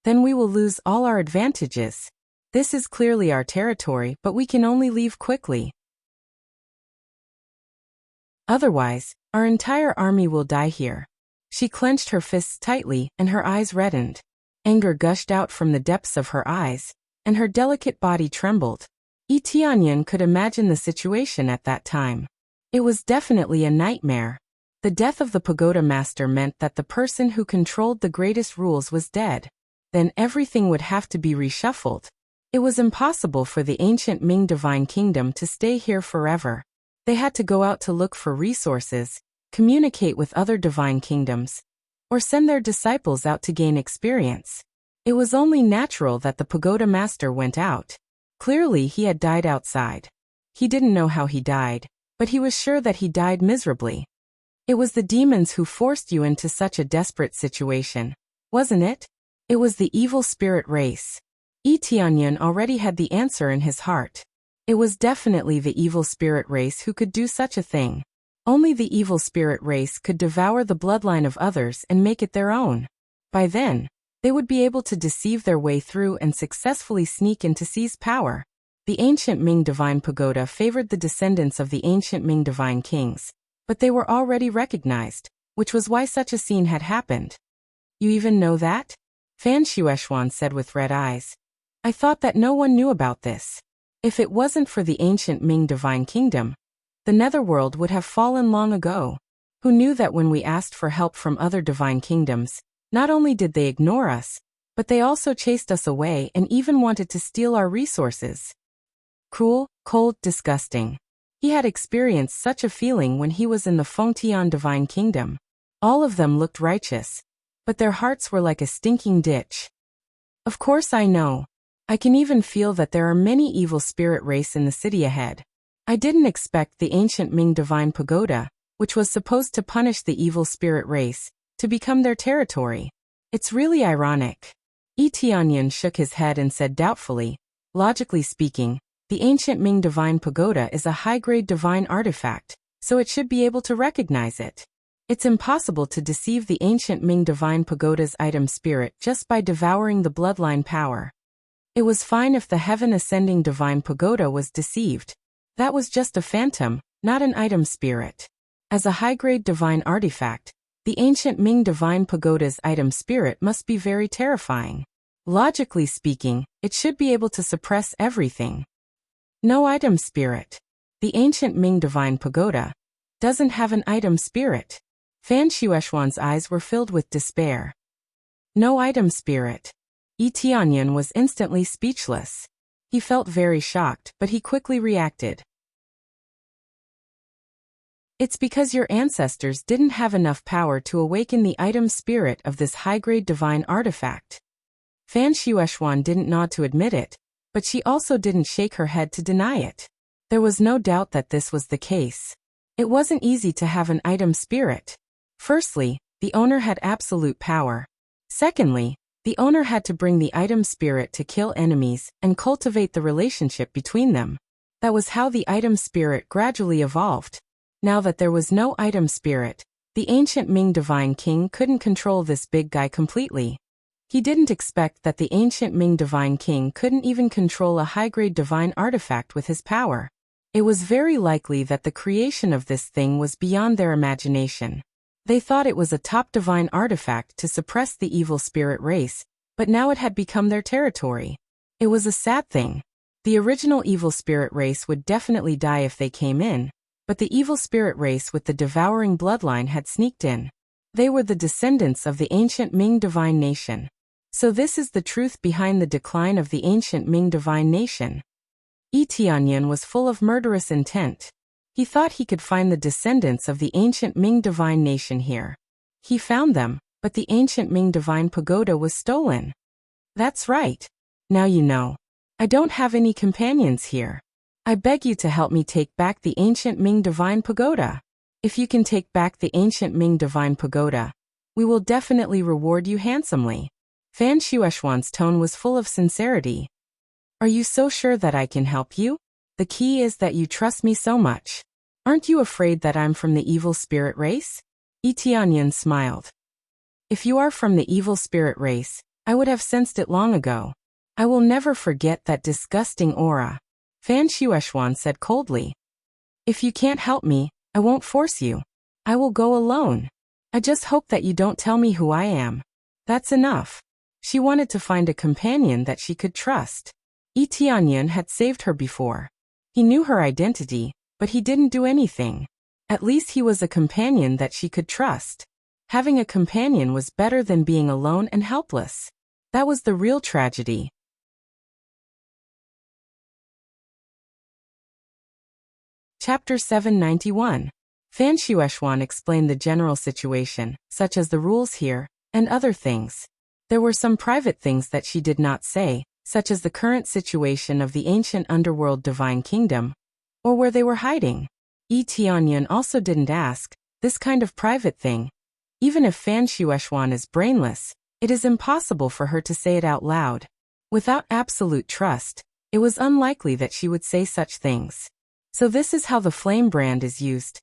Then we will lose all our advantages. This is clearly our territory, but we can only leave quickly. Otherwise, our entire army will die here. She clenched her fists tightly, and her eyes reddened. Anger gushed out from the depths of her eyes, and her delicate body trembled. Yi Tianyan could imagine the situation at that time. It was definitely a nightmare. The death of the pagoda master meant that the person who controlled the greatest rules was dead. Then everything would have to be reshuffled. It was impossible for the ancient Ming Divine Kingdom to stay here forever. They had to go out to look for resources, communicate with other divine kingdoms, or send their disciples out to gain experience. It was only natural that the pagoda master went out. Clearly he had died outside. He didn't know how he died, but he was sure that he died miserably. It was the demons who forced you into such a desperate situation, wasn't it? It was the evil spirit race. Yi Tianyan already had the answer in his heart. It was definitely the evil spirit race who could do such a thing. Only the evil spirit race could devour the bloodline of others and make it their own. By then, they would be able to deceive their way through and successfully sneak in to seize power. The ancient Ming Divine Pagoda favored the descendants of the ancient Ming Divine Kings, but they were already recognized, which was why such a scene had happened. You even know that? Fan Shueishuan said with red eyes. I thought that no one knew about this. If it wasn't for the ancient Ming Divine Kingdom, the netherworld would have fallen long ago. Who knew that when we asked for help from other divine kingdoms, not only did they ignore us, but they also chased us away and even wanted to steal our resources. Cruel, cold, disgusting. He had experienced such a feeling when he was in the Fengtian Divine Kingdom. All of them looked righteous, but their hearts were like a stinking ditch. Of course I know. I can even feel that there are many evil spirit race in the city ahead. I didn't expect the ancient Ming Divine Pagoda, which was supposed to punish the evil spirit race, to become their territory. It's really ironic. Yi Tianyan shook his head and said doubtfully, logically speaking, the ancient Ming Divine Pagoda is a high-grade divine artifact, so it should be able to recognize it. It's impossible to deceive the ancient Ming Divine Pagoda's item spirit just by devouring the bloodline power. It was fine if the heaven-ascending divine pagoda was deceived. That was just a phantom, not an item spirit. As a high-grade divine artifact, the ancient Ming Divine Pagoda's item spirit must be very terrifying. Logically speaking, it should be able to suppress everything. No item spirit. The ancient Ming Divine Pagoda doesn't have an item spirit. Fan Shueishuan's eyes were filled with despair. No item spirit. Yi Tianyan was instantly speechless. He felt very shocked, but he quickly reacted. It's because your ancestors didn't have enough power to awaken the item spirit of this high-grade divine artifact. Fan Shueishuan didn't nod to admit it, but she also didn't shake her head to deny it. There was no doubt that this was the case. It wasn't easy to have an item spirit. Firstly, the owner had absolute power. Secondly, the owner had to bring the item spirit to kill enemies and cultivate the relationship between them. That was how the item spirit gradually evolved. Now that there was no item spirit, the ancient Ming Divine King couldn't control this big guy completely. He didn't expect that the ancient Ming Divine King couldn't even control a high-grade divine artifact with his power. It was very likely that the creation of this thing was beyond their imagination. They thought it was a top divine artifact to suppress the evil spirit race, but now it had become their territory. It was a sad thing. The original evil spirit race would definitely die if they came in, but the evil spirit race with the devouring bloodline had sneaked in. They were the descendants of the ancient Ming Divine Nation. So this is the truth behind the decline of the ancient Ming Divine Nation. Yi Tianyan was full of murderous intent. He thought he could find the descendants of the ancient Ming Divine Nation here. He found them, but the ancient Ming Divine Pagoda was stolen. That's right. Now you know. I don't have any companions here. I beg you to help me take back the ancient Ming Divine Pagoda. If you can take back the ancient Ming Divine Pagoda, we will definitely reward you handsomely. Fan Shueishuan's tone was full of sincerity. Are you so sure that I can help you? The key is that you trust me so much. Aren't you afraid that I'm from the evil spirit race? Yi Tianyan smiled. If you are from the evil spirit race, I would have sensed it long ago. I will never forget that disgusting aura, Fan Shueshuan said coldly. If you can't help me, I won't force you. I will go alone. I just hope that you don't tell me who I am. That's enough. She wanted to find a companion that she could trust. Yi Tianyan had saved her before. He knew her identity, but he didn't do anything. At least he was a companion that she could trust. Having a companion was better than being alone and helpless. That was the real tragedy. Chapter 791. Fan Shueshuan explained the general situation, such as the rules here, and other things. There were some private things that she did not say, such as the current situation of the ancient underworld divine kingdom, or where they were hiding. Yi Tianyan also didn't ask, this kind of private thing. Even if Fan Shueshuan is brainless, it is impossible for her to say it out loud. Without absolute trust, it was unlikely that she would say such things. So this is how the flame brand is used.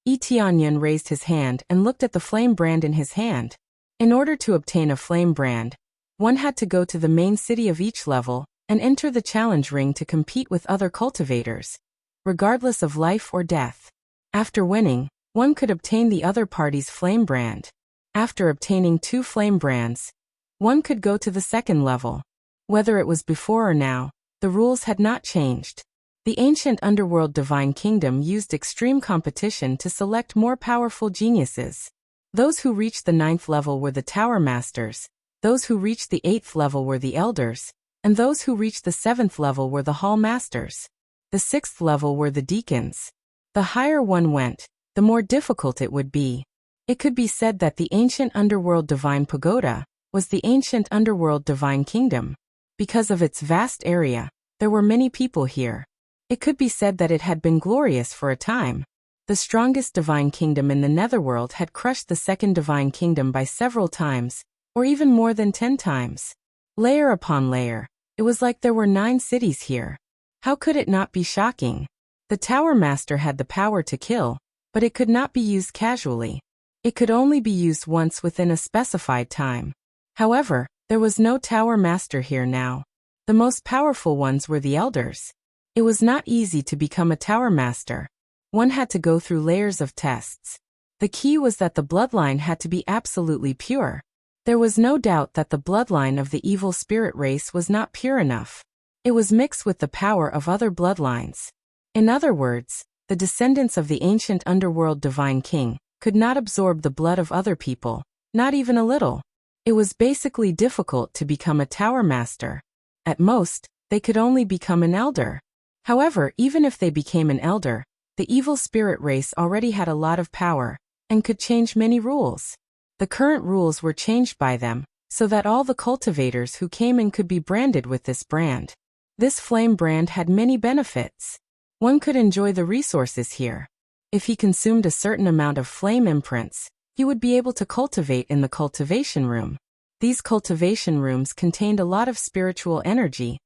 Yi Tianyan raised his hand and looked at the flame brand in his hand. In order to obtain a flame brand, one had to go to the main city of each level and enter the challenge ring to compete with other cultivators, regardless of life or death. After winning, one could obtain the other party's flame brand. After obtaining 2 flame brands, one could go to the second level. Whether it was before or now, the rules had not changed. The ancient underworld divine kingdom used extreme competition to select more powerful geniuses. Those who reached the 9th level were the Tower Masters, those who reached the 8th level were the Elders, and those who reached the 7th level were the Hall Masters. The 6th level were the Deacons. The higher one went, the more difficult it would be. It could be said that the ancient underworld divine pagoda was the ancient underworld divine kingdom. Because of its vast area, there were many people here. It could be said that it had been glorious for a time. The strongest divine kingdom in the netherworld had crushed the second divine kingdom by several times, or even more than 10 times. Layer upon layer, it was like there were 9 cities here. How could it not be shocking? The Tower Master had the power to kill, but it could not be used casually. It could only be used once within a specified time. However, there was no Tower Master here now. The most powerful ones were the Elders. It was not easy to become a Tower Master. One had to go through layers of tests. The key was that the bloodline had to be absolutely pure. There was no doubt that the bloodline of the evil spirit race was not pure enough. It was mixed with the power of other bloodlines. In other words, the descendants of the ancient underworld divine king could not absorb the blood of other people, not even a little. It was basically difficult to become a Tower Master. At most, they could only become an Elder. However, even if they became an Elder, the evil spirit race already had a lot of power, and could change many rules. The current rules were changed by them, so that all the cultivators who came in could be branded with this brand. This flame brand had many benefits. One could enjoy the resources here. If he consumed a certain amount of flame imprints, he would be able to cultivate in the cultivation room. These cultivation rooms contained a lot of spiritual energy.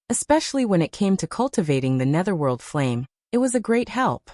Especially when it came to cultivating the netherworld flame, it was a great help.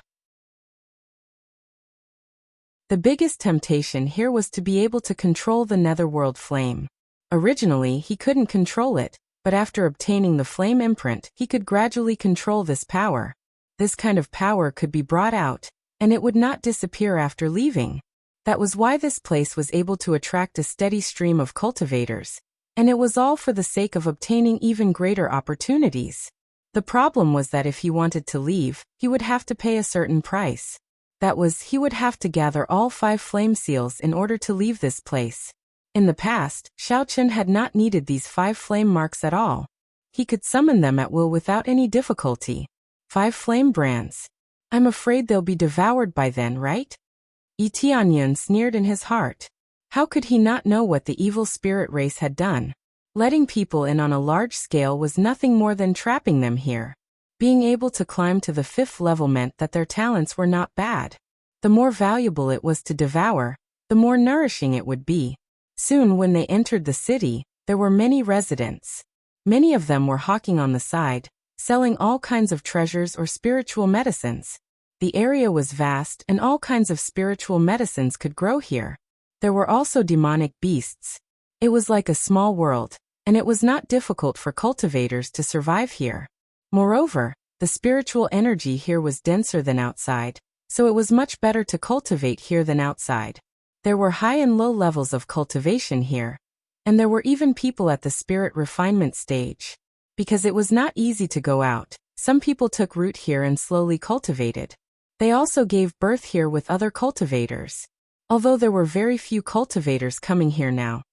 The biggest temptation here was to be able to control the netherworld flame. Originally, he couldn't control it, but after obtaining the flame imprint, he could gradually control this power. This kind of power could be brought out, and it would not disappear after leaving. That was why this place was able to attract a steady stream of cultivators. And it was all for the sake of obtaining even greater opportunities. The problem was that if he wanted to leave, he would have to pay a certain price. That was, he would have to gather all 5 flame seals in order to leave this place. In the past, Xiaochen had not needed these 5 flame marks at all. He could summon them at will without any difficulty. 5 flame brands. I'm afraid they'll be devoured by then, right? Yi Tianyan sneered in his heart. How could he not know what the evil spirit race had done? Letting people in on a large scale was nothing more than trapping them here. Being able to climb to the 5th level meant that their talents were not bad. The more valuable it was to devour, the more nourishing it would be. Soon when they entered the city, there were many residents. Many of them were hawking on the side, selling all kinds of treasures or spiritual medicines. The area was vast and all kinds of spiritual medicines could grow here. There were also demonic beasts. It was like a small world, and it was not difficult for cultivators to survive here. Moreover, the spiritual energy here was denser than outside, so it was much better to cultivate here than outside. There were high and low levels of cultivation here, and there were even people at the spirit refinement stage. Because it was not easy to go out, some people took root here and slowly cultivated. They also gave birth here with other cultivators. Although there were very few cultivators coming here now,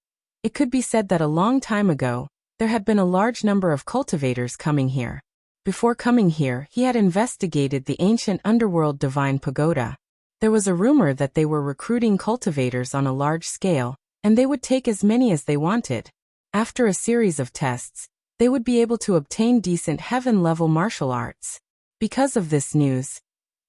it could be said that a long time ago, there had been a large number of cultivators coming here. Before coming here, he had investigated the ancient underworld divine pagoda. There was a rumor that they were recruiting cultivators on a large scale, and they would take as many as they wanted. After a series of tests, they would be able to obtain decent heaven-level martial arts. Because of this news,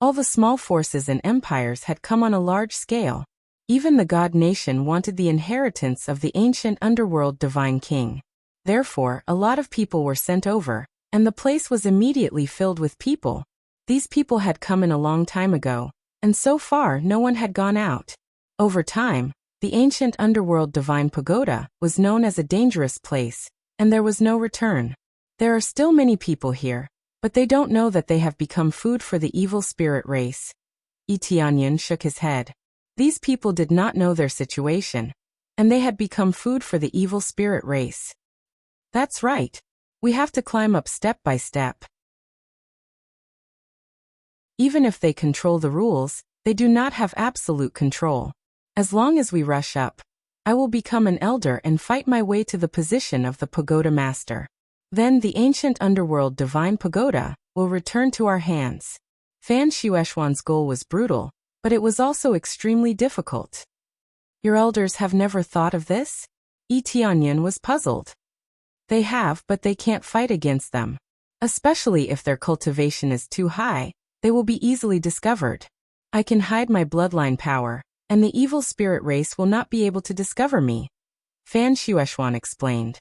all the small forces and empires had come on a large scale. Even the god nation wanted the inheritance of the ancient underworld divine king. Therefore, a lot of people were sent over, and the place was immediately filled with people. These people had come in a long time ago, and so far no one had gone out. Over time, the ancient underworld divine pagoda was known as a dangerous place, and there was no return. There are still many people here, but they don't know that they have become food for the evil spirit race. Tianyan shook his head. These people did not know their situation, and they had become food for the evil spirit race. That's right. We have to climb up step by step. Even if they control the rules, they do not have absolute control. As long as we rush up, I will become an elder and fight my way to the position of the pagoda master. Then the ancient underworld divine pagoda will return to our hands. Fan Shueshuan's goal was brutal, but it was also extremely difficult. Your elders have never thought of this? Tianyan was puzzled. They have, but they can't fight against them. Especially if their cultivation is too high, they will be easily discovered. I can hide my bloodline power, and the evil spirit race will not be able to discover me. Fan Shueshuan explained.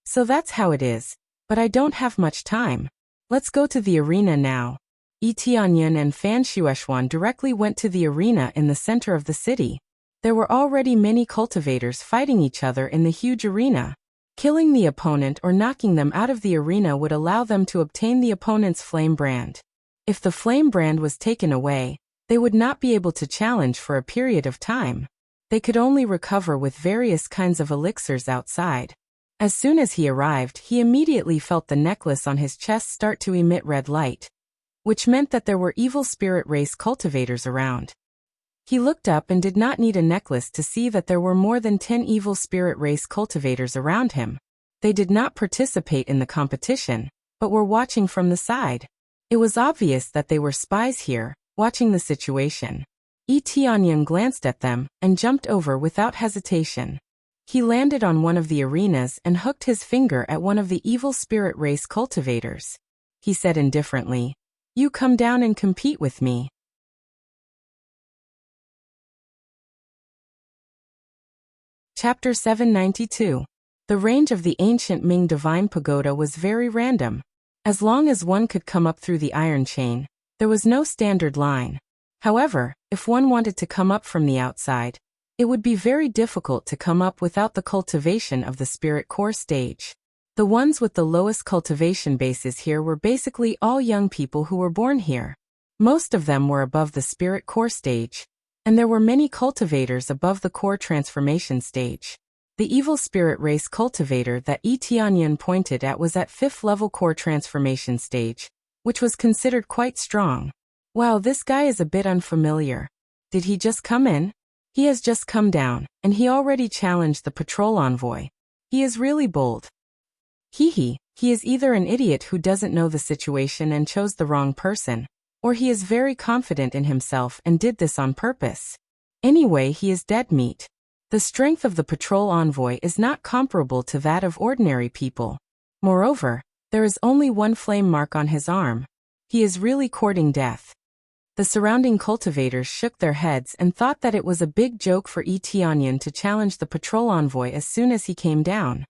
So that's how it is, but I don't have much time. Let's go to the arena now. Tianyan and Fan Shueshuan directly went to the arena in the center of the city. There were already many cultivators fighting each other in the huge arena. Killing the opponent or knocking them out of the arena would allow them to obtain the opponent's flame brand. If the flame brand was taken away, they would not be able to challenge for a period of time. They could only recover with various kinds of elixirs outside. As soon as he arrived, he immediately felt the necklace on his chest start to emit red light, which meant that there were evil spirit race cultivators around. He looked up and did not need a necklace to see that there were more than 10 evil spirit race cultivators around him. They did not participate in the competition, but were watching from the side. It was obvious that they were spies here, watching the situation. Tianyan glanced at them and jumped over without hesitation. He landed on one of the arenas and hooked his finger at one of the evil spirit race cultivators. He said indifferently, "You come down and compete with me." Chapter 792. The range of the ancient Ming divine pagoda was very random. As long as one could come up through the iron chain, there was no standard line. However, if one wanted to come up from the outside, it would be very difficult to come up without the cultivation of the spirit core stage. The ones with the lowest cultivation bases here were basically all young people who were born here. Most of them were above the spirit core stage, and there were many cultivators above the core transformation stage. The evil spirit race cultivator that Tianyan pointed at was at 5th level core transformation stage, which was considered quite strong. Wow, this guy is a bit unfamiliar. Did he just come in? He has just come down, and he already challenged the patrol envoy. He is really bold. He is either an idiot who doesn't know the situation and chose the wrong person, or he is very confident in himself and did this on purpose. Anyway, he is dead meat. The strength of the patrol envoy is not comparable to that of ordinary people. Moreover, there is only one flame mark on his arm. He is really courting death. The surrounding cultivators shook their heads and thought that it was a big joke for Tianyan to challenge the patrol envoy as soon as he came down.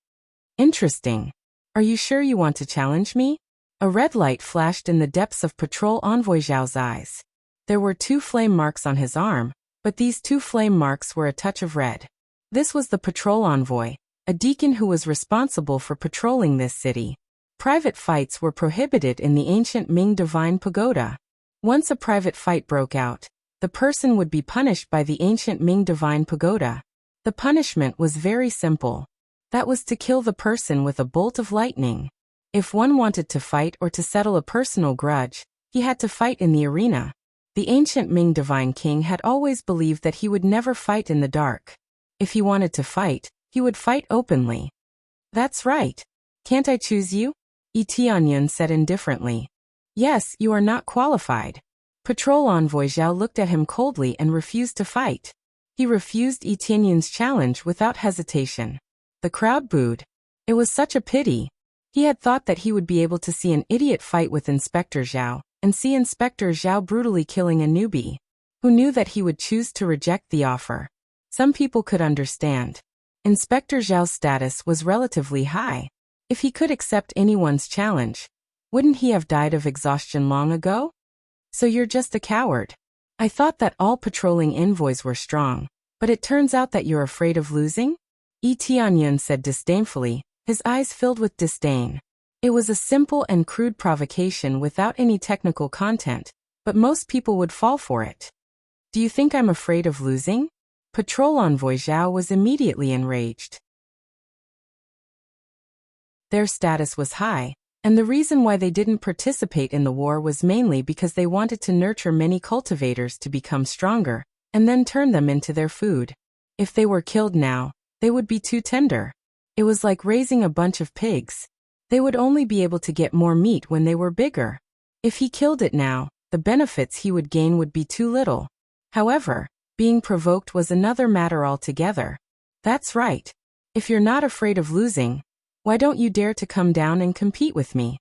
Interesting. Are you sure you want to challenge me? A red light flashed in the depths of patrol envoy Zhao's eyes. There were 2 flame marks on his arm, but these 2 flame marks were a touch of red. This was the patrol envoy, a deacon who was responsible for patrolling this city. Private fights were prohibited in the ancient Ming Divine Pagoda. Once a private fight broke out, the person would be punished by the ancient Ming Divine Pagoda. The punishment was very simple. That was to kill the person with a bolt of lightning. If one wanted to fight or to settle a personal grudge, he had to fight in the arena. The ancient Ming Divine King had always believed that he would never fight in the dark. If he wanted to fight, he would fight openly. That's right. Can't I choose you? Yi Tianyun said indifferently. Yes, you are not qualified. Patrol Envoy Zhao looked at him coldly and refused to fight. He refused Yi Tianyun's challenge without hesitation. The crowd booed. It was such a pity. He had thought that he would be able to see an idiot fight with Inspector Zhao, and see Inspector Zhao brutally killing a newbie. Who knew that he would choose to reject the offer? Some people could understand. Inspector Zhao's status was relatively high. If he could accept anyone's challenge, wouldn't he have died of exhaustion long ago? So you're just a coward. I thought that all patrolling envoys were strong, but it turns out that you're afraid of losing? Yi Tianyun said disdainfully, his eyes filled with disdain. It was a simple and crude provocation without any technical content, but most people would fall for it. Do you think I'm afraid of losing? Patrol Envoy Zhao was immediately enraged. Their status was high, and the reason why they didn't participate in the war was mainly because they wanted to nurture many cultivators to become stronger, and then turn them into their food. If they were killed now, they would be too tender. It was like raising a bunch of pigs. They would only be able to get more meat when they were bigger. If he killed it now, the benefits he would gain would be too little. However, being provoked was another matter altogether. That's right. If you're not afraid of losing, why don't you dare to come down and compete with me?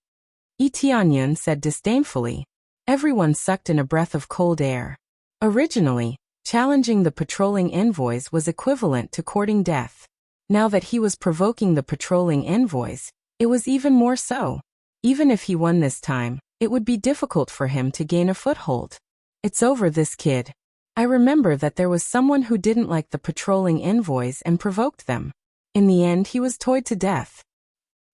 Yi Tianyun said disdainfully. Everyone sucked in a breath of cold air. Originally, challenging the patrolling envoys was equivalent to courting death. Now that he was provoking the patrolling envoys, it was even more so. Even if he won this time, it would be difficult for him to gain a foothold. It's over this kid. I remember that there was someone who didn't like the patrolling envoys and provoked them. In the end, he was toyed to death.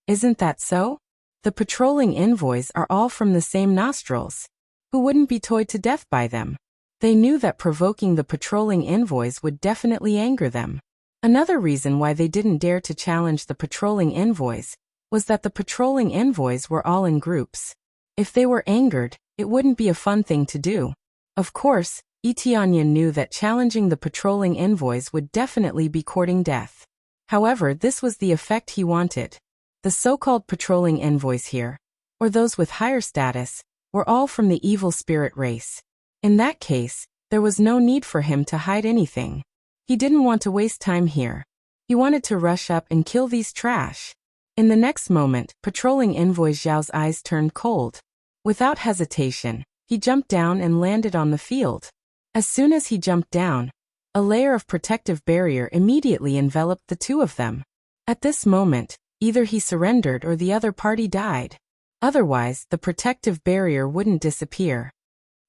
Isn't that so? The patrolling envoys are all from the same nostrils. Who wouldn't be toyed to death by them? They knew that provoking the patrolling envoys would definitely anger them. Another reason why they didn't dare to challenge the patrolling envoys was that the patrolling envoys were all in groups. If they were angered, it wouldn't be a fun thing to do. Of course, Yi Tianyun knew that challenging the patrolling envoys would definitely be courting death. However, this was the effect he wanted. The so-called patrolling envoys here, or those with higher status, were all from the evil spirit race. In that case, there was no need for him to hide anything. He didn't want to waste time here. He wanted to rush up and kill these trash. In the next moment, patrolling envoy Zhao's eyes turned cold. Without hesitation, he jumped down and landed on the field. As soon as he jumped down, a layer of protective barrier immediately enveloped the two of them. At this moment, either he surrendered or the other party died. Otherwise, the protective barrier wouldn't disappear.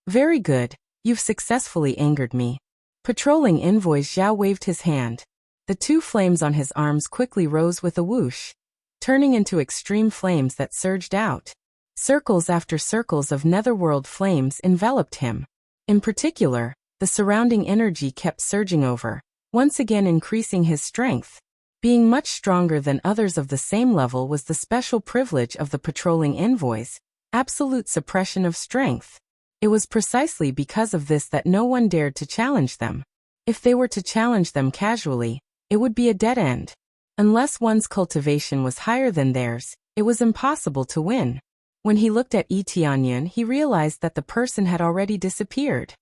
Very good, you've successfully angered me. Patrolling envoy Zhao waved his hand. The two flames on his arms quickly rose with a whoosh, turning into extreme flames that surged out. Circles after circles of netherworld flames enveloped him. In particular, the surrounding energy kept surging over, once again increasing his strength. Being much stronger than others of the same level was the special privilege of the patrolling envoys, absolute suppression of strength. It was precisely because of this that no one dared to challenge them. If they were to challenge them casually, it would be a dead end. Unless one's cultivation was higher than theirs, it was impossible to win. When he looked at Yi Tianyun, he realized that the person had already disappeared.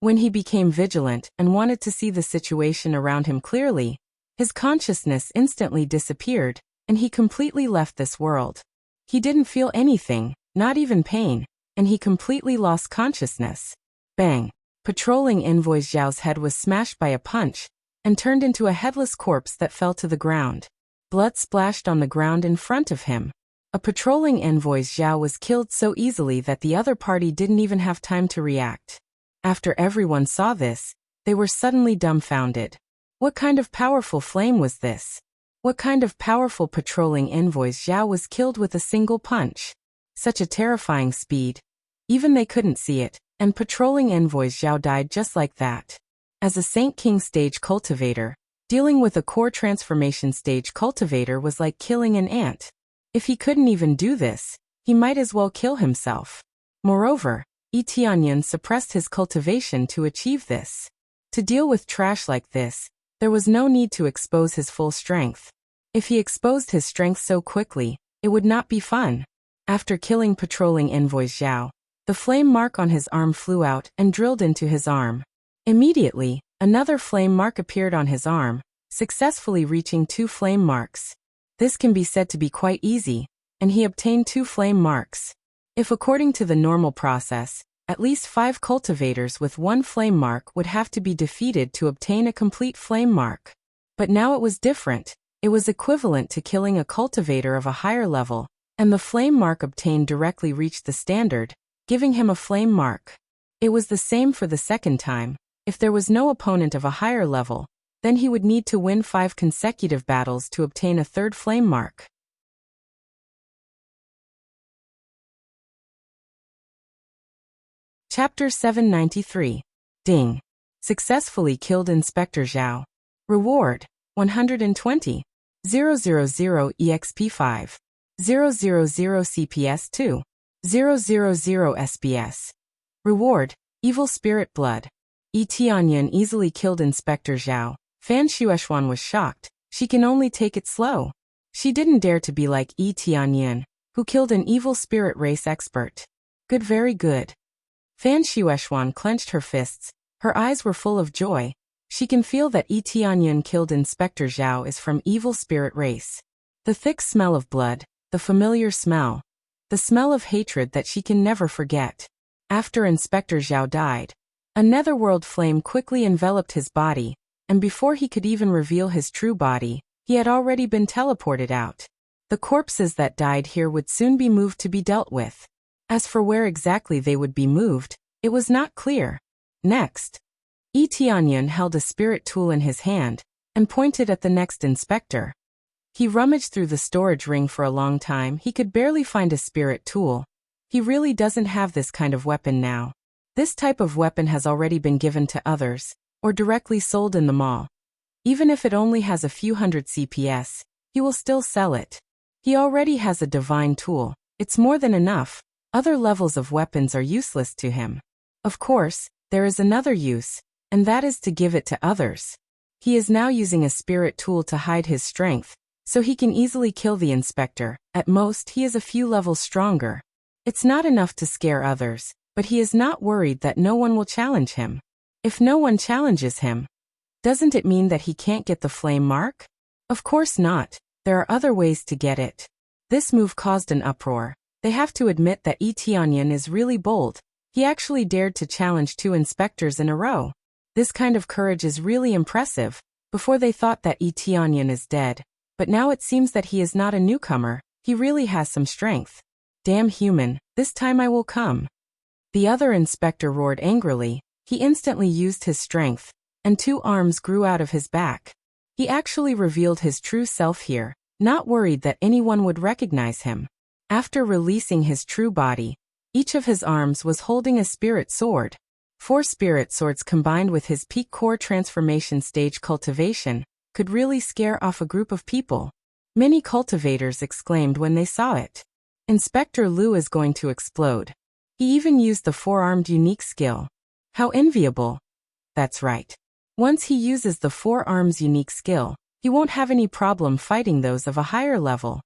When he became vigilant and wanted to see the situation around him clearly, his consciousness instantly disappeared, and he completely left this world. He didn't feel anything, not even pain, and he completely lost consciousness. Bang! Patrolling envoy Zhao's head was smashed by a punch, and turned into a headless corpse that fell to the ground. Blood splashed on the ground in front of him. A patrolling envoy Zhao was killed so easily that the other party didn't even have time to react. After everyone saw this, they were suddenly dumbfounded. What kind of powerful flame was this? What kind of powerful patrolling envoy Zhao was killed with a single punch? Such a terrifying speed. Even they couldn't see it, and patrolling envoy Zhao died just like that. As a Saint King stage cultivator, dealing with a core transformation stage cultivator was like killing an ant. If he couldn't even do this, he might as well kill himself. Moreover, Yi Tianyan suppressed his cultivation to achieve this. To deal with trash like this, there was no need to expose his full strength. If he exposed his strength so quickly, it would not be fun. After killing patrolling envoy Zhao, the flame mark on his arm flew out and drilled into his arm. Immediately, another flame mark appeared on his arm, successfully reaching 2 flame marks. This can be said to be quite easy, and he obtained 2 flame marks. If according to the normal process, at least 5 cultivators with 1 flame mark would have to be defeated to obtain a complete flame mark. But now it was different. It was equivalent to killing a cultivator of a higher level, and the flame mark obtained directly reached the standard, giving him a flame mark. It was the same for the second time. If there was no opponent of a higher level, then he would need to win 5 consecutive battles to obtain a 3rd flame mark. Chapter 793. Ding. Successfully killed Inspector Zhao. Reward, 120. 000 EXP5. 000 CPS2. 000 SBS. Reward, Evil Spirit Blood. Yi Tianyan easily killed Inspector Zhao. Fan Shuexuan was shocked. She can only take it slow. She didn't dare to be like Yi Tianyan, who killed an evil spirit race expert. Good, very good. Fan Shuexuan clenched her fists. Her eyes were full of joy. She can feel that Yi Tianyan killed Inspector Zhao is from evil spirit race. The thick smell of blood, the familiar smell. The smell of hatred that she can never forget. After Inspector Zhao died, a netherworld flame quickly enveloped his body, and before he could even reveal his true body, he had already been teleported out. The corpses that died here would soon be moved to be dealt with. As for where exactly they would be moved, it was not clear. Next, Yi Tianyan held a spirit tool in his hand, and pointed at the next inspector. He rummaged through the storage ring for a long time. He could barely find a spirit tool. He really doesn't have this kind of weapon now. This type of weapon has already been given to others, or directly sold in the mall. Even if it only has a few hundred CPS, he will still sell it. He already has a divine tool. It's more than enough. Other levels of weapons are useless to him. Of course, there is another use, and that is to give it to others. He is now using a spirit tool to hide his strength, so he can easily kill the inspector. At most, he is a few levels stronger. It's not enough to scare others, but he is not worried that no one will challenge him. If no one challenges him, doesn't it mean that he can't get the flame mark? Of course not. There are other ways to get it. This move caused an uproar. They have to admit that Yi Tianyan is really bold. He actually dared to challenge 2 inspectors in a row. This kind of courage is really impressive. Before they thought that Yi Tianyan is dead, but now it seems that he is not a newcomer. He really has some strength. Damn human, this time I will come. The other inspector roared angrily. He instantly used his strength, and 2 arms grew out of his back. He actually revealed his true self here, not worried that anyone would recognize him. After releasing his true body, each of his arms was holding a spirit sword. 4 spirit swords combined with his peak core transformation stage cultivation could really scare off a group of people. Many cultivators exclaimed when they saw it. Inspector Liu is going to explode. He even used the 4-armed unique skill. How enviable. That's right. Once he uses the 4 arms unique skill, he won't have any problem fighting those of a higher level.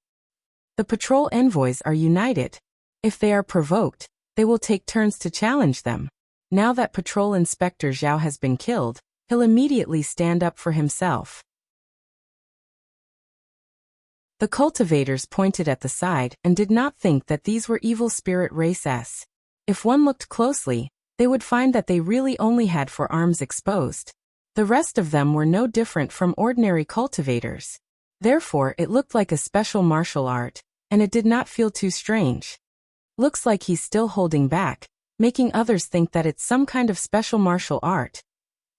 The patrol envoys are united. If they are provoked, they will take turns to challenge them. Now that Patrol Inspector Zhao has been killed, he'll immediately stand up for himself. The cultivators pointed at the side and did not think that these were evil spirit races. If one looked closely, they would find that they really only had 4 arms exposed. The rest of them were no different from ordinary cultivators. Therefore, it looked like a special martial art, and it did not feel too strange. Looks like he's still holding back, making others think that it's some kind of special martial art.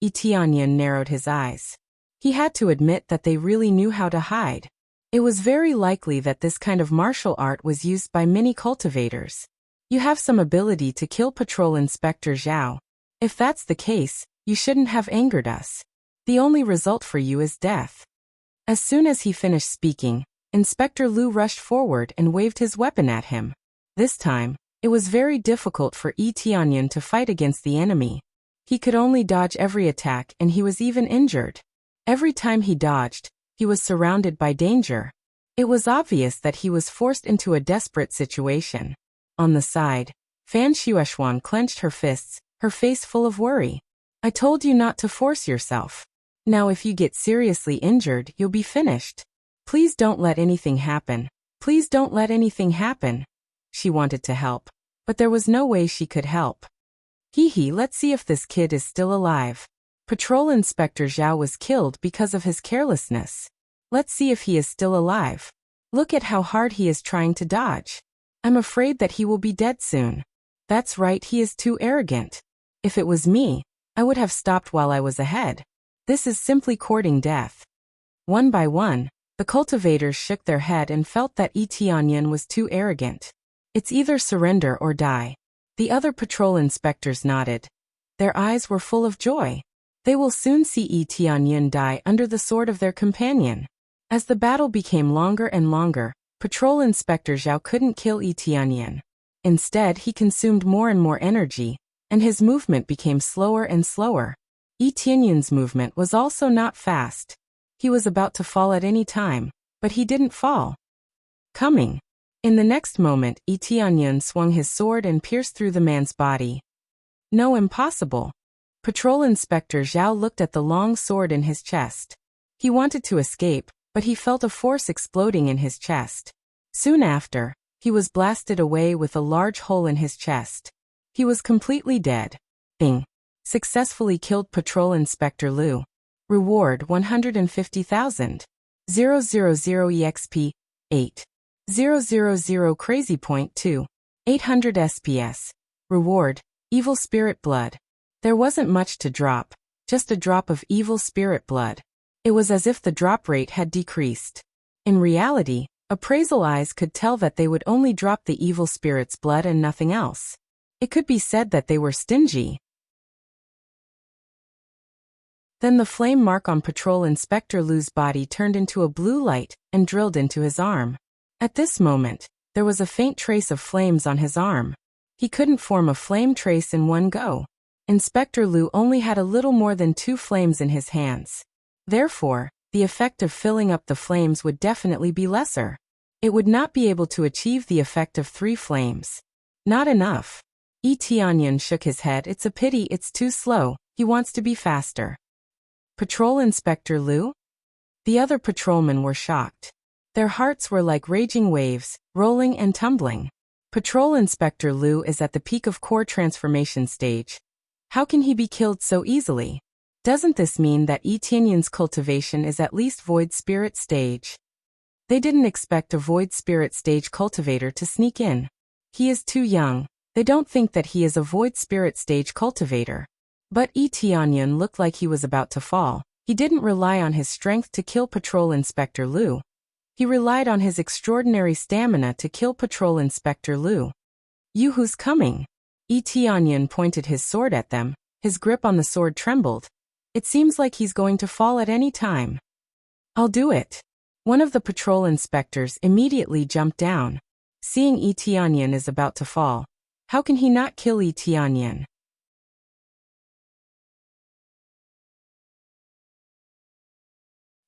Yi Tianyan narrowed his eyes. He had to admit that they really knew how to hide. It was very likely that this kind of martial art was used by many cultivators. You have some ability to kill Patrol Inspector Zhao. If that's the case, you shouldn't have angered us. The only result for you is death. As soon as he finished speaking, Inspector Liu rushed forward and waved his weapon at him. This time, it was very difficult for Yi Tianyan to fight against the enemy. He could only dodge every attack and he was even injured. Every time he dodged, he was surrounded by danger. It was obvious that he was forced into a desperate situation. On the side, Fan Xuexuan clenched her fists, her face full of worry. I told you not to force yourself. Now if you get seriously injured, you'll be finished. Please don't let anything happen. Please don't let anything happen. She wanted to help, but there was no way she could help. Let's see if this kid is still alive. Patrol Inspector Zhao was killed because of his carelessness. Let's see if he is still alive. Look at how hard he is trying to dodge. I'm afraid that he will be dead soon. That's right, he is too arrogant. If it was me, I would have stopped while I was ahead. This is simply courting death. One by one, the cultivators shook their head and felt that Yi Tianyan was too arrogant. It's either surrender or die. The other patrol inspectors nodded. Their eyes were full of joy. They will soon see Yi Tianyan die under the sword of their companion. As the battle became longer and longer, Patrol Inspector Zhao couldn't kill Yi Tianyan. Instead, he consumed more and more energy, and his movement became slower and slower. Yi Tianyan's movement was also not fast. He was about to fall at any time, but he didn't fall. Coming. In the next moment, Yi Tianyan swung his sword and pierced through the man's body. No, impossible. Patrol Inspector Zhao looked at the long sword in his chest. He wanted to escape, but he felt a force exploding in his chest. Soon after, he was blasted away with a large hole in his chest. He was completely dead. Bing. Successfully killed Patrol Inspector Liu. Reward 150,000. 000 EXP. 8. 000 Crazy Point 2. 800 SPS. Reward, Evil Spirit Blood. There wasn't much to drop, just a drop of evil spirit blood. It was as if the drop rate had decreased. In reality, appraisal eyes could tell that they would only drop the evil spirit's blood and nothing else. It could be said that they were stingy. Then the flame mark on Patrol Inspector Liu's body turned into a blue light and drilled into his arm. At this moment, there was a faint trace of flames on his arm. He couldn't form a flame trace in one go. Inspector Liu only had a little more than 2 flames in his hands. Therefore, the effect of filling up the flames would definitely be lesser. It would not be able to achieve the effect of 3 flames. Not enough. Yi Tianyan shook his head. It's a pity, it's too slow, he wants to be faster. Patrol Inspector Liu? The other patrolmen were shocked. Their hearts were like raging waves, rolling and tumbling. Patrol Inspector Liu is at the peak of core transformation stage. How can he be killed so easily? Doesn't this mean that Yi Tianyan's cultivation is at least Void Spirit stage? They didn't expect a Void Spirit stage cultivator to sneak in. He is too young. They don't think that he is a Void Spirit stage cultivator. But Yi Tianyan looked like he was about to fall. He didn't rely on his strength to kill Patrol Inspector Liu. He relied on his extraordinary stamina to kill Patrol Inspector Liu. You who's coming? Yi Tianyan pointed his sword at them. His grip on the sword trembled. It seems like he's going to fall at any time. I'll do it. One of the patrol inspectors immediately jumped down. Seeing Yi Tianyan is about to fall, how can he not kill Yi Tianyan?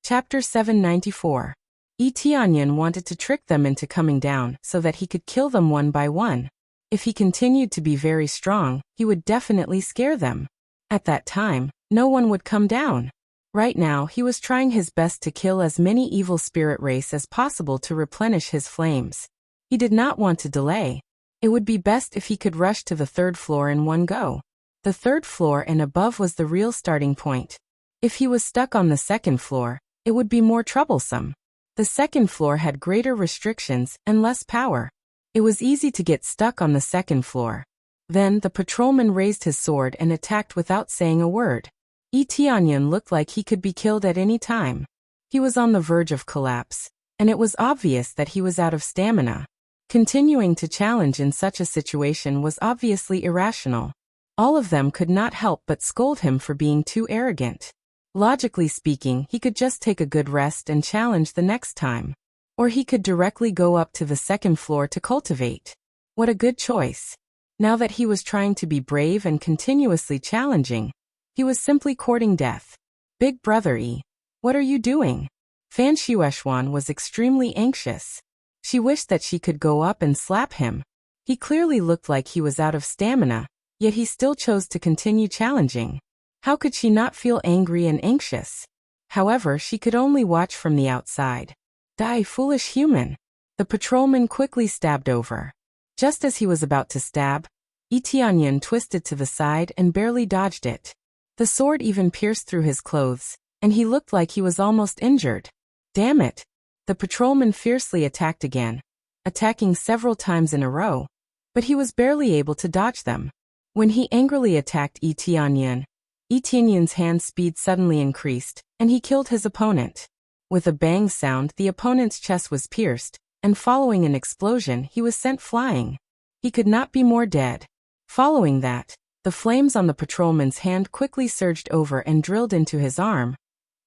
Chapter 794. Yi Tianyan wanted to trick them into coming down so that he could kill them one by one. If he continued to be very strong, he would definitely scare them. At that time, no one would come down. Right now, he was trying his best to kill as many evil spirit race as possible to replenish his flames. He did not want to delay. It would be best if he could rush to the 3rd floor in one go. The 3rd floor and above was the real starting point. If he was stuck on the 2nd floor, it would be more troublesome. The 2nd floor had greater restrictions and less power. It was easy to get stuck on the 2nd floor. Then the patrolman raised his sword and attacked without saying a word. Yi Tianyan looked like he could be killed at any time. He was on the verge of collapse, and it was obvious that he was out of stamina. Continuing to challenge in such a situation was obviously irrational. All of them could not help but scold him for being too arrogant. Logically speaking, he could just take a good rest and challenge the next time. Or he could directly go up to the second floor to cultivate. What a good choice. Now that he was trying to be brave and continuously challenging, he was simply courting death. Big brother Yi, what are you doing? Fan Shueshuan was extremely anxious. She wished that she could go up and slap him. He clearly looked like he was out of stamina, yet he still chose to continue challenging. How could she not feel angry and anxious? However, she could only watch from the outside. Die, foolish human. The patrolman quickly stabbed over. Just as he was about to stab, Yi Tianyan twisted to the side and barely dodged it. The sword even pierced through his clothes, and he looked like he was almost injured. Damn it! The patrolman fiercely attacked again, attacking several times in a row, but he was barely able to dodge them. When he angrily attacked Yi Tianyan's hand speed suddenly increased, and he killed his opponent. With a bang sound, the opponent's chest was pierced, and following an explosion, he was sent flying. He could not be more dead. Following that, the flames on the patrolman's hand quickly surged over and drilled into his arm,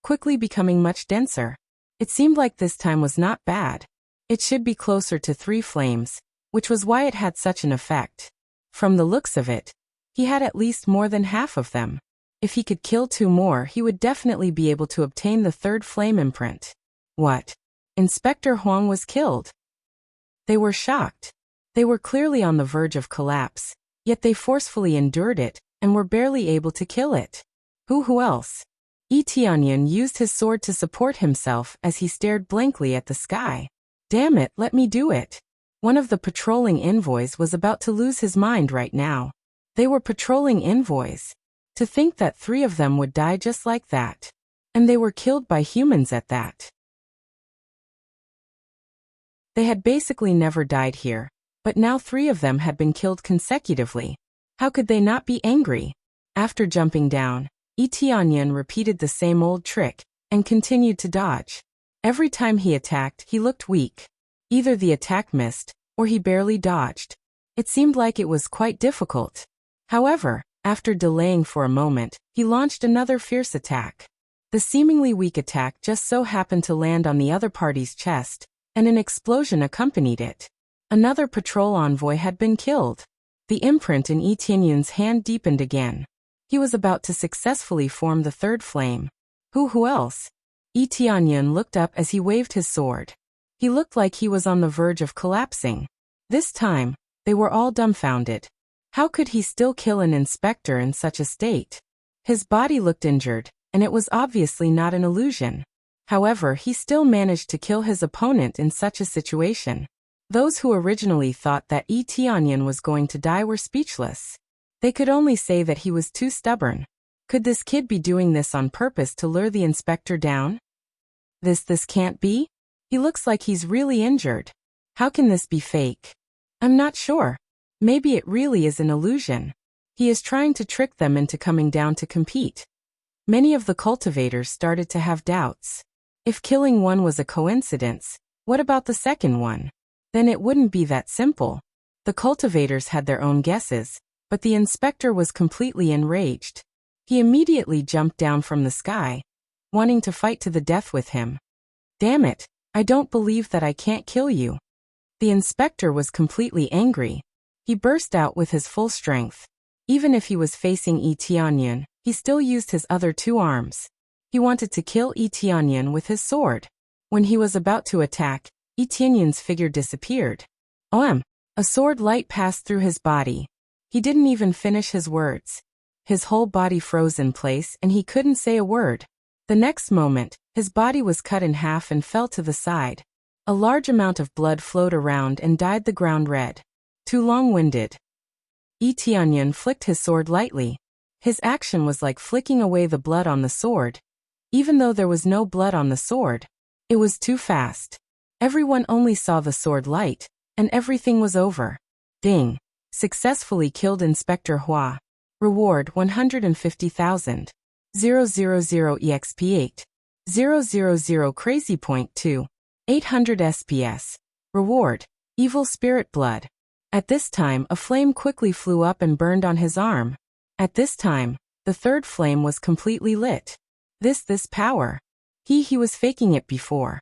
quickly becoming much denser. It seemed like this time was not bad. It should be closer to 3 flames, which was why it had such an effect. From the looks of it, he had at least more than half of them. If he could kill 2 more, he would definitely be able to obtain the 3rd flame imprint. What? Inspector Huang was killed. They were shocked. They were clearly on the verge of collapse, yet they forcefully endured it and were barely able to kill it. Who else? Yi Tianyan used his sword to support himself as he stared blankly at the sky. Damn it, let me do it. One of the patrolling envoys was about to lose his mind right now. They were patrolling envoys. To think that 3 of them would die just like that. And they were killed by humans at that. They had basically never died here, but now 3 of them had been killed consecutively. How could they not be angry? After jumping down, Yi Tianyan repeated the same old trick, and continued to dodge. Every time he attacked, he looked weak. Either the attack missed, or he barely dodged. It seemed like it was quite difficult. However, after delaying for a moment, he launched another fierce attack. The seemingly weak attack just so happened to land on the other party's chest, and an explosion accompanied it. Another patrol envoy had been killed. The imprint in Yi Tianyan's hand deepened again. He was about to successfully form the 3rd flame. Who else? Yi Tianyan looked up as he waved his sword. He looked like he was on the verge of collapsing. This time, they were all dumbfounded. How could he still kill an inspector in such a state? His body looked injured, and it was obviously not an illusion. However, he still managed to kill his opponent in such a situation. Those who originally thought that Yi Tianyan was going to die were speechless. They could only say that he was too stubborn. Could this kid be doing this on purpose to lure the inspector down? This can't be? He looks like he's really injured. How can this be fake? I'm not sure. Maybe it really is an illusion. He is trying to trick them into coming down to compete. Many of the cultivators started to have doubts. If killing one was a coincidence, what about the second one? Then it wouldn't be that simple. The cultivators had their own guesses, but the inspector was completely enraged. He immediately jumped down from the sky, wanting to fight to the death with him. Damn it, I don't believe that I can't kill you. The inspector was completely angry. He burst out with his full strength. Even if he was facing Yi Tianyan, he still used his other 2 arms. He wanted to kill Yi Tianyan with his sword. When he was about to attack, Yi Tianyan's figure disappeared. A sword light passed through his body. He didn't even finish his words. His whole body froze in place and he couldn't say a word. The next moment, his body was cut in half and fell to the side. A large amount of blood flowed around and dyed the ground red. Too long-winded. Yi Tianyan flicked his sword lightly. His action was like flicking away the blood on the sword. Even though there was no blood on the sword, it was too fast. Everyone only saw the sword light, and everything was over. Ding. Successfully killed Inspector Hua. Reward 150,000. 000 EXP8. 000 Crazy Point 2. 800 SPS. Reward. Evil Spirit Blood. At this time, a flame quickly flew up and burned on his arm. At this time, the third flame was completely lit. This power. He was faking it before.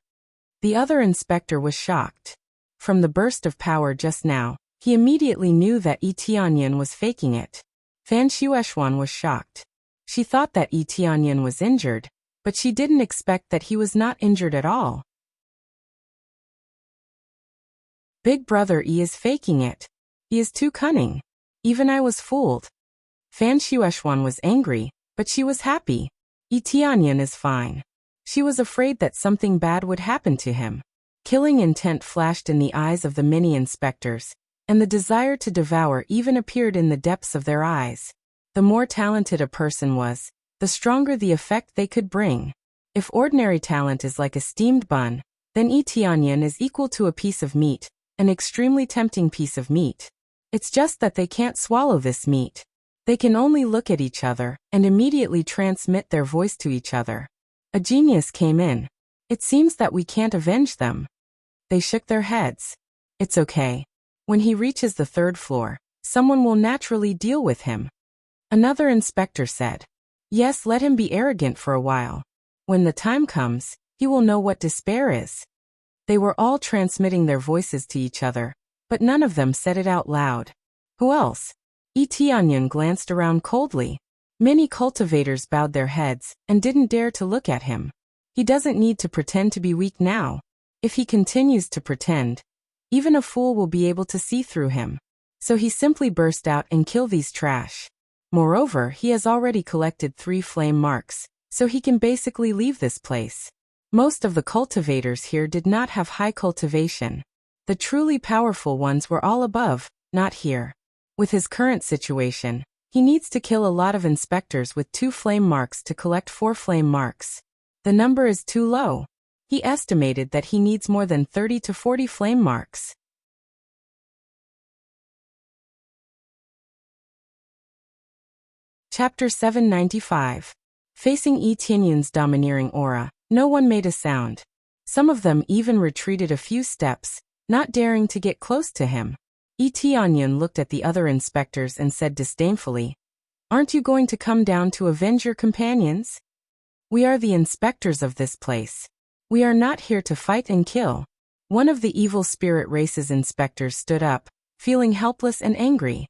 The other inspector was shocked. From the burst of power just now, he immediately knew that Tianyan was faking it. Fan Shueshuan was shocked. She thought that Tianyan was injured, but she didn't expect that he was not injured at all. Big brother E is faking it. He is too cunning. Even I was fooled. Fan Shueshuan was angry, but she was happy. Tianyan is fine. She was afraid that something bad would happen to him. Killing intent flashed in the eyes of the mini-inspectors, and the desire to devour even appeared in the depths of their eyes. The more talented a person was, the stronger the effect they could bring. If ordinary talent is like a steamed bun, then Tianyan is equal to a piece of meat, an extremely tempting piece of meat. It's just that they can't swallow this meat. They can only look at each other and immediately transmit their voice to each other. A genius came in. It seems that we can't avenge them. They shook their heads. It's okay. When he reaches the third floor, someone will naturally deal with him. Another inspector said. Yes, let him be arrogant for a while. When the time comes, he will know what despair is. They were all transmitting their voices to each other, but none of them said it out loud. Who else? Tianyan glanced around coldly. Many cultivators bowed their heads and didn't dare to look at him. He doesn't need to pretend to be weak now. If he continues to pretend, even a fool will be able to see through him. So he simply burst out and kill these trash. Moreover, he has already collected 3 flame marks, so he can basically leave this place. Most of the cultivators here did not have high cultivation. The truly powerful ones were all above, not here. With his current situation, he needs to kill a lot of inspectors with 2 flame marks to collect 4 flame marks. The number is too low. He estimated that he needs more than 30 to 40 flame marks. Chapter 795. Facing Tianyan's domineering aura, no one made a sound. Some of them even retreated a few steps, not daring to get close to him. Tianyan looked at the other inspectors and said disdainfully, "Aren't you going to come down to avenge your companions? We are the inspectors of this place. We are not here to fight and kill." One of the evil spirit race's inspectors stood up, feeling helpless and angry.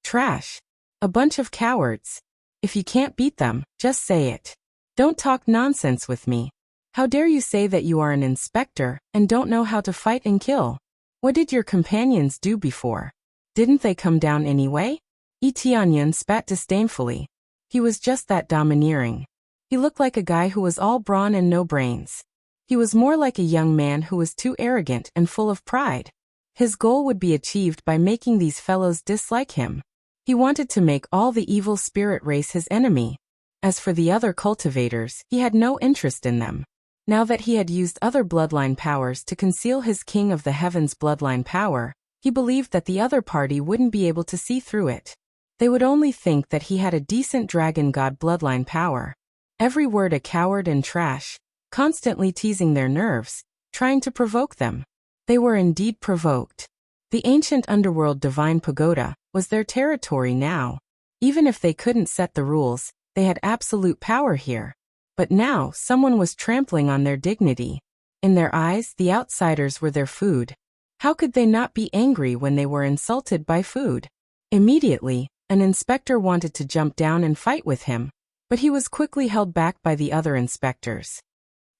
Trash. A bunch of cowards. If you can't beat them, just say it. Don't talk nonsense with me. How dare you say that you are an inspector and don't know how to fight and kill? What did your companions do before? Didn't they come down anyway? Tianyan spat disdainfully. He was just that domineering. He looked like a guy who was all brawn and no brains. He was more like a young man who was too arrogant and full of pride. His goal would be achieved by making these fellows dislike him. He wanted to make all the evil spirit race his enemy. As for the other cultivators, he had no interest in them. Now that he had used other bloodline powers to conceal his King of the Heavens bloodline power, he believed that the other party wouldn't be able to see through it. They would only think that he had a decent dragon god bloodline power. Every word a coward and trash, constantly teasing their nerves, trying to provoke them. They were indeed provoked. The ancient underworld divine pagoda was their territory now. Even if they couldn't set the rules, they had absolute power here. But now someone was trampling on their dignity. In their eyes, the outsiders were their food. How could they not be angry when they were insulted by food? Immediately, an inspector wanted to jump down and fight with him, but he was quickly held back by the other inspectors.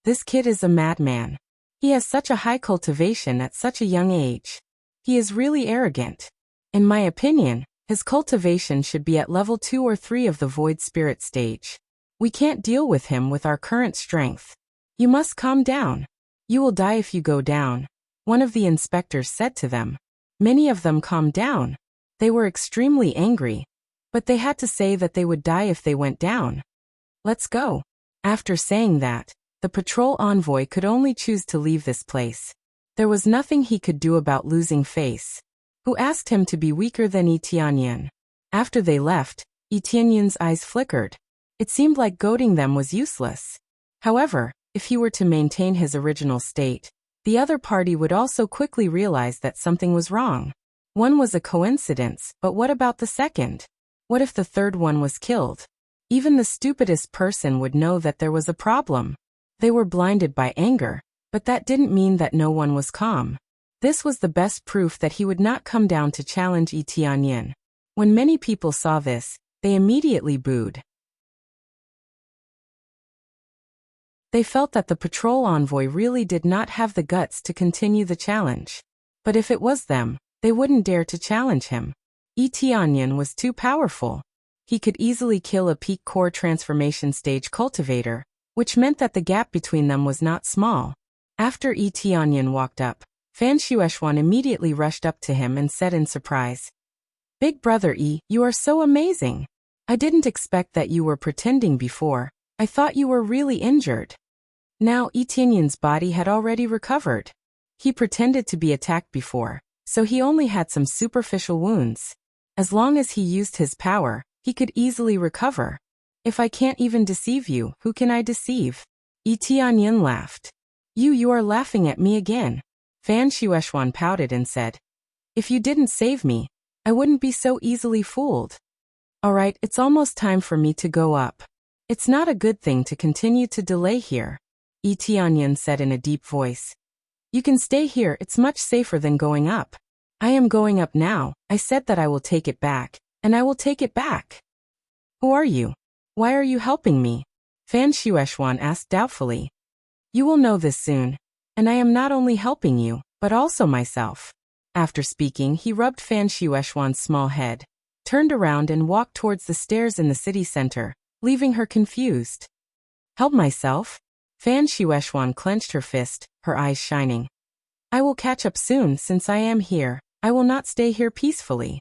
This kid is a madman. He has such a high cultivation at such a young age. He is really arrogant. In my opinion, his cultivation should be at level 2 or 3 of the void spirit stage. We can't deal with him with our current strength. You must calm down. You will die if you go down, one of the inspectors said to them. Many of them calmed down. They were extremely angry, but they had to say that they would die if they went down. Let's go. After saying that, the patrol envoy could only choose to leave this place. There was nothing he could do about losing face. Who asked him to be weaker than Tianyan? After they left, Tianyan's eyes flickered. It seemed like goading them was useless. However, if he were to maintain his original state, the other party would also quickly realize that something was wrong. One was a coincidence, but what about the second? What if the third one was killed? Even the stupidest person would know that there was a problem. They were blinded by anger, but that didn't mean that no one was calm. This was the best proof that he would not come down to challenge Yi Tianyin. When many people saw this, they immediately booed. They felt that the patrol envoy really did not have the guts to continue the challenge. But if it was them, they wouldn't dare to challenge him. Yi Tianyin was too powerful. He could easily kill a peak core transformation stage cultivator, which meant that the gap between them was not small. After Yi Tianyin walked up, Fan Shueishuan immediately rushed up to him and said in surprise, "Big brother Yi, you are so amazing. I didn't expect that you were pretending before. I thought you were really injured." Now Yi Tianyin's body had already recovered. He pretended to be attacked before, so he only had some superficial wounds. As long as he used his power, he could easily recover. "If I can't even deceive you, who can I deceive?" Yi Tianyin laughed. You are laughing at me again." Fan Shueishuan pouted and said, "If you didn't save me, I wouldn't be so easily fooled." "Alright, it's almost time for me to go up. It's not a good thing to continue to delay here," Yi Tianyin said in a deep voice. "You can stay here, it's much safer than going up." "I am going up now. I said that I will take it back, and I will take it back." "Who are you? Why are you helping me?" Fan Shueishuan asked doubtfully. "You will know this soon. And I am not only helping you, but also myself." After speaking, he rubbed Fan Shueishuan's small head, turned around and walked towards the stairs in the city center, leaving her confused. "Help myself?" Fan Shueishuan clenched her fist, her eyes shining. "I will catch up soon since I am here. I will not stay here peacefully."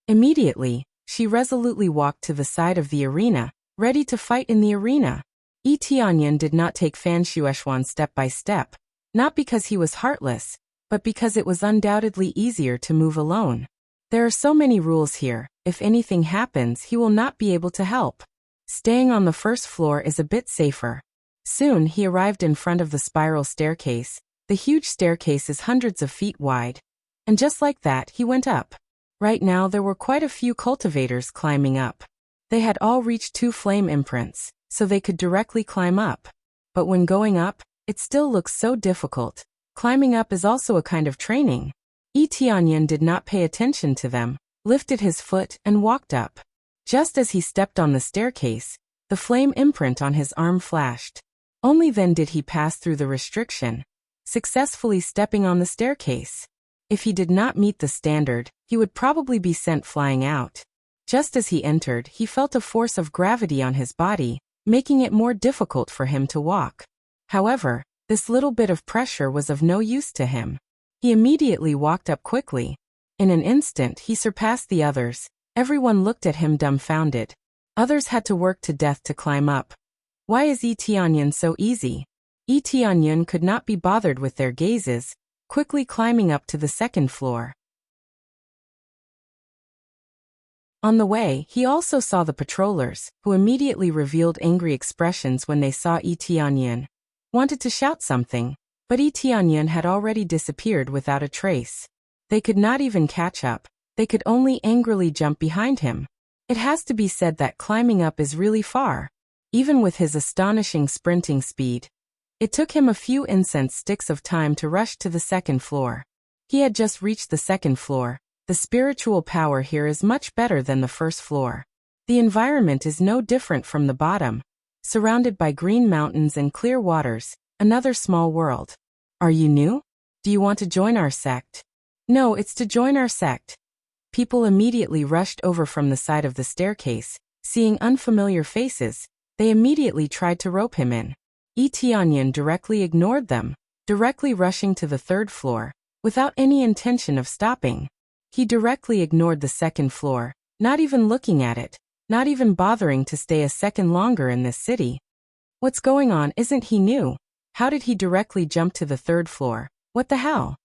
Immediately, she resolutely walked to the side of the arena, ready to fight in the arena. Yi Tianyin did not take Fan Shueishuan step by step, not because he was heartless, but because it was undoubtedly easier to move alone. There are so many rules here, if anything happens he will not be able to help. Staying on the first floor is a bit safer. Soon he arrived in front of the spiral staircase. The huge staircase is hundreds of feet wide. And just like that he went up. Right now there were quite a few cultivators climbing up. They had all reached 2 flame imprints, so they could directly climb up. But when going up, it still looks so difficult. Climbing up is also a kind of training. Yi Tianyin did not pay attention to them, lifted his foot and walked up. Just as he stepped on the staircase, the flame imprint on his arm flashed. Only then did he pass through the restriction, successfully stepping on the staircase. If he did not meet the standard, he would probably be sent flying out. Just as he entered, he felt a force of gravity on his body, making it more difficult for him to walk. However, this little bit of pressure was of no use to him. He immediately walked up quickly. In an instant he surpassed the others. Everyone looked at him dumbfounded. Others had to work to death to climb up. Why is Yi Tianyin so easy? Yi Tianyin could not be bothered with their gazes, quickly climbing up to the second floor. On the way, he also saw the patrollers, who immediately revealed angry expressions when they saw Yi Tianyin. Wanted to shout something, but Yi Tianyin had already disappeared without a trace. They could not even catch up. They could only angrily jump behind him. It has to be said that climbing up is really far. Even with his astonishing sprinting speed, it took him a few incense sticks of time to rush to the second floor. He had just reached the second floor. The spiritual power here is much better than the first floor. The environment is no different from the bottom. Surrounded by green mountains and clear waters, another small world. Are you new? Do you want to join our sect? No, it's to join our sect. People immediately rushed over from the side of the staircase. Seeing unfamiliar faces, they immediately tried to rope him in. Yi Tianyin directly ignored them, directly rushing to the third floor, without any intention of stopping. He directly ignored the second floor, not even looking at it, not even bothering to stay a second longer in this city. What's going on? Isn't he new? How did he directly jump to the third floor? What the hell?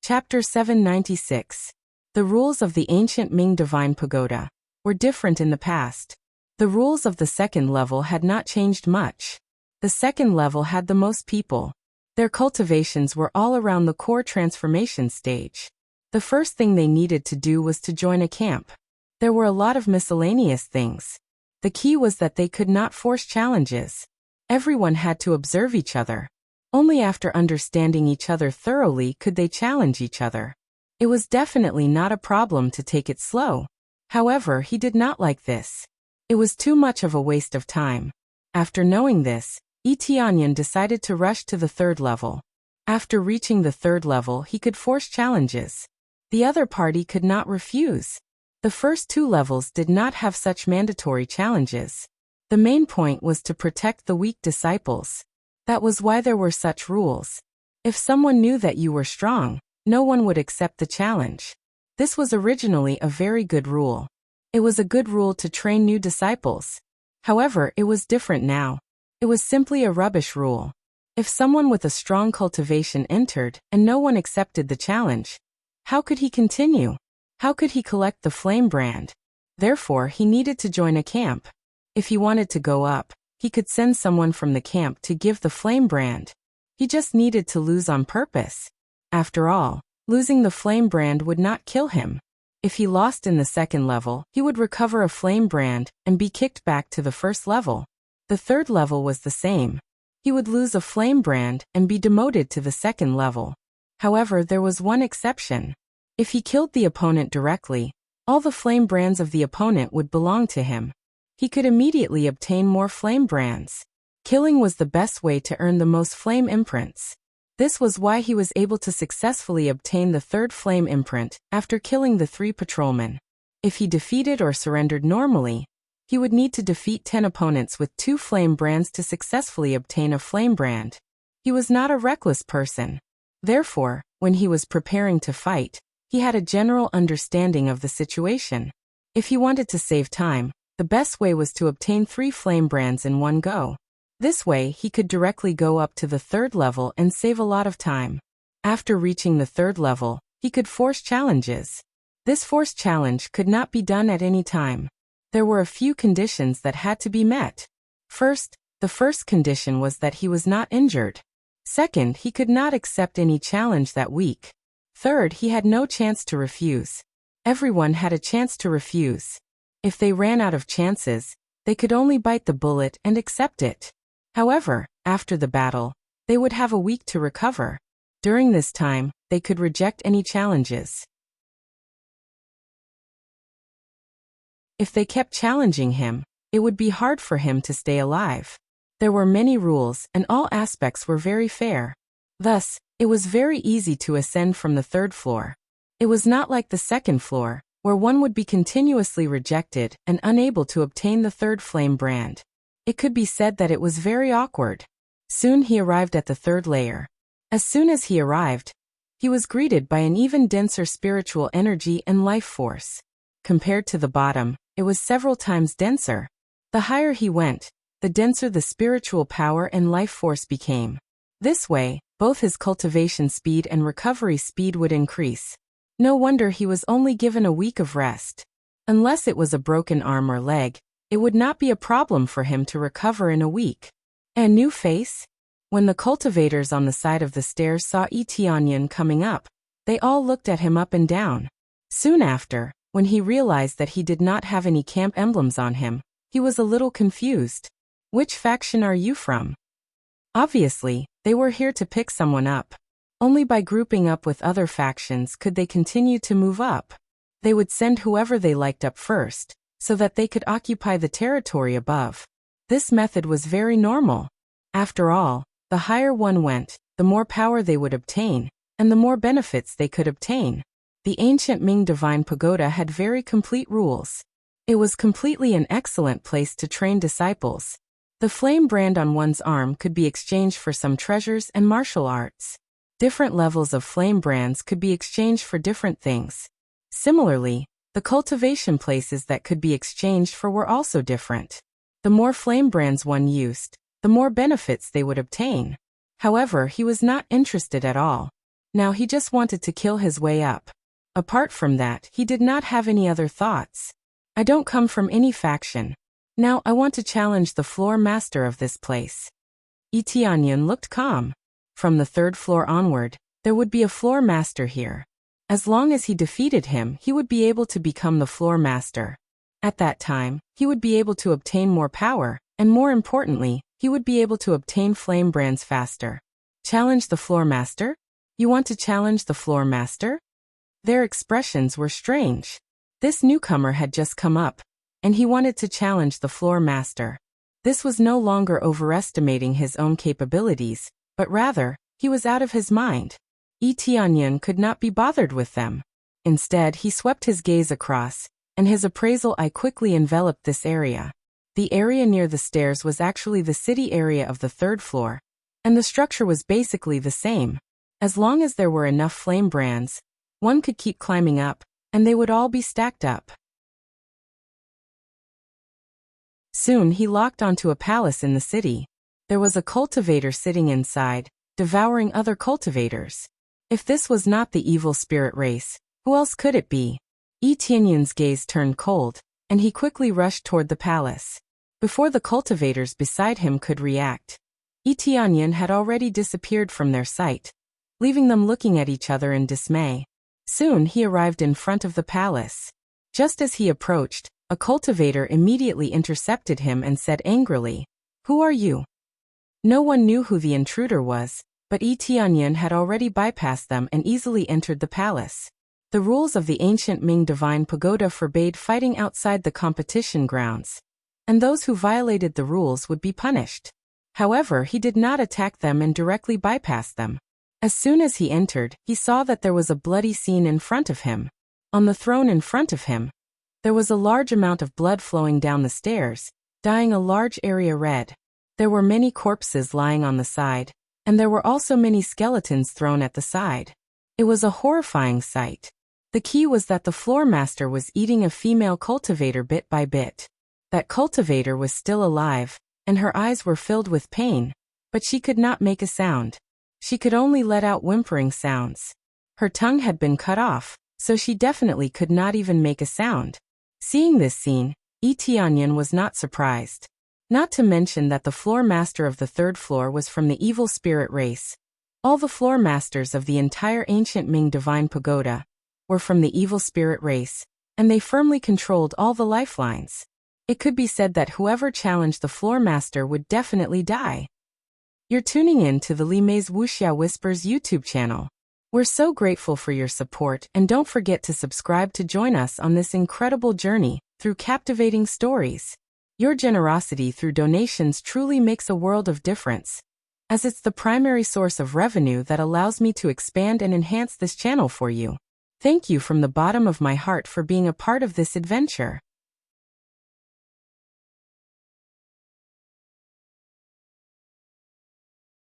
Chapter 796. The rules of the ancient Ming Divine Pagoda were different in the past. The rules of the second level had not changed much. The second level had the most people. Their cultivations were all around the core transformation stage. The first thing they needed to do was to join a camp. There were a lot of miscellaneous things. The key was that they could not force challenges. Everyone had to observe each other. Only after understanding each other thoroughly could they challenge each other. It was definitely not a problem to take it slow. However, he did not like this. It was too much of a waste of time. After knowing this, Tianyan decided to rush to the third level. After reaching the third level, he could force challenges. The other party could not refuse. The first two levels did not have such mandatory challenges. The main point was to protect the weak disciples. That was why there were such rules. If someone knew that you were strong, no one would accept the challenge. This was originally a very good rule. It was a good rule to train new disciples. However, it was different now. It was simply a rubbish rule. If someone with a strong cultivation entered and no one accepted the challenge, how could he continue? How could he collect the flame brand? Therefore, he needed to join a camp. If he wanted to go up, he could send someone from the camp to give the flame brand. He just needed to lose on purpose. After all, losing the flame brand would not kill him. If he lost in the second level, he would recover a flame brand and be kicked back to the first level. The third level was the same. He would lose a flame brand and be demoted to the second level. However, there was one exception. If he killed the opponent directly, all the flame brands of the opponent would belong to him. He could immediately obtain more flame brands. Killing was the best way to earn the most flame imprints. This was why he was able to successfully obtain the third flame imprint after killing the 3 patrolmen. If he defeated or surrendered normally, he would need to defeat 10 opponents with 2 flame brands to successfully obtain a flame brand. He was not a reckless person. Therefore, when he was preparing to fight, he had a general understanding of the situation. If he wanted to save time, the best way was to obtain 3 flame brands in one go. This way, he could directly go up to the third level and save a lot of time. After reaching the third level, he could force challenges. This force challenge could not be done at any time. There were a few conditions that had to be met. First, the first condition was that he was not injured. Second, he could not accept any challenge that week. Third, he had no chance to refuse. Everyone had a chance to refuse. If they ran out of chances, they could only bite the bullet and accept it. However, after the battle, they would have a week to recover. During this time, they could reject any challenges. If they kept challenging him, it would be hard for him to stay alive. There were many rules and all aspects were very fair. Thus, it was very easy to ascend from the third floor. It was not like the second floor, where one would be continuously rejected and unable to obtain the third flame brand. It could be said that it was very awkward. Soon he arrived at the third layer. As soon as he arrived, he was greeted by an even denser spiritual energy and life force. Compared to the bottom, it was several times denser. The higher he went, the denser the spiritual power and life force became. This way, both his cultivation speed and recovery speed would increase. No wonder he was only given a week of rest. Unless it was a broken arm or leg, it would not be a problem for him to recover in a week. A new face? When the cultivators on the side of the stairs saw Tianyan coming up, they all looked at him up and down. Soon after, when he realized that he did not have any camp emblems on him, he was a little confused. Which faction are you from? Obviously, they were here to pick someone up. Only by grouping up with other factions could they continue to move up. They would send whoever they liked up first, so that they could occupy the territory above. This method was very normal. After all, the higher one went, the more power they would obtain, and the more benefits they could obtain. The ancient Ming Divine Pagoda had very complete rules. It was completely an excellent place to train disciples. The flame brand on one's arm could be exchanged for some treasures and martial arts. Different levels of flame brands could be exchanged for different things. Similarly, the cultivation places that could be exchanged for were also different. The more flame brands one used, the more benefits they would obtain. However, he was not interested at all. Now he just wanted to kill his way up. Apart from that, he did not have any other thoughts. I don't come from any faction. Now I want to challenge the floor master of this place. Yi Tianyan looked calm. From the 3rd floor onward, there would be a floor master here. As long as he defeated him, he would be able to become the floor master. At that time, he would be able to obtain more power, and more importantly, he would be able to obtain flame brands faster. Challenge the floor master? You want to challenge the floor master? Their expressions were strange. This newcomer had just come up, and he wanted to challenge the floor master. This was no longer overestimating his own capabilities, but rather, he was out of his mind. Yi Tianyan could not be bothered with them. Instead, he swept his gaze across, and his appraisal eye quickly enveloped this area. The area near the stairs was actually the city area of the 3rd floor, and the structure was basically the same. As long as there were enough flame brands, one could keep climbing up, and they would all be stacked up. Soon he locked onto a palace in the city. There was a cultivator sitting inside, devouring other cultivators. If this was not the evil spirit race, who else could it be? Yi Tianyan's gaze turned cold, and he quickly rushed toward the palace. Before the cultivators beside him could react, Yi Tianyan had already disappeared from their sight, leaving them looking at each other in dismay. Soon he arrived in front of the palace. Just as he approached, a cultivator immediately intercepted him and said angrily, "Who are you?" No one knew who the intruder was, but Yi Tianyan had already bypassed them and easily entered the palace. The rules of the ancient Ming Divine Pagoda forbade fighting outside the competition grounds, and those who violated the rules would be punished. However, he did not attack them and directly bypass them. As soon as he entered, he saw that there was a bloody scene in front of him. On the throne in front of him, there was a large amount of blood flowing down the stairs, dyeing a large area red. There were many corpses lying on the side, and there were also many skeletons thrown at the side. It was a horrifying sight. The key was that the floor master was eating a female cultivator bit by bit. That cultivator was still alive, and her eyes were filled with pain, but she could not make a sound. She could only let out whimpering sounds. Her tongue had been cut off, so she definitely could not even make a sound. Seeing this scene, Yi Tianyan was not surprised. Not to mention that the floor master of the 3rd floor was from the evil spirit race. All the floor masters of the entire ancient Ming Divine Pagoda were from the evil spirit race, and they firmly controlled all the lifelines. It could be said that whoever challenged the floor master would definitely die. You're tuning in to the Li Mei's Wuxia Whispers YouTube channel. We're so grateful for your support, and don't forget to subscribe to join us on this incredible journey through captivating stories. Your generosity through donations truly makes a world of difference, as it's the primary source of revenue that allows me to expand and enhance this channel for you. Thank you from the bottom of my heart for being a part of this adventure.